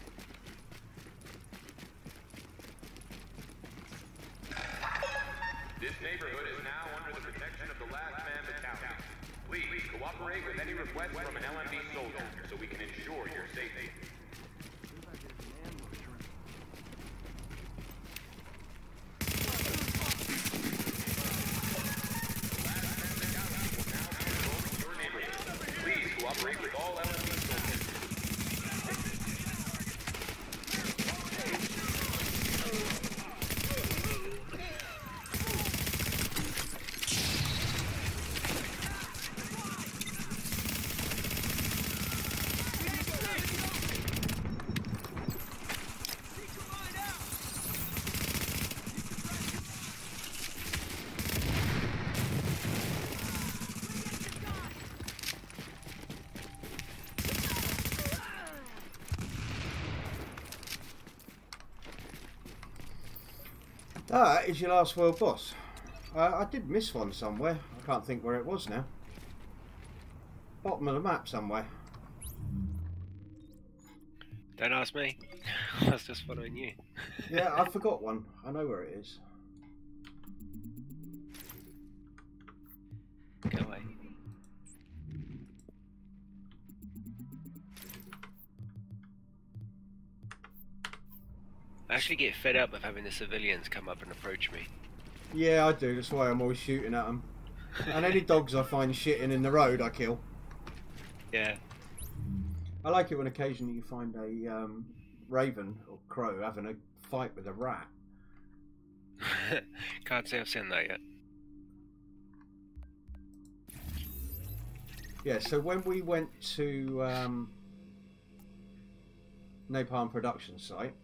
This neighborhood is now under the protection of the Last Man Battalion. Please cooperate with any requests from an LMB soldier so we can ensure your safety. Please cooperate with all LMB soldiers. That is your last world boss. I did miss one somewhere. I can't think where it was now. Bottom of the map somewhere. don't ask me. I was just following you. Yeah, I forgot one. I know where it is. Go away. I actually get fed up of having the civilians come up and approach me. Yeah, I do. That's why I'm always shooting at them. And any dogs I find shitting in the road, I kill. Yeah. I like it when occasionally you find a raven or crow having a fight with a rat. Can't say I've seen that yet. Yeah, so when we went to Napalm production site,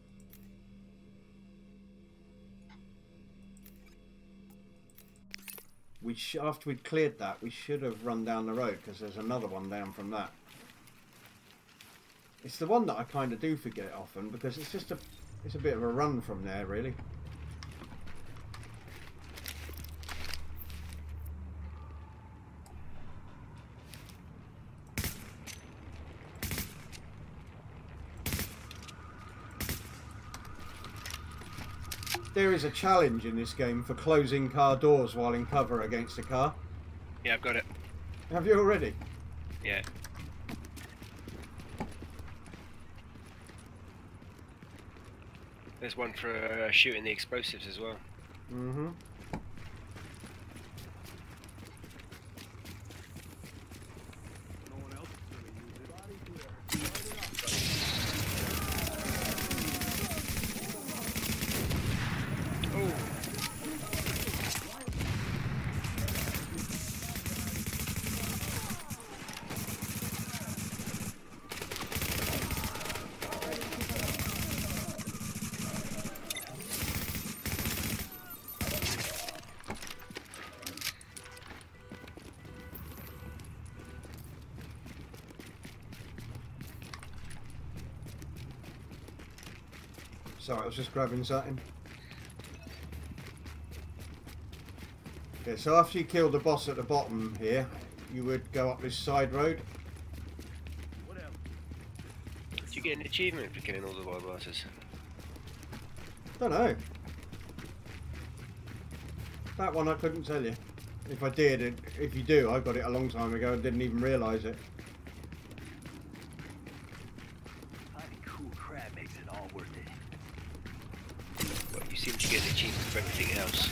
after we'd cleared that, we should have run down the road because there's another one down from that. It's the one that I kind of do forget often because it's just it's a bit of a run from there, really. There is a challenge in this game for closing car doors while in cover against a car. Yeah, I've got it. Have you already? Yeah. There's one for shooting the explosives as well. Mm-hmm. Sorry, I was just grabbing something. Yeah, so after you kill the boss at the bottom here, you would go up this side road. Did you get an achievement for killing all the wild bosses? Don't know. That one I couldn't tell you. If I did, if you do, I got it a long time ago and didn't even realise it. Finding cool crap makes it all worth it. Well, you seem to get an achievement for everything else.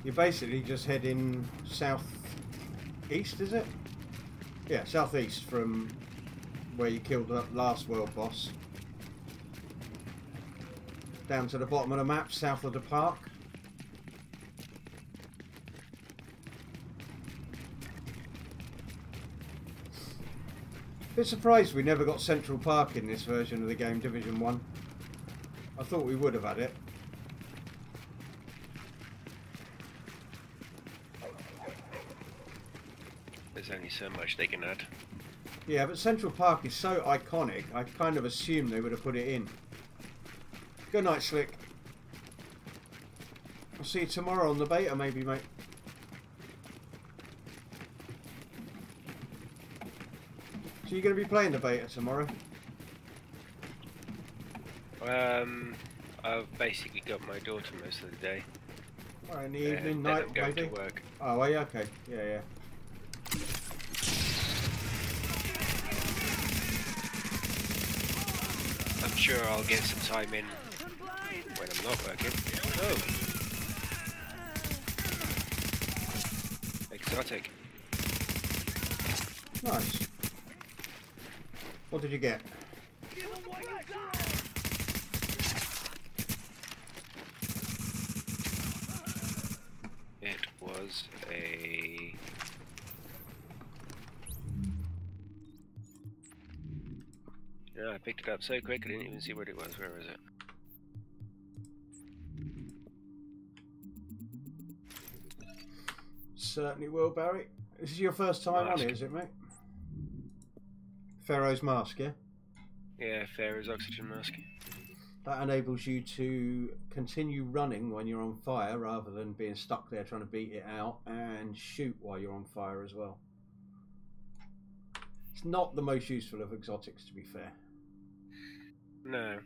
You're basically just heading south east, is it? Yeah, southeast from where you killed the last world boss. Down to the bottom of the map, south of the park. Bit surprised we never got Central Park in this version of the game, Division 1. I thought we would have had it. There's only so much they can add. Yeah, but Central Park is so iconic, I kind of assumed they would have put it in. Good night, Slick. I'll see you tomorrow on the beta, maybe, mate. So you're going to be playing the beta tomorrow? I've basically got my daughter most of the day. Alright, in the evening, then night, I'm going maybe? to work. Oh, are you? Okay. Yeah, yeah. I'm sure I'll get some time in when I'm not working. Oh! Exotic. Nice. What did you get? It was a... Yeah, I picked it up so quick I didn't even see what it was. Where was it? Certainly will, Barry. This is your first time on it, is it, mate? Pharaoh's Mask, yeah? Yeah, Pharaoh's oxygen mask. That enables you to continue running when you're on fire rather than being stuck there trying to beat it out, and shoot while you're on fire as well. It's not the most useful of exotics, to be fair. No.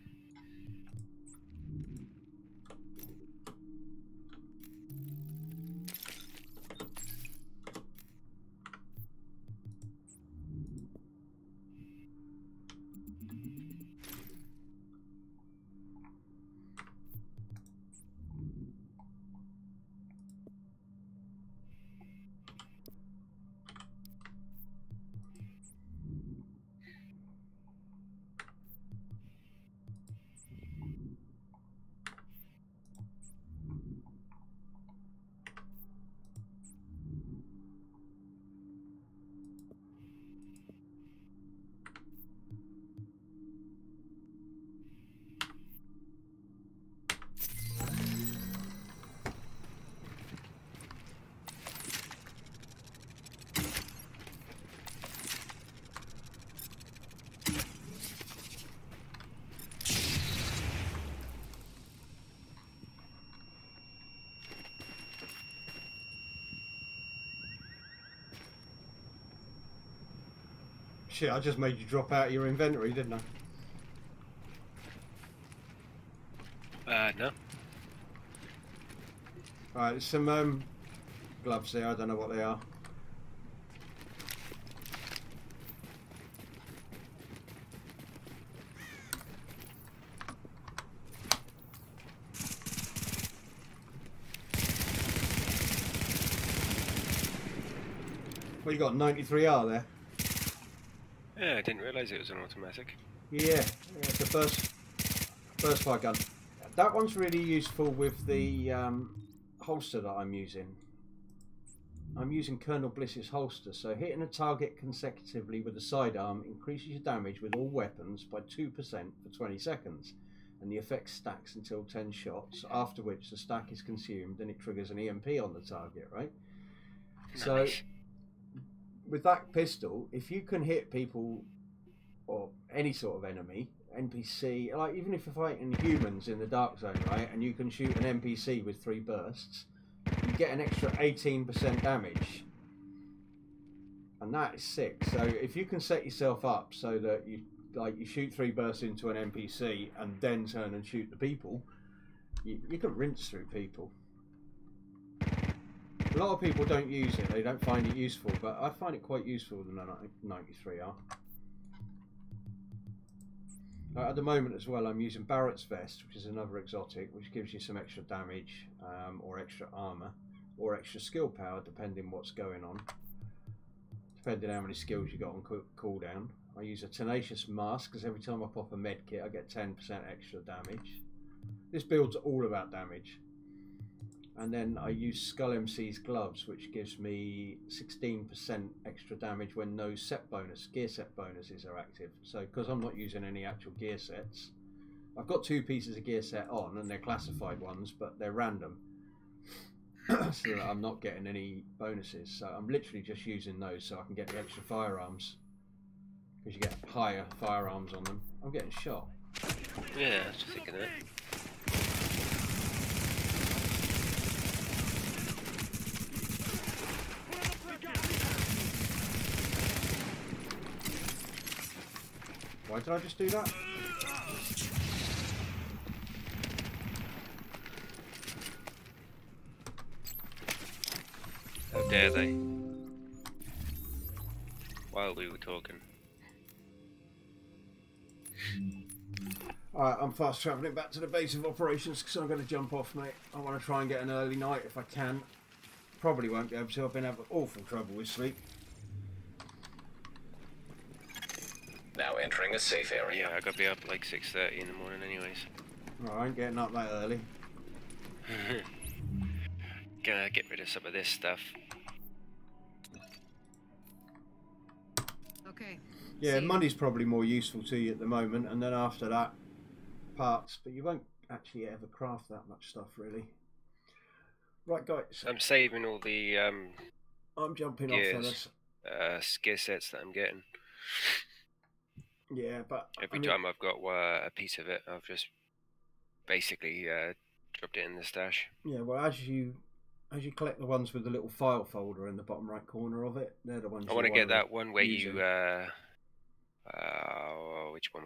Shit, I just made you drop out of your inventory, didn't I? No. Alright, there's some gloves there, I don't know what they are. Well, you got 93R there. Yeah, I didn't realise it was an automatic. Yeah, it's the first fire gun. That one's really useful with the holster that I'm using. I'm using Colonel Bliss's holster, so hitting a target consecutively with a sidearm increases your damage with all weapons by 2% for 20 seconds, and the effect stacks until 10 shots, after which the stack is consumed and it triggers an EMP on the target, right? Nice. So, with that pistol, if you can hit people or any sort of enemy, NPC, like even if you're fighting humans in the dark zone, right, and you can shoot an NPC with 3 bursts, you get an extra 18% damage, and that is sick. So if you can set yourself up so that you shoot 3 bursts into an NPC and then turn and shoot the people, you can rinse through people. A lot of people don't use it, they don't find it useful, but I find it quite useful with the 93R. At the moment as well, I'm using Barrett's Vest, which is another exotic, which gives you some extra damage, or extra armour, or extra skill power, depending what's going on. Depending how many skills you got on cooldown. I use a Tenacious Mask, because every time I pop a med kit, I get 10% extra damage. This build's all about damage. And then I use Skull MC's gloves, which gives me 16% extra damage when no gear set bonuses are active. So because I'm not using any actual gear sets, I've got 2 pieces of gear set on, and they're classified ones, but they're random. So that I'm not getting any bonuses. So I'm literally just using those so I can get the extra firearms. Because you get higher firearms on them. I'm getting shot. Yeah, I was just thinking that. Why did I just do that? How dare they? While we were talking. Alright, I'm fast travelling back to the base of operations because I'm going to jump off, mate. I want to try and get an early night if I can. Probably won't be able to. I've been having awful trouble with sleep. Now entering a safe area. Yeah, I gotta be up like 6:30 in the morning anyways. Well, I ain't getting up that early. Gonna get rid of some of this stuff. Okay. Yeah, money's probably more useful to you at the moment, and then after that, parts. But you won't actually ever craft that much stuff, really. Right, guys. I'm saving all the I'm jumping gears, off, fellas. gear sets that I'm getting. Yeah, but every time I've got a piece of it, I've just basically dropped it in the stash. Yeah, well, as you collect the ones with the little file folder in the bottom right corner of it, they're the ones. I want to get that one where you which one